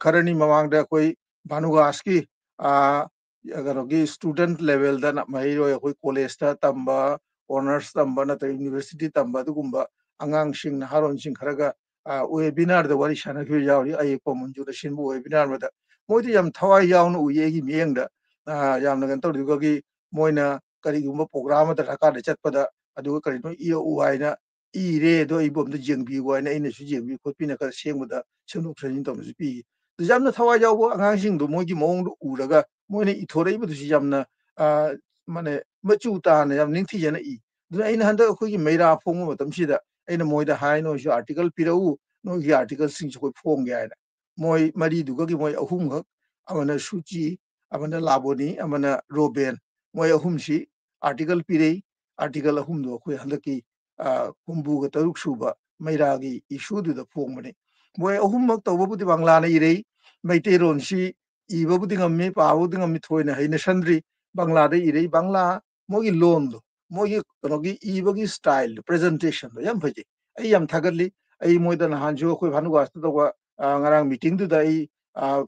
ꯈꯔꯅꯤ ꯃꯃꯥꯡꯗ ꯑꯩꯈꯣꯏ ꯚꯥꯅꯨꯒꯥꯁꯀꯤ ꯀꯩꯅꯣꯒꯤ ꯁ꯭ꯇꯨꯗꯦꯟꯠ ꯂꯦꯚꯦꯜꯗ ꯃꯍꯩꯔꯣꯏ ꯑꯩꯈꯣꯏ ꯀꯣꯂꯦꯖꯇ ꯇꯝꯕ ꯑꯣꯅꯔꯁ ꯇꯝꯕ ꯅꯠꯇ꯭ꯔꯒ ꯌꯨꯅꯤꯚꯔꯁꯤꯇꯤ ꯇꯝꯕ ꯑꯗꯨꯒꯨꯝꯕ ꯑꯉꯥꯡꯁꯤꯡ ꯅꯍꯥꯔꯣꯟꯁꯤꯡ ꯈꯔꯒ ꯋꯦꯕꯤꯅꯥꯔꯗ ꯋꯥꯔꯤ ꯁꯥꯟꯅꯈꯤꯕ ꯌꯥꯎꯔꯤ ꯑꯌꯦꯛꯄ ꯃꯟꯖꯨꯗ ꯁꯤꯟꯕ ꯋꯦꯕꯤꯅꯥꯔ ꯑꯃꯗ ꯃꯣꯏꯗꯤ ꯌꯥꯝ ꯊꯋꯥꯏ ꯌꯥꯎꯅ ꯎꯏ ꯑꯩꯒꯤ ꯃꯤꯠꯌꯦꯡꯗ ꯌꯥꯝꯅ ꯀꯩꯅꯣ ꯇꯧꯔꯤꯕꯒꯤ ꯃꯣꯏꯅ ꯀꯔꯤꯒꯨꯝꯕ ꯄ꯭ꯔꯣꯒ꯭ꯔꯥꯝ ꯑꯃ ꯗꯔꯀꯥꯔꯗ ꯆꯠꯄꯗ ꯑꯗꯨꯒ ꯀꯔꯤꯅꯣ ꯏꯔꯛꯎ ꯍꯥꯏꯅ ꯏꯔꯦ ꯑꯗꯣ ꯑꯩꯕꯨ ꯑꯝꯇ ꯌꯦꯡꯕꯤꯌꯨ ꯍꯥꯏꯅ ꯑꯩꯅꯁꯨ ꯌꯦꯡꯕꯤ ꯈꯣꯠꯄꯤꯅ ꯈꯔ ꯁꯦꯝꯕꯗ ꯁꯦꯝꯗꯣꯛ ꯁꯦꯝꯖꯤꯟ ꯇꯧꯅꯁꯨ ꯄꯤ ꯑꯗꯨ ꯌꯥꯝꯅ ꯊꯋꯥꯏ ꯌꯥꯎꯕ ꯑꯉꯥꯡꯁꯤꯡꯗꯣ ꯃꯣꯏꯒꯤ ꯃꯑꯣꯡꯗꯣ ꯎꯔꯒ ꯃꯣꯏꯅ ꯏꯊꯣꯔꯛꯏꯕꯗꯨꯁꯨ ꯌꯥꯝꯅ ꯃꯥꯅꯦ ꯃꯆꯨ ꯇꯥꯅ ꯌꯥꯝ ꯅꯤꯡꯊꯤꯖꯅ ꯑꯗꯨꯅ ꯑꯩꯅ ꯍꯟꯗꯛ ꯑꯩꯈꯣꯏꯒꯤ ꯃꯩꯔꯥ ꯐꯣꯡꯕ ꯃꯇꯝꯁꯤꯗ ꯑꯩꯅ ꯃꯣꯏꯗ ꯍꯥꯏ ꯅꯣꯏꯁꯨ ꯑꯥꯔꯇꯤꯀꯜ ꯄꯤꯔꯛꯎ ꯅꯣꯏꯒꯤ ꯑꯥꯔꯇꯤꯀꯜꯁꯤꯡꯁꯨ ꯑꯩꯈꯣꯏ ꯐꯣꯡꯒꯦ ꯍꯥꯏꯅ ꯃꯣꯏ ꯃꯔꯤꯗꯨꯒꯤ ꯃꯣꯏ ꯑꯍꯨꯝꯈꯛ ꯑꯃꯅ ꯁꯨꯆꯤ ꯑꯃꯅ ꯂꯥꯕꯣꯅꯤ ꯑꯃꯅ ꯔꯣꯕꯦꯟ ꯃꯣꯏ ꯑꯍꯨꯝꯁꯤ ꯑꯥꯔꯇꯤꯀꯜ ꯄꯤꯔꯛꯏ ꯑꯥꯔꯇꯤꯀꯜ ꯑꯍꯨꯝꯗꯣ ꯑꯩꯈꯣꯏ ꯍꯟꯗꯛꯀꯤ 63 ꯁꯨꯕ ꯃꯩꯔꯥꯒꯤ ꯏꯁꯨꯗꯨꯗ ꯐꯣꯡꯕꯅꯤ ꯃꯣꯏ ꯑꯍꯨꯝꯃꯛ ꯇꯧꯕꯕꯨꯗꯤ ꯕꯪꯂꯥꯅ ꯏꯔꯩ ꯃꯩꯇꯩꯔꯣꯟꯁꯤ ꯏꯕꯕꯨꯗꯤ ꯉꯝꯃꯤ ꯄꯥꯕꯕꯨꯗꯤ ꯉꯝꯃꯤ ꯊꯣꯏꯅ ꯍꯩꯅꯁꯟꯗ꯭ꯔꯤ ꯕꯪꯂꯥꯗ ꯏꯔꯩ ꯕꯪꯂꯥ ꯃꯣꯏꯒꯤ ꯂꯣꯟꯗꯣ ꯃꯣꯏꯒꯤ ꯀꯩꯅꯣꯒꯤ ꯏꯕꯒꯤ ꯁ꯭ꯇꯥꯏꯜ ꯄ꯭ꯔꯖꯦꯟꯇꯦꯁꯟꯗꯣ ꯌꯥꯝ ꯐꯖꯩ ꯑꯩ ꯌꯥꯝ ꯊꯥꯒꯠꯂꯤ ꯑꯩ ꯃꯣꯏꯗ ꯅꯍꯥꯟꯁꯨ ꯑꯩꯈꯣꯏ ꯚꯥꯅꯨꯒꯥꯁꯇ ꯇꯧꯕ ꯉꯔꯥꯡ ꯃꯤꯇꯤꯡꯗꯨꯗ ꯑꯩ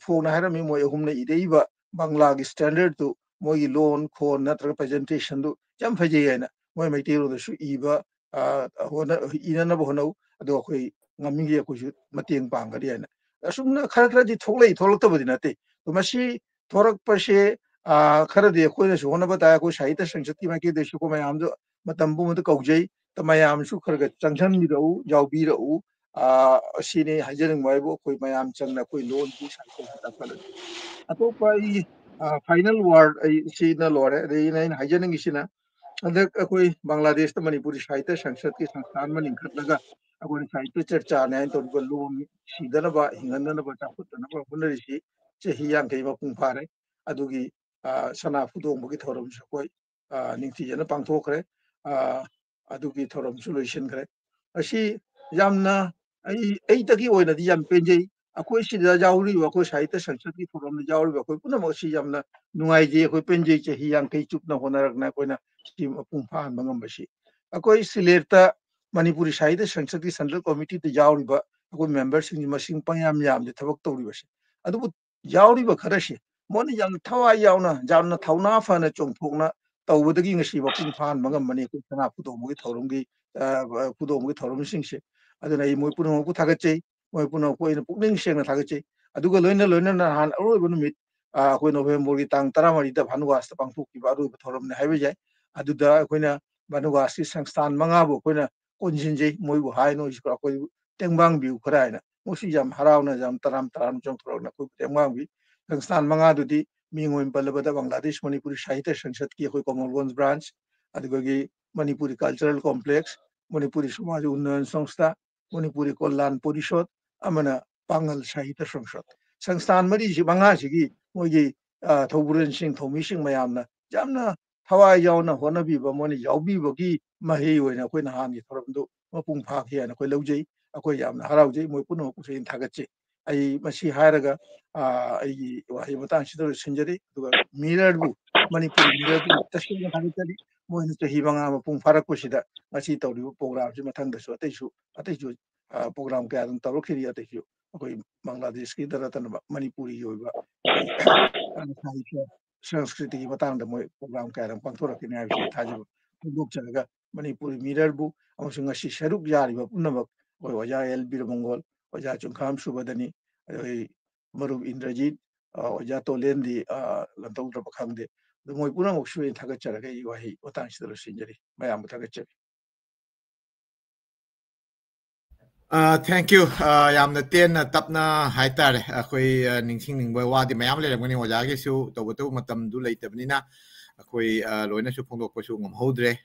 ꯐꯣꯡꯅ ꯍꯥꯏꯔꯝꯃꯤ ꯃꯣꯏ ꯑꯍꯨꯝꯅ ꯏꯔꯛꯏꯕ ꯕꯪꯂꯥꯒꯤ ꯁ꯭ꯇꯦꯟꯗꯔꯗꯇꯨ ꯃꯣꯏꯒꯤ ꯂꯣꯟ ꯈꯣꯟ ꯅꯠꯇ꯭ꯔꯒ ꯄ꯭ꯔꯖꯦꯟꯇꯦꯁꯟꯗꯨ ꯌꯥꯝ ꯐꯖꯩ ꯍꯥꯏꯅ ꯃꯣꯏ ꯃꯩꯇꯩꯔꯣꯟꯗꯁꯨ ꯏꯅꯅꯕ ꯍꯣꯠꯅꯧ ꯑꯗꯣ ꯑꯩꯈꯣꯏ ꯉꯝꯃꯤꯉꯩ ꯑꯩꯈꯣꯏꯁꯨ ꯃꯇꯦꯡ ꯄꯥꯡꯒꯅꯤ ꯍꯥꯏꯅ ꯑꯁꯨꯝꯅ ꯈꯔꯗꯤ ꯊꯣꯛꯂꯛꯇꯕꯗꯤ ꯅꯠꯇꯦ ꯃꯁꯤ ꯊꯣꯔꯛꯄꯁꯦ ꯈꯔꯗꯤ ꯑꯩꯈꯣꯏꯅꯁꯨ ꯍꯣꯠꯅꯕ ꯇꯥꯏ ꯑꯩꯈꯣꯏ ꯁꯥꯍꯤꯇ꯭ꯌ ꯁꯪꯁꯠꯀꯤ ꯃꯥꯏꯀꯩꯗꯁꯨ ꯑꯩꯈꯣꯏ ꯃꯌꯥꯝꯗꯣ ꯃꯇꯝ ꯄꯨꯝꯕꯗ ꯀꯧꯖꯩ ꯃꯌꯥꯝꯁꯨ ꯈꯔ ꯆꯪꯁꯤꯟꯕꯤꯔꯛꯎ ꯌꯥꯎꯕꯤꯔꯛꯎ ꯑꯁꯤꯅꯤ ꯍꯥꯏꯖꯅꯤꯡꯕ ꯍꯥꯏꯕꯨ ꯑꯩꯈꯣꯏ ꯃꯌꯥꯝ ꯆꯪꯅ ꯑꯩꯈꯣꯏ ꯂꯣꯟꯒꯤ ꯁꯥꯍꯤꯇ꯭ꯌꯁꯤ ꯇꯥꯛꯈꯠꯂꯛꯏ ꯑꯇꯣꯞꯄ ꯑꯩ ꯐꯥꯏꯅꯦꯜ ꯋꯥꯔꯗ ꯑꯩ ꯁꯤꯅ ꯂꯣꯏꯔꯦ ꯑꯗꯩ ꯑꯩꯅ ꯍꯥꯏꯖꯅꯤꯡꯉꯤꯁꯤꯅ ꯍꯟꯗꯛ ꯑꯩꯈꯣꯏ ꯕꯪꯒ꯭ꯂꯥꯗꯦꯁꯇ ꯃꯅꯤꯄꯨꯔꯤ ꯁꯥꯍꯤꯇ꯭ꯌ ꯁꯪꯁꯠꯀꯤ ꯁꯪꯁꯊꯥꯟ ꯑꯃ ꯂꯤꯡꯈꯠꯂꯒ ꯑꯩꯈꯣꯏꯅ ꯁꯥꯍꯤꯇ꯭ꯌ ꯆꯔꯆꯥꯅꯤ ꯍꯥꯏꯅ ꯇꯧꯔꯤꯕ ꯂꯣꯟ ꯁꯤꯗꯅꯕ ꯍꯤꯡꯍꯟꯅꯅꯕ ꯆꯥꯎꯈꯠꯇꯅꯕ ꯍꯣꯠꯅꯔꯤꯁꯤ ꯆꯍꯤ 50 ꯃꯄꯨꯡ ꯐꯥꯔꯦ ꯑꯗꯨꯒꯤ ꯁꯅꯥ ꯐꯨꯗꯣꯡꯕꯒꯤ ꯊꯧꯔꯝꯁꯨ ꯑꯩꯈꯣꯏ ꯅꯤꯡꯊꯤꯖꯅ ꯄꯥꯡꯊꯣꯛꯈ꯭ꯔꯦ ꯑꯗꯨꯒꯤ ꯊꯧꯔꯝꯁꯨ ꯂꯣꯏꯁꯤꯟꯈ꯭ꯔꯦ ꯑꯁꯤ ꯌꯥꯝꯅ ꯑꯩꯇꯒꯤ ꯑꯣꯏꯅꯗꯤ ꯌꯥꯝ ꯄꯦꯟꯖꯩ ꯑꯩꯈꯣꯏ ꯁꯤꯗ ꯌꯥꯎꯔꯤꯕ ꯑꯩꯈꯣꯏ ꯁꯥꯍꯤꯇ꯭ꯌ ꯁꯪꯁꯠꯀꯤ ꯊꯧꯔꯝꯗ ꯌꯥꯎꯔꯤꯕ ꯑꯩꯈꯣꯏ ꯄꯨꯝꯅꯃꯛꯁꯤ ꯌꯥꯝꯅ ꯅꯨꯡꯉꯥꯏꯖꯩ ꯑꯩꯈꯣꯏ ꯄꯦꯟꯖꯩ ꯆꯍꯤ 50 ꯆꯨꯞꯅ ꯍꯣꯠꯅꯔꯛꯅ ꯑꯩꯈꯣꯏꯅ ꯁꯤ ꯃꯄꯨꯡ ꯐꯥꯍꯟꯕ ꯉꯝꯕꯁꯤ ꯑꯩꯈꯣꯏ ꯁꯤꯂꯦꯠꯇ ꯃꯅꯤꯄꯨꯔꯤ ꯁꯥꯍꯤꯇ꯭ꯌ ꯁꯪꯁꯠꯀꯤ ꯁꯦꯟꯇ꯭ꯔꯦꯜ ꯀꯣꯃꯤꯇꯤꯗ ꯌꯥꯎꯔꯤꯕ ꯑꯩꯈꯣꯏ ꯃꯦꯝꯕꯔꯁꯤꯡꯒꯤ ꯃꯁꯤꯡ ꯄꯪꯌꯥꯝ ꯌꯥꯝꯗꯦ ꯊꯕꯛ ꯇꯧꯔꯤꯕꯁꯦ ꯑꯗꯨꯕꯨ ꯌꯥꯎꯔꯤꯕ ꯈꯔꯁꯤ ꯃꯣꯏꯅ ꯌꯥꯝꯅ ꯊꯋꯥꯏ ꯌꯥꯎꯅ ꯌꯥꯝꯅ ꯊꯧꯅꯥ ꯐꯅ ꯆꯣꯡꯊꯣꯛꯅ ꯇꯧꯕꯗꯒꯤ ꯉꯁꯤ ꯃꯄꯨꯡ ꯐꯥꯍꯟꯕ ꯉꯝꯕꯅꯤ ꯑꯩꯈꯣꯏ ꯁꯅꯥ ꯐꯨꯗꯣꯡꯕꯒꯤ ꯊꯧꯔꯝꯁꯤꯡꯁꯦ ꯑꯗꯨꯅ ꯑꯩ ꯃꯣꯏ ꯄꯨꯝꯅꯃꯛꯄꯨ ꯊꯥꯒꯠꯆꯩ ꯃꯣꯏ ꯄꯨꯝꯅꯃꯛꯄꯨ ꯑꯩꯅ ꯄꯨꯛꯅꯤꯡ ꯁꯦꯡꯅ ꯊꯥꯒꯠꯆꯩ ꯑꯗꯨꯒ ꯂꯣꯏꯅꯅ ꯅꯍꯥꯟ ꯑꯔꯣꯏꯕ ꯅꯨꯃꯤꯠ ꯑꯩꯈꯣꯏ ꯅꯣꯚꯦꯝꯕꯔꯒꯤ ꯇꯥꯡ 14ꯗ ꯚꯥꯅꯨꯒꯥꯁꯇ ꯄꯥꯡꯊꯣꯛꯈꯤꯕ ꯑꯔꯣꯏꯕ ꯊꯧꯔꯝꯅꯤ ꯍꯥꯏꯕ ꯌꯥꯏ ꯑꯗꯨꯗ ꯑꯩꯈꯣꯏꯅ ꯚꯥꯅꯨꯒꯥꯁꯀꯤ ꯁꯪꯁꯊꯥꯟ 5ꯕꯨ ꯑꯩꯈꯣꯏꯅ ꯀꯣꯟꯁꯤꯟꯖꯩ ꯃꯣꯏꯕꯨ ꯍꯥꯏ ꯅꯣꯏꯁꯨ ꯑꯩꯈꯣꯏ ꯇꯦꯡꯕꯥꯡꯕꯤꯌꯨ ꯈꯔ ꯍꯥꯏꯅ ꯃꯣꯏꯁꯨ ꯌꯥꯝ ꯍꯔꯥꯎꯅ ꯌꯥꯝ ꯇꯔꯥꯝ ꯆꯣꯡꯊꯣꯔꯛꯅ ꯑꯩꯈꯣꯏ ꯇꯦꯡꯕꯥꯡꯕꯤ ꯁꯪꯁꯊꯥꯟ 5ꯗꯨꯗꯤ ꯃꯤꯡ ꯑꯣꯏꯅ ꯄꯜꯂꯕꯗ ꯕꯪꯒ꯭ꯂꯥꯗꯦꯁ ꯃꯅꯤꯄꯨꯔꯤ ꯁꯥꯍꯤꯇ꯭ꯌ ꯁꯪꯁꯠꯀꯤ ꯑꯩꯈꯣꯏ ꯀꯣꯃꯜꯒꯣꯟꯖ ꯕ꯭ꯔꯥꯟꯆ ꯑꯗꯨꯒꯤ ꯃꯅꯤꯄꯨꯔꯤ ꯀꯜꯆꯔꯦꯜ ꯀꯣꯝꯄ꯭ꯂꯦꯛꯁ ꯃꯅꯤꯄꯨꯔꯤ ꯁꯃꯥꯖ उन्नयन संस्था Manipuri Kollan Porishod amana Pangal Sahitya Samsad Sangstan mari si banga sigi mogi thoburen sing thomi sing mayamna jamna thawai yauna honabi ba moni yaubi bogi mahi oina koi na hani thoramdu mapung pha khia na koi laujei akoi yamna haraujei moi puno kusein thagache ai masi hairaga ai wahi matang sidor sinjari duga mirror bu Manipur mirror bu tasing thagache moi na chahi banga mapung pharak ko sida masi tawri program si mathang da so ataisu program kaya dum tawro khiri ataisu akoi Bangladesh ki daratan Manipuri yoba संस्कृति की बतांग the मोय programme कयरम पंथोर के न्याय विषय थाजिब लोक चलगा Manipuri mirror बु अमसुंग असि सरुक यारिबा पुनमक ओय वजा एल बीर मंगोल वजा चुंखाम सुबदनी ओय मरुब इंद्रजीत वजा तोलेंदी लंतौ द्र पखंगदे द मोय पुनमक सुय थागत चरगा इ वाहि बतांग सिदल सिंजरी मयाम थागत चर Thank you. Yamna ten tapna haitare akoi ningsing ningba wadi mayam le ramgani wajagi su tobutu matam du leitabnina akoi loina su phongdok pasu ngam hodre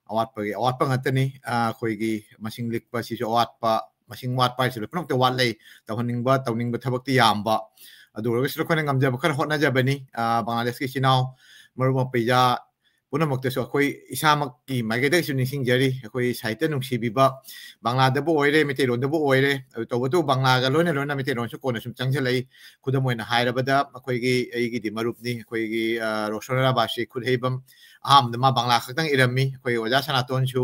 awat pa ngatani akoi gi masing likpa si su awat pa masing wat pa su pnok te wat lei tawningba thabakti yamba adu ro su khone ngamja bakhar hotna jabani Bangladesh ki sinau maruma peja पुनमक्तसु अखोई इसामक की माइगेदसु निसिंग जरी अखोई साहित्य नुंसीबिबा बांग्लादबो ओइरे मितेरोंदबो ओइरे तोबतु बांग्लागा लोने लोना मितेरोंसु कोनसु चंगजलै खुदमोइना हाइरबदा अखोईगी एगी दि मरुपनी अखोईगी रोशनरा बासी खुदहेबम अहामदमा बांग्ला खक्तंग इरमी अखोई ओजा सनातोनसु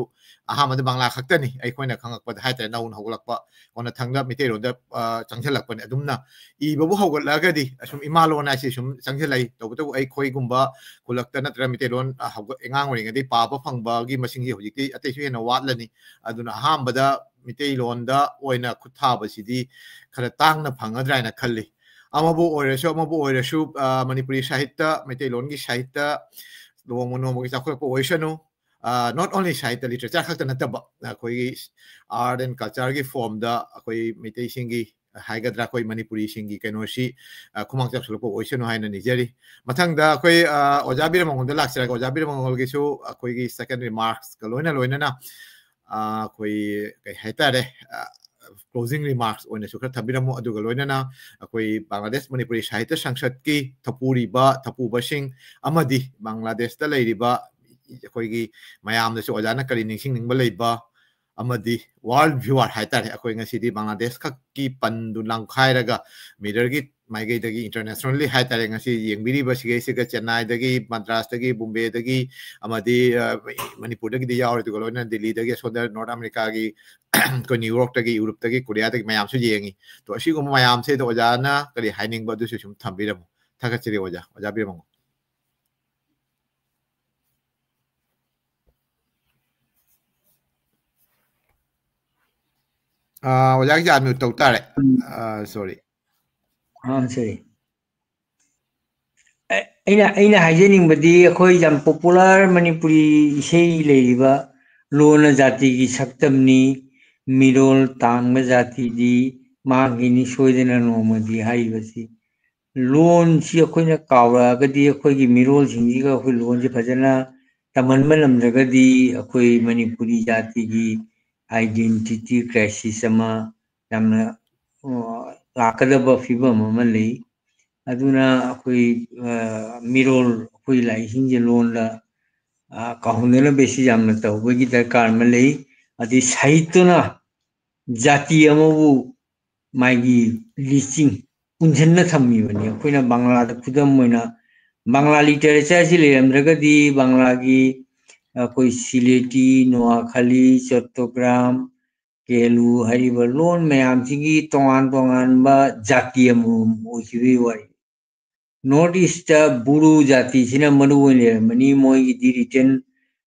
अहामद Bangla खक्तनी अखोइना खंगकपद हाइतरे noun हौगलकपा कोना थंगदा मितेरोंदा चंगजलकपने अदुमना इबबु हौगलगदी असुम इमालोना सि सुम चंगजलै तोबतु अखोईगुंबा खुलक्ता नत्रा मितेरोन engang ring adi papa phangba gi masing gi hojikti ataisu hena watlani aduna ahambada mitei londa oina khutha basidi khara tangna phangadraina khalli amabu oiresu manipuri sahitya mitei lon gi sahitya lomono mo gi chakhol ko oisanu not only sahitya literature khakta nataba koi art and culture gi form da koi mitei singi haigadra koi manipuri singi kenosi khumang chak sulpo oisanu haina nijeri mathangda koi ojabir mongol da laksira ojabir mongol gi su koi gi second remarks kaloina loina na koi kai haitare closing remarks oina su khar thabiramu aduga loina na koi Bangladesh Manipuri Sahitya Sangsad ki thapuba sing amadi Bangladesh da leiriba koi gi mayam da su ojana kali ningsing ningba leiba amadi world viewer haitare akoi ngasidi Bangladesh ka ki pandu langkhairaga mirror gi maigai dagi internationally haitare ngasi yengbiri basige siga Chennai dagi Madras dagi Bombay dagi amadi Manipur dagi di yaur to lona Delhi dagi soda North America gi ko New York dagi Europe dagi Korea dagi mayam su yengi to asi ko mayam se to ojana kali haining ba du su sum thambiramu thakachiri oja biramu oja gi anu to tare sorry sorry aina haijening badi akhoi jam popular Manipuri isei leiba lona jati gi saktamni mirol tangba jati di magini soidena nomadi haibasi loan si akoina kawra gadi akhoi gi mirol singi ga akhoi loan ji phajana tamanmanam jagadi akhoi Manipuri jati gi identity crisis ama namna lakadaba fibam ama lei aduna akhoi mirol akhoi lai hinje loan la kahunela besi jamna tawgi darkar ma lei adi sahituna jati amabu magi listing punjanna thammi bani akhoi na Bangla da khudam moina Bangla literature si leramdragadi Bangla gi akhoi Sileti Noakhali Chattogram Kelu hariba loan mayam singi tongan ba jati amu ojibi wari North East Buru jati sina manu le mani moi di written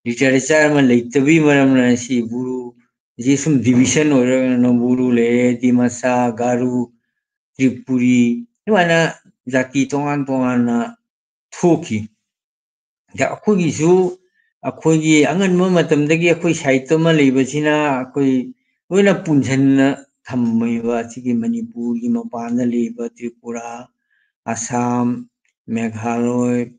literature ma leitabi maram na si Buru jesum division ora no Buru le Dimasa Garu Tripuri mana jati tongan na thoki da akhoi su akhoi angan ma matam dagi akhoi sahitya ma leibasina akhoi oina punjanna thammaiba sigi Manipur gi mapana leiba Tripura Assam Meghalaya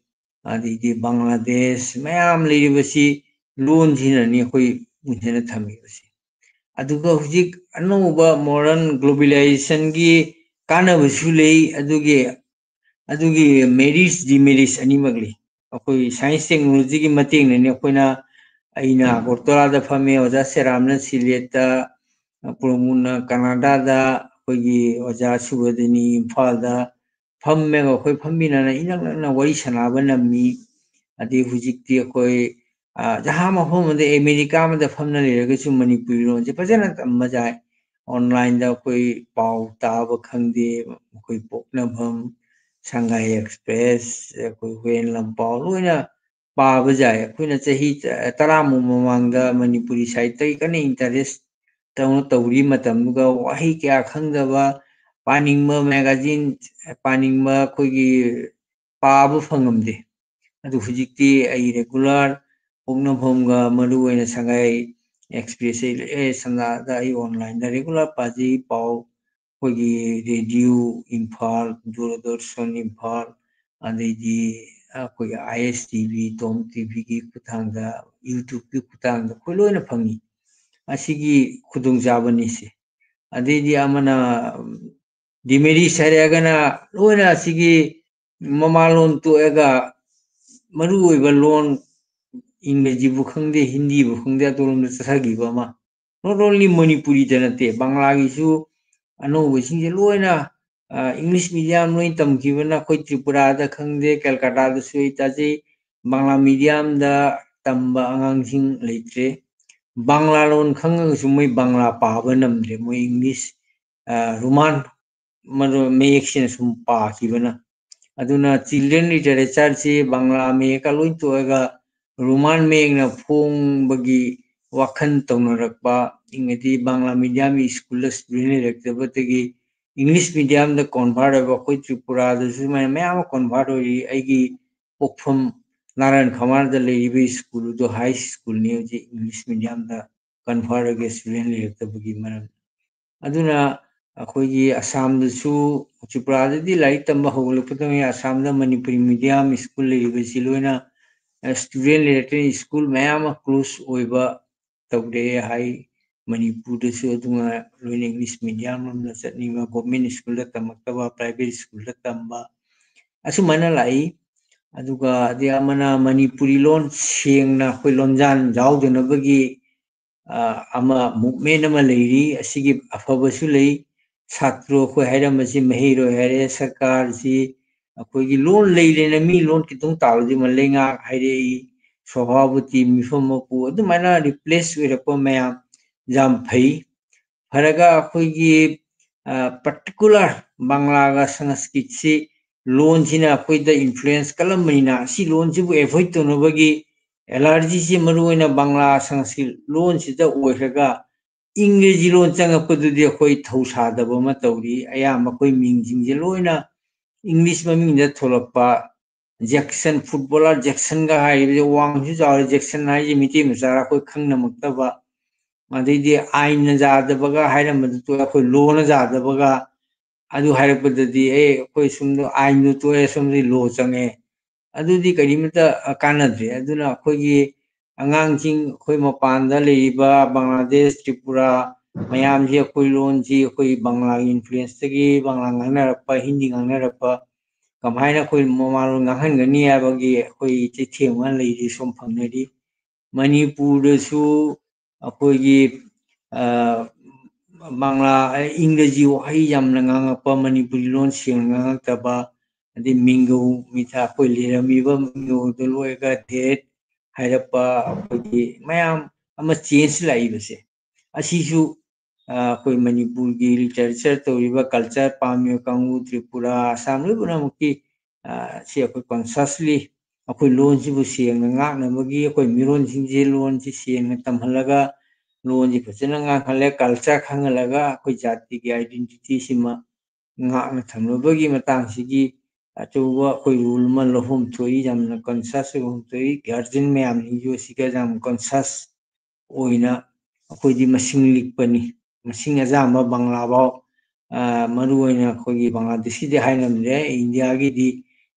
adigi Bangladesh mayam leibasi loan jina ni akhoi punjanna thammibasi aduga hujik anouba modern globalization gi kanabasu lei adugi merits demerits animagli akoi science technology gi mateng ne akoina aina gortola da phame oja seramna sileta promuna canada da akoigi oja subadini imphal da phamme ga akoi phammina na inak na wari sanaba nammi adi hujikti akoi jaha mafam de america ma da phamna leraga chu manipuri ron je pajana tamma jai online da koi pau ta ba khangde koi pokna bham Shanghai Express koi wen lampau loina pa ba jai koina chahi taramu mamangda manipuri site tai kana interest tawri matam ga wahi kya khangdaba paningma magazine paningma koigi pa ba phangamde adu hujikti ai regular pokna bhamga maru oina Shanghai Express samna da ai online da regular paji pau koigi radio imphal Doordarshan imphal adegi koigi ISTV Tom TV gi kuthangda YouTube gi kuthangda kholoina phangi asigi khudung jabani se adegi amana dimeri saragana loina asigi mamalon to ega maru oiba lon English bu khangde Hindi bu khangde atolom tsagi ba ma not only Manipuri janate Bangla gi su ano wishing loina English medium loin tamki bana koi Tripura da khangde Calcutta da su itaji Bangla medium da tamba angang sing leitre Bangla lon khang su moi Bangla pa ba namre moi English Roman maru me action sum pa ki bana aduna children literature si Bangla me ka loin to ga Roman me na phong bagi wakhan tawnarakpa ingati Bangla medium school student rektabati English medium da convert ba koi Tripura da su ma convert oi aigi pokpham Naran Khamar da leibi school do high school ne je English medium da convert ga student rektabagi maram aduna akoigi Assam da su Tripura da di lai tamba hogolapatami Assam da Manipuri medium school leibi siloina student related school mayam close oiba tawde hai Manipur da su adunga loin English medium na chatninga government school da tamaktaba private school da tamba asumana lai aduga dia mana Manipuri lon sengna khoi lonjan jawdena bagi ama movement ama leiri asigi afabasu lei satro khoi hairamasi mahiro hare sarkar si akoigi loan leilena mi loan kitong taldi malenga haire Swabhavati mifamapu adumana replace oirapa mayam jam phai haraga akoigi particular Bangla ga Sanskrit si loan sina akoida influence kalamina si loan sibu avoid tonobagi allergy si maruina Bangla Sanskrit loan sida oiraga English loan changapadudi akoi thausa daba ma tawri ayama koi mingjingje loina English maming da tholapa Jackson footballer Jackson ga hai wang ju jaw Jackson hai miti masara koi khangna maktaba adidi aina jadaba ga hairam to koi loan jadaba ga adu hairadadi koi sumdo aina to sumdi lo change adudi karimata kanadre aduna koigi angangsing koi mapanda leiba Bangladesh Tripura mayam ji koi loan ji koi Bangla influence tagi Bangla nganarapa Hindi nganarapa kamaina koi mamal ngahangani abagi koi chithema leiri som phangnari Manipur da su akoigi Bangla English wahi jamna ngangapa Manipuri lon seng ngangtaba adi mingo mitha koi lerami ba mingo doloega det hairapa akoigi mayam ama change lai base asisu koi Manipur gi literature toriba culture pamyo kangu Tripura Assam ribuna mukti si koi consciously koi loan sibu seng ngakna bagi koi miron singje loan si seng tamhalaga loan ji phachana ngakhale culture khangalaga koi jati gi identity sima ngakna thamlobagi matang sigi achuwa koi rule ma lohum thoi jamna conscious hum thoi guardian me amni jo siga jam conscious oina koi di masing likpani masing ajama Bangla bao maru oina koi Bangladeshi de hainamre India gi di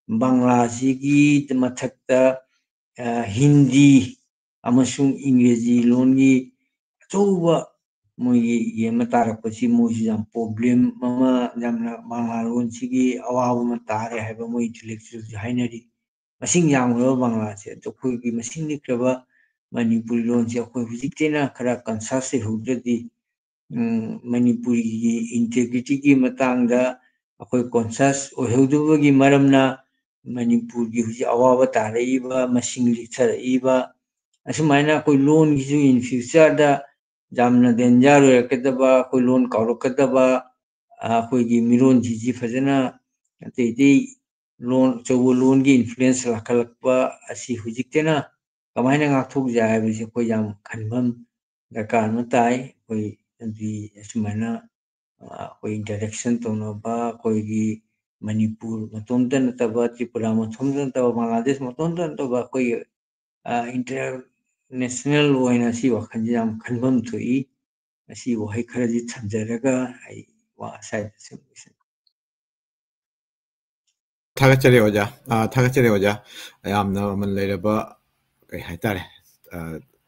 Bangla sigi mathakta Hindi amasung English loan gi achuwa mogi yema tarakpasi moji jam problem mama jamna bangla sigi awabu matare haiba mo intellectual hainari masing yang lo bangla se to khoi gi masing ni kraba manipuri lon se khoi hujitena khara kansase hudadi manipuri gi integrity gi matangda khoi conscious oheduba gi maramna manipur gi huji awaba tare iba masing lichar iba asumana khoi lon gi in future da jamna danger kadaba khoi lon kauro kadaba khoi gi miron ji fajana ate loan chowo loan gi influence lakalakpa asi hujitena kamaina ngakthok jai bisi ko jam khanbam dakar matai koi di asumana ko interaction to no ba koi gi manipur matondan taba tripura matondan taba bangladesh matondan taba koi international oina si wa khanjam khanbam thui asi wa hai kharaji thamjaraga ai wa side solution 타가짜리 오자. 타가짜리 오자. 얌나 만 레르바 그 하이타레.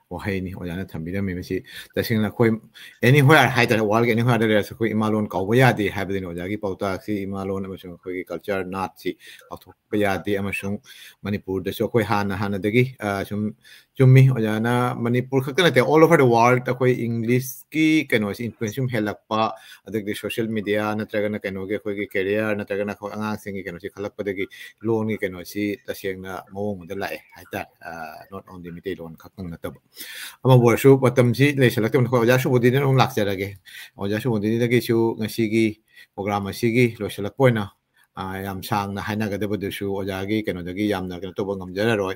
wahaini ojana thambira mi masi tasingna khoi anywhere haidara wal anywhere there so khoi imalon kawba yadi habdin ojagi pauta si imalon amasung khoi culture nat si authok yadi amasung manipur da so khoi hana dagi sum chummi ojana manipur khakna te all over the world ta khoi english ki kano si influence helakpa adagi social media natragana kano ge khoi career natragana khoi angang singi kano si khalakpa dagi loan gi kano si tasingna mawong da lai haita not only mite loan khakang na tab ama workshop matamsi le select ko oja su bodin ong lak jarage oja su bodin dagi su ngasi gi program asigi lo select poina yam sang na haina ga debu su oja gi keno dagi yam na keno to bangam jara roi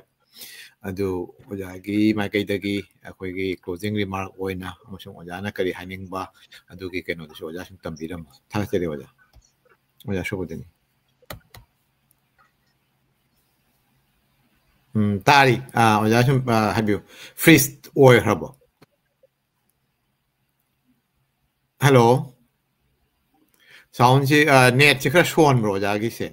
adu oja gi mai kai dagi akoi gi closing remark oina amasung oja na kari haning ba adu gi keno su oja sum tambiram tha chere oja su bodin tari oja sum habiu freeze oil habo hello sound ji net chi kha shon bro ja gi se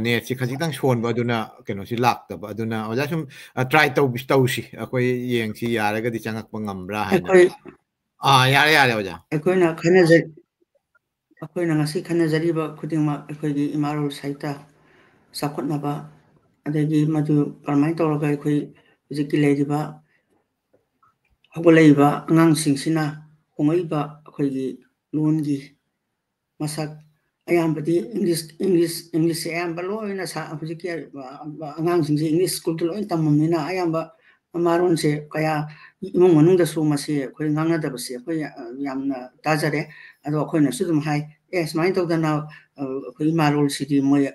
net chi kha ji tang shon ba duna keno si lak ta ba duna oja sum try to si akoi yeng si yara ga di changak pangam bra ha yare oja akoina khanaje akoina ngasi khanajari ba khudingma akoi gi imarul saita sakotna ba adagi madu permai tawraga akoi hujiki leidiba hogolaiba angang singsina hongaiba akoi gi loan gi masak ayambadi english ayamba loina sa hujiki angang singsi english school to loin tamamnina ayamba amaron se kaya imong manung da su masi akoi ngangna da basi akoi yamna tajare ado akoi na sudum hai smai to da na akoi marol city moy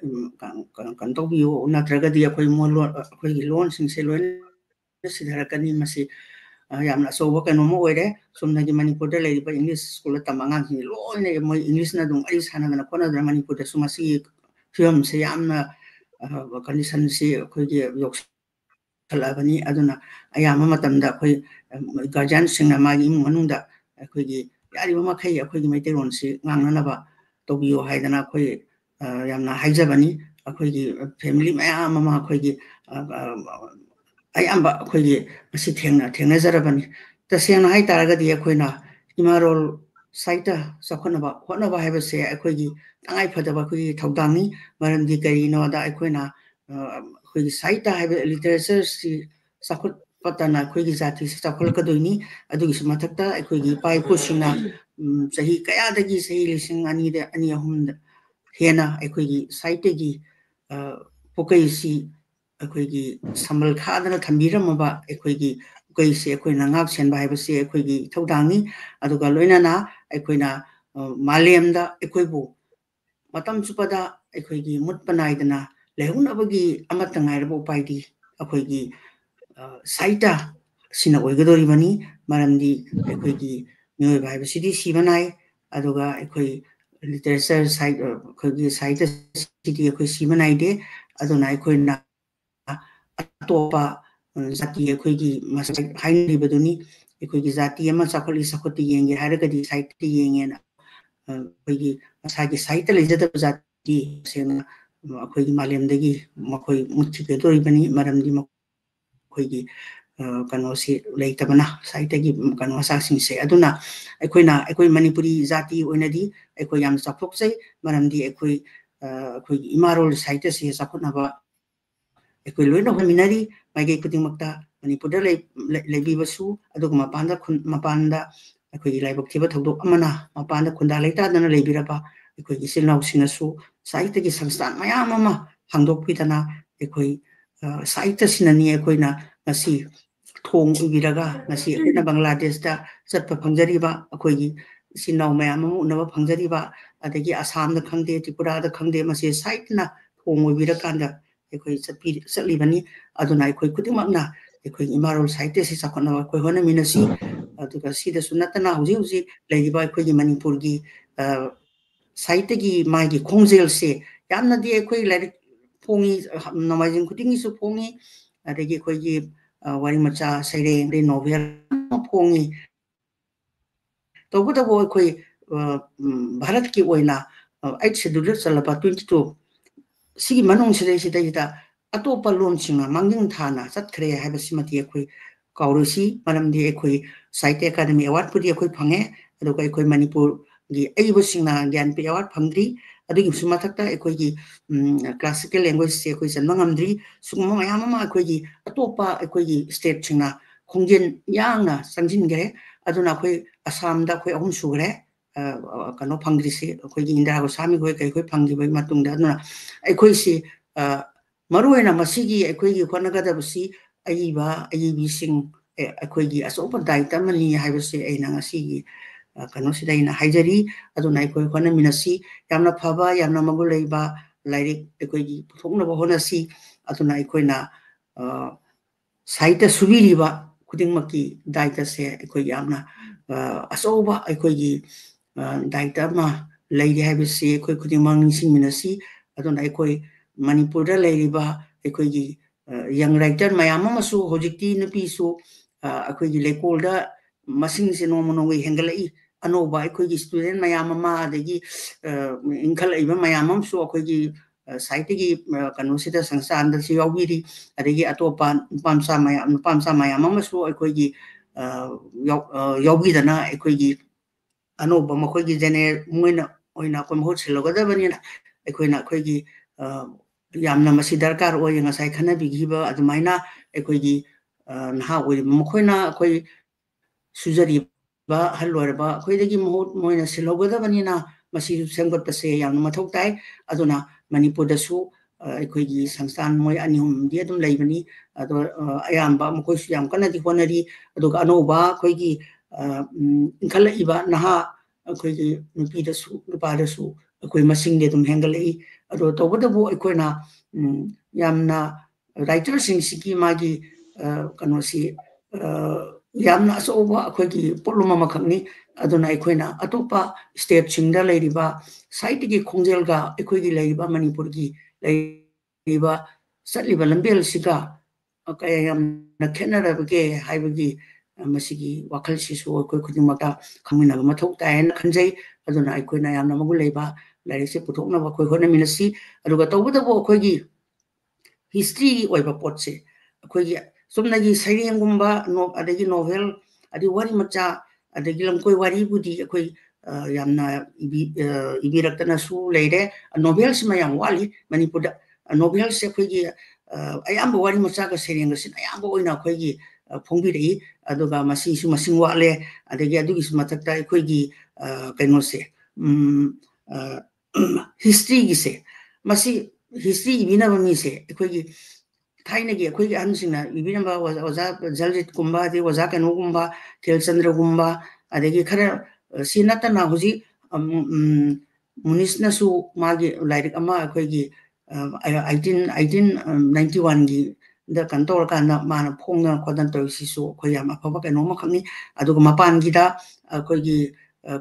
kan to biu natraga di akoi mo akoi loan singse loin sidharakani masi yamna so wa kanu mo oire somna gi manipur da lei ba english school tamangang hi loine mo english na dung ai sana na kona da manipur da sumasi film se yamna condition si akoi gi yok kalabani aduna ayama matamda akoi guardian singna magi imung manungda akoi gi yari ma khai akoi gi maite ron si ngangnana ba tobiyo haidana akoi yamna haijabani akoi gi family maya mama akoi gi ayamba akoi gi masi thengna jarabani tasena hai taraga di akoi na imarol saita sakhona ba hona ba haiba se akoi gi tangai phadaba akoi gi thawdangni maram di kari no da akoi na akoi gi saita haiba literature si sakhot patana akoi gi jati si sakhol ka doini adu gi mathakta akoi gi pai ko singna sahi kaya dagi sahi lising ani de ani ahum hena akoi gi saita gi pokai si akoi gi samal khadana thambiram ba akoi gi kai se akoi na ngak sen ba haiba se akoi gi thawdangni adu ga loina na akoi na malemda akoi bu matam chupada akoi gi mutpanaidana lehunabagi amata ngairabo paidi akoi gi saita sina oigadoribani maramdi akoi gi nyoy bai basi sibanai aduga akoi literature site akoi gi saita city akoi sibanai de aduna akoi na atopa jati akoi gi masai hainribaduni akoi gi jati ama chakholi sakhoti yenge haragadi site yenge na akoi gi masagi saita lejada jati sena akoi gi malemdagi makoi muthi ke doribani maramdi makoi gi kanosi leitabana saitagi kano saksing se aduna ekoi manipuri jati oinadi ekoi yam sapopsai maramdi ekoi imarol saita se sakhonaba ekoi loina hominari maige kutingmakta manipurda leibi basu aduguma mapanda ekoi laibok thiba thodok amana mapanda khunda leita dana leibiraba ekoi gisilnaw sinasu saitagi sangstan mayam ama hangdokpidana ekoi saita sinani ekoina ngasi thong ubiraga ngasi ekona Bangladesh da chatpa phangjariba akoigi sinaw mayam amu unaba phangjariba adagi Assam da khangde Tripura da khangde masi saitna thong ubirakanda ekoi chatlibani aduna ekoi kudimakna ekoi imarol saite si sakhona ekoi hona minasi aduga sida sunatana huji huji leiba ekoi Manipur gi saite gi magi khongjel se yamna di ekoi lai pongi namajin kudingi su pongi adagi ekoi wari macha saireng de novel pongi tobutabo ekoi Bharat ki oina 8 schedule chalaba 22 sigi manong sida atopa lom chinga manging thana chatkre haibsimati ekoi kaurusi maramdi ekoi Sahitya Academy Award pudi ekoi phange aduga ekoi Manipur gi aibo singna gyan pe award phamdri adugi sumathakta ekoi gi classical language se ekoi janmangamdri sugma mayam ama ekoi gi atopa ekoi gi state chingna khongjen yangna sangjin gere aduna ekoi Assam da ekoi ahum sugre kano phangdri se ekoi gi Indira Goswami goi kai ekoi phanggi bai matungda aduna ekoi si maruena masigi ekoi gi khonagada busi aibi sing ekoi gi asopa daita mani haibase aina ngasi kano sida ina haijari aduna ekoi khona minasi yamna phaba yamna magul leiba lairik ekoi gi puthoknaba honasi aduna ekoi na saita subiriba kudingmaki daita se ekoi yamna asoba ekoi gi daita ma leiri haibase ekoi kudingmang sing minasi aduna ekoi Manipur da leiriba ekoi gi young writer mayam amasu hojikti nupi su ekoi gi lekol da masing se nomonongi hengalai anoba ekoi gi student mayam ama adagi ingkhalai ba mayam amsu ekoi gi saite gi kanu sida sangsan da si yawiri adagi atopa pamsa mayam amasu ekoi gi yawidana ekoi gi anoba makoi gi jene moina oina ko mohot silogadabani ekoina ekoi gi yamna masi darkar oy ngasai khana bigiba adumaina ekoi gi naha oy mokoina ekoi sujari ba halorba ekoi dagi mohot moina silogadabani na masi semgot pase yamna mathok tai aduna Manipur da su ekoi gi sangstan moi anihum di adum leibani ado ayamba mokoi su yam kana di honari aduga anoba ekoi gi inkhala iba naha ekoi gi nupi da su nupa da su ekoi masing de dum hengalei ado tobodabo ekoina yamna writer sing siki magi kanosi yamna asoba ekoi poluma makhangni aduna ekoina atopa state singda leiriba site gi khongjel ga ekoi gi leiriba Manipur gi leiriba satliba lambel siga kaya yamna khenara bage haibagi masigi wakhal sisu ekoi khudimata khangina mathok taina khanjai aduna ekoina yamna magul leiba lairikse puthokna ba khoi hona minasi aduga tobudabo khoi gi history oiba potse khoi gi sumnagi sairengumba adagi novel adi wari macha adagi lamkoi wari budi khoi yamna ibiraktana su leire novel sima yam wali Manipur da novel se khoi gi ayamba wari macha ga sereng sin ayamba oina khoi gi phongbi rei aduga masi su masing wale adagi adugi sumatakta khoi gi kaino se history gi se masi history ibina bami se ekoi gi thaina gi ekoi gi ansina ibina ba waza Jaljit kumba de waza kanu kumba Kelchandra kumba adegi khara sinata na huji munisna su magi lairik ama ekoi gi 1891 gi da kantor kana mana phongna khodan to sisu khoi yam aphaba kanu ma khangni aduga mapan gi da ekoi gi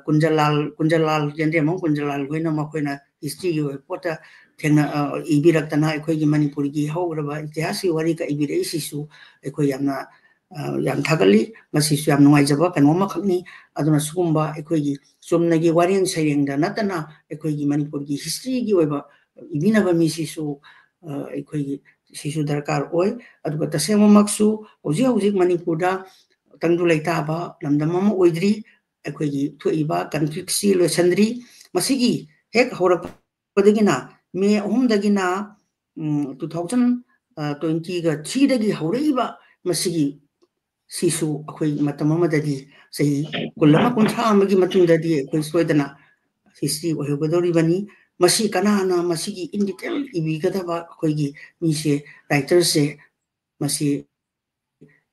Kunjalal jendre mong Kunjalal hoina ma khoina history gi pota thengna ibiraktana ekoi gi Manipur gi hograba itihasi wari ka ibirei sisu ekoi yamna yam thagali masisu yam nuaijaba kanoma khakni aduna sugumba ekoi gi somnagi wareng sairengda natana ekoi gi Manipur gi history gi oiba ibina ba misisu ekoi gi sisu darkar oi aduga tasema maksu hojik manipurda tangdu leitaba lamdamama oidri akhoi thuiba conflict si loisandri masigi hek horak padagina me ahum dagina 2020 ga 3 dagi haureiba masigi sisu akhoi matamama dadi sei kulama kuntha amagi matungdadi akhoi soidana history ohigodori bani masi kanana masigi in detail ibi gadaba akhoi mise writer se masi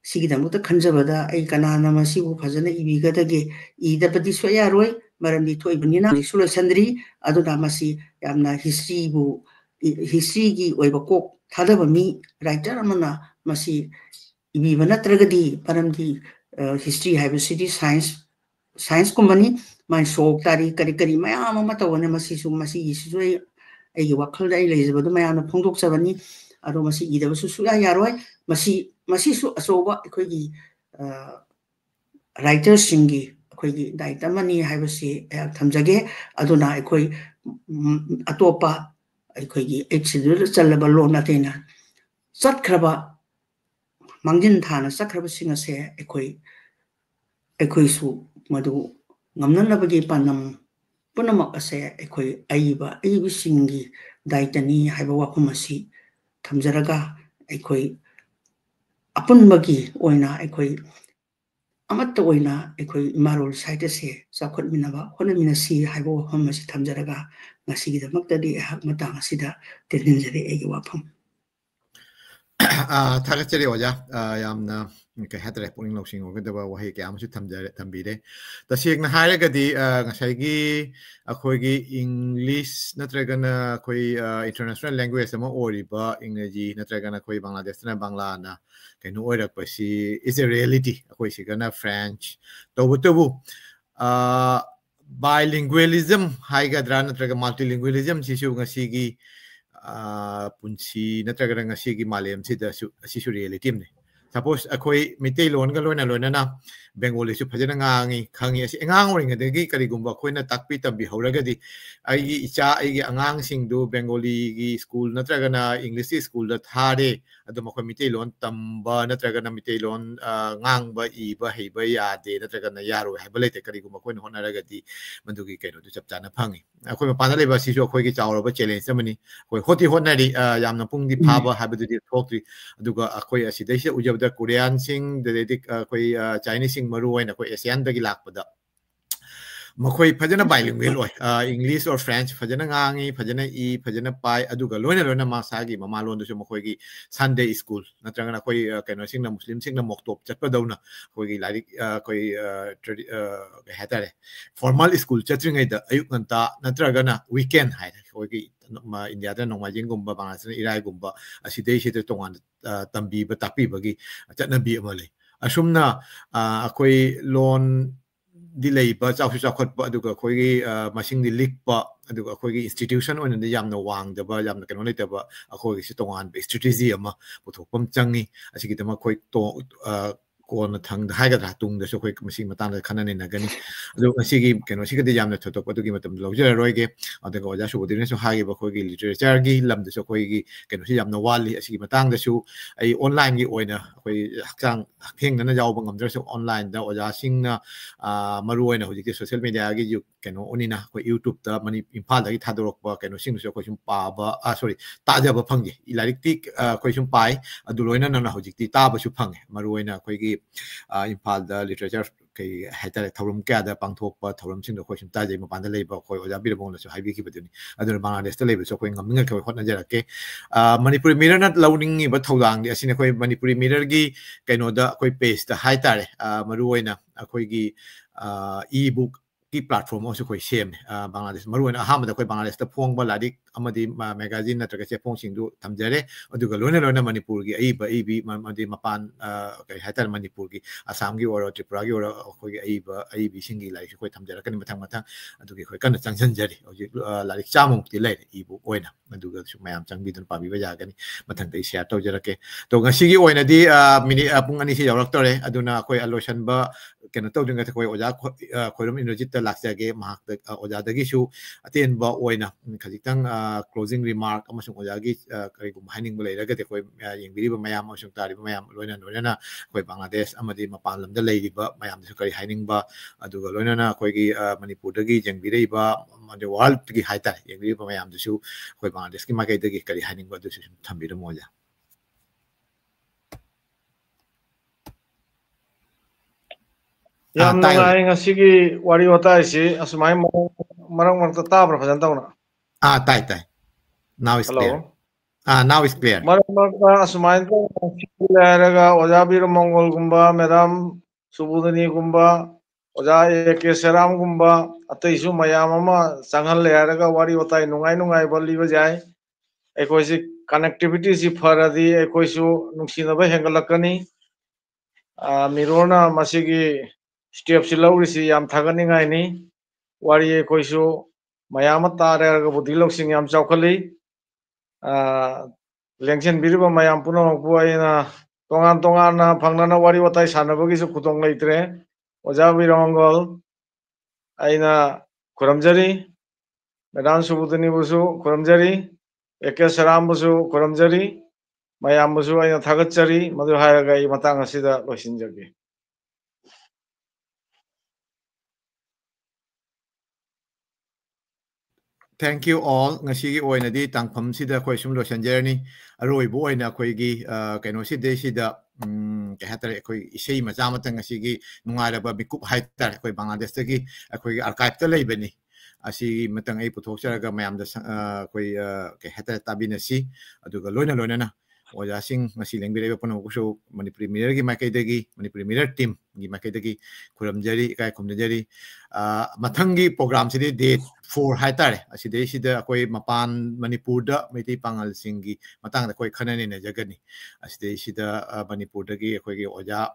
sigi damuta khanjabada ai kanana masibu phajana ibi gadage idabadi soya roi marandi thoibnina sulo sandri aduna masi yamna history bu history gi oiba kok thadaba mi writer amana masi ibi banatragadi paramdi history have city science company my sok tari kari mayam ama tawana masi su masi isu ai wakal dai lezabadu mayam phongdok sabani aro masi idaba su suya yaroi masi su asoba akhoi writer singi akhoi daita mani habasi thamjage aduna akhoi atopa akhoi exidul chalaba lona tena satkraba mangin thana sakraba singa se akhoi su madu ngamnanabagi panam punamak ase akhoi aiba singi daitani haiba wakumasi thamjaraga akhoi apunbagi oina akhoi amatta oina akhoi marol site se sakhot minaba honamina si haiba wakumasi thamjaraga ngasigi damakta di hak matang asida telinjare egi wapam Thagachari oja yamna ke hatre puning loksing ogedaba wahi ke amsu thambire tasik na hare gadi ngasai akhoi English natragana koi international language ama oriba ingreji natragana koi Bangladesh na Bangla na kainu oirak pasi is a reality akhoi sigana French tobu bilingualism haigadra natraga multilingualism sisu ngasigi punsi natraga ngasigi malem sida sisu reality ne suppose akhoi mitei lon ga loina na Bengali su phajana ngangi khangi asi angang oringa degi karigumba khoina takpi tambi hauragadi ai icha ai angang sing du Bengali gi school natraga na English school da thare aduma khoi mitei lon tamba natraga na mitei lon ngang ba I ba hei ba ya de natraga na yaro hai balete karigumba khoina honaragadi mandugi kaino du chapchana phangi akhoi mapana leba sisu akhoi gi chawra ba challenge amani khoi hoti honari yamna pungdi phaba habadu di thokri aduga akhoi asidai se ujabda Korean sing de akhoi Chinese maru oina koi ASEAN dagi lakpada makhoi phajana bilingual oi English or French phajana ngangi phajana phajana pai aduga loina masagi mamalon du makhoi gi Sunday school natranga koi kaino sing na Muslim sing na moktop chatpa dauna koi gi lari koi hatare formal school chatringai da ayuk nganta natraga na weekend hai koi gi India da nongmajing gumba Bangladesh irai gumba asidei site tongan tambi ba tapi bagi chatnabi amale asumna akhoi loan delay ba chawsu chakhot ba aduga khoi masing di leak ba aduga khoi institution on the yamna wang da ba yamna kano nei ba akhoi si tongan be strategy ama puthokpam changi asigi dama khoi to kon thang da haiga tung da so khoi masing matang da khanane na gani adu asigi kano sigadi yamna thotok adugi matam lojera roige aduga oja su bodine so hagi ba khoi gi literature gi lam da so khoi gi kano si yamna wali asigi matang da su ai online gi oina khoi hakchang heng na jaw bangam dra so online da oja singna maru oina hoji social media gi kano onina khoi YouTube da mani imphal da gi thadorok ba kano sing so khoi sum pa ba sorry ta ja ba phangge ilarik tik khoi sum pai adu loina na hoji ti ta ba su phange maru oina khoi gi imphal da literature kai haitare thorum kya da pangthok pa thorum sing da khoi sum ta jai ma pan da lei ba khoi oja bir bong da so haibi ki baduni adu Bangladesh da lei ba so khoi ngam ngal khoi hot na jara ke Manipuri Mirror na launing ni ba thodang di asine khoi Manipuri Mirror gi kaino da khoi page da haitare maru oina khoi gi e-book ki platform also khoi sem Bangladesh maru oina ahama da khoi Bangladesh da phong ba ladik amadi magazine na traga che phong sing du thamjare aduga loina Manipur gi aibi madi mapan kai hatar Manipur gi Assam gi or Tripura gi or khoi gi aibi singi lai khoi thamjara kan mathang adugi khoi kan changjan jari oji larik chamung ti lai ibu oina aduga su mayam changbi dun pabi ba jagani mathang dei share to jara ke to ngasi gi oina di mini pung ani si yarak tore aduna khoi allocation ba kena to dinga khoi oja khoirum inrojit ta laksage mahak oja dagi su aten ba oina khajitang closing remark amasung oja gi karigum haning belai raga te koi yengbiri ba mayam amasung tari ba mayam loina loina koi Bangladesh amadi mapan lamda lei ba mayam su kari haning ba aduga loina na koi gi Manipur dagi yengbiri ba the world gi haita yengbiri ba mayam su koi Bangladesh ki makai dagi kari haning ba du su thambira moja yam nungai ngasigi wari watai si asumai marang marang tabra fajan tauna tai now is clear now is clear marang marang asumai ko leraga ojabir mongol gumba madam subudani gumba oja eke seram gumba atai su mayam ama sanghal leraga wari watai nungai nungai bolli ba jai ekoi si connectivity si faradi ekoi su nuksina ba hengalakani mirona masigi step si lawri si yam thagani ngai ni wari ekoi su mayam tare ga budhi lok sing yam chaukhali lengchen biriba mayam puno bu aina tongan tongan na phangnana wari watai sanabagi su khutong leitre oja birongol aina khuramjari madam subudani busu khuramjari eke saram busu khuramjari mayam busu aina thagatchari madu hairaga I matang asida loisinjagi Thank you all. Ngasi oina di tangpham sida khoi sum losan journey aroi bo oina khoi gi kaino sida sida ke hatare khoi isei macha mata ngasi gi nungaira ba bikup haitar khoi Bangladesh ta gi khoi archive ta lei bani asi matang ai puthok charaga mayam da khoi ke hatare tabina si aduga loina loina na oja sing ngasi lengbire ba pono kuso Manipuri Mirror gi makai dagi Manipuri Mirror team gi makai dagi khuram jari kai khumna jari mathangi program sidi date 4 haitare aside sida koi mapan Manipur da meti pangal singi matang da koi khanani na jagani aside sida Manipur da gi koi gi oja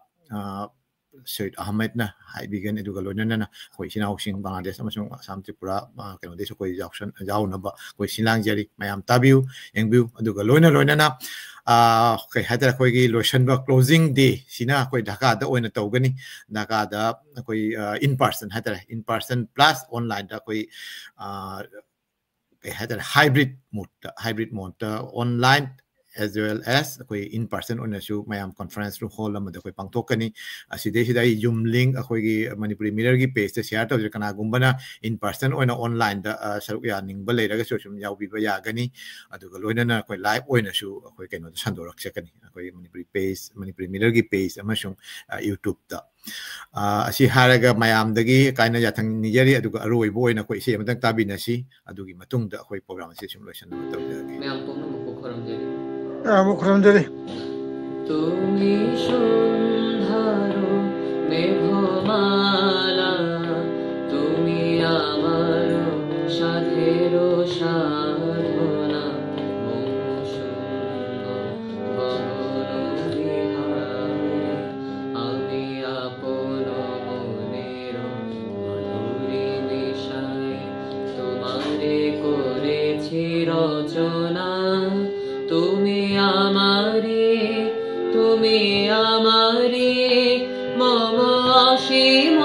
Syed Ahmed na hai bigan eduga loina na koi sinau sing Bangladesh amasung Assam Tripura keno deso koi jauksan jau na ba koi silang jari mayam tabiu engbiu eduga loina loina na kai haitare koi gi lotion ba closing day sina koi Dhaka da oina tawgani Dhaka da koi in person haitare in person plus online da koi kai haitare hybrid mode online as well as koi in person on su mayam conference room hall amada koi pangtokani aside sida Zoom link akoi gi Manipuri Mirror gi page ta share tawjir kana gumbana in person oina online da saruk ya ning ba leiraga su sum yau bi ba ya gani aduga loina na koi live oina su akoi keno sandorak chakani akoi Manipuri page Manipuri Mirror gi page amasung YouTube da asi haraga mayam dagi kaina yathang nijari aduga aroi bo oina koi se matang tabina si adugi matung da akoi program si sum lotion na tawjagi mayam pumna mukho kharam jari Mukhuramjari তুমি সন্ধারো মেঘমালা তুমি আমার সাধের সাধনা আমি আপন মনের মধুরী নেশায় তোমারে করেছি রচনা তুমি আমারে মম অসীম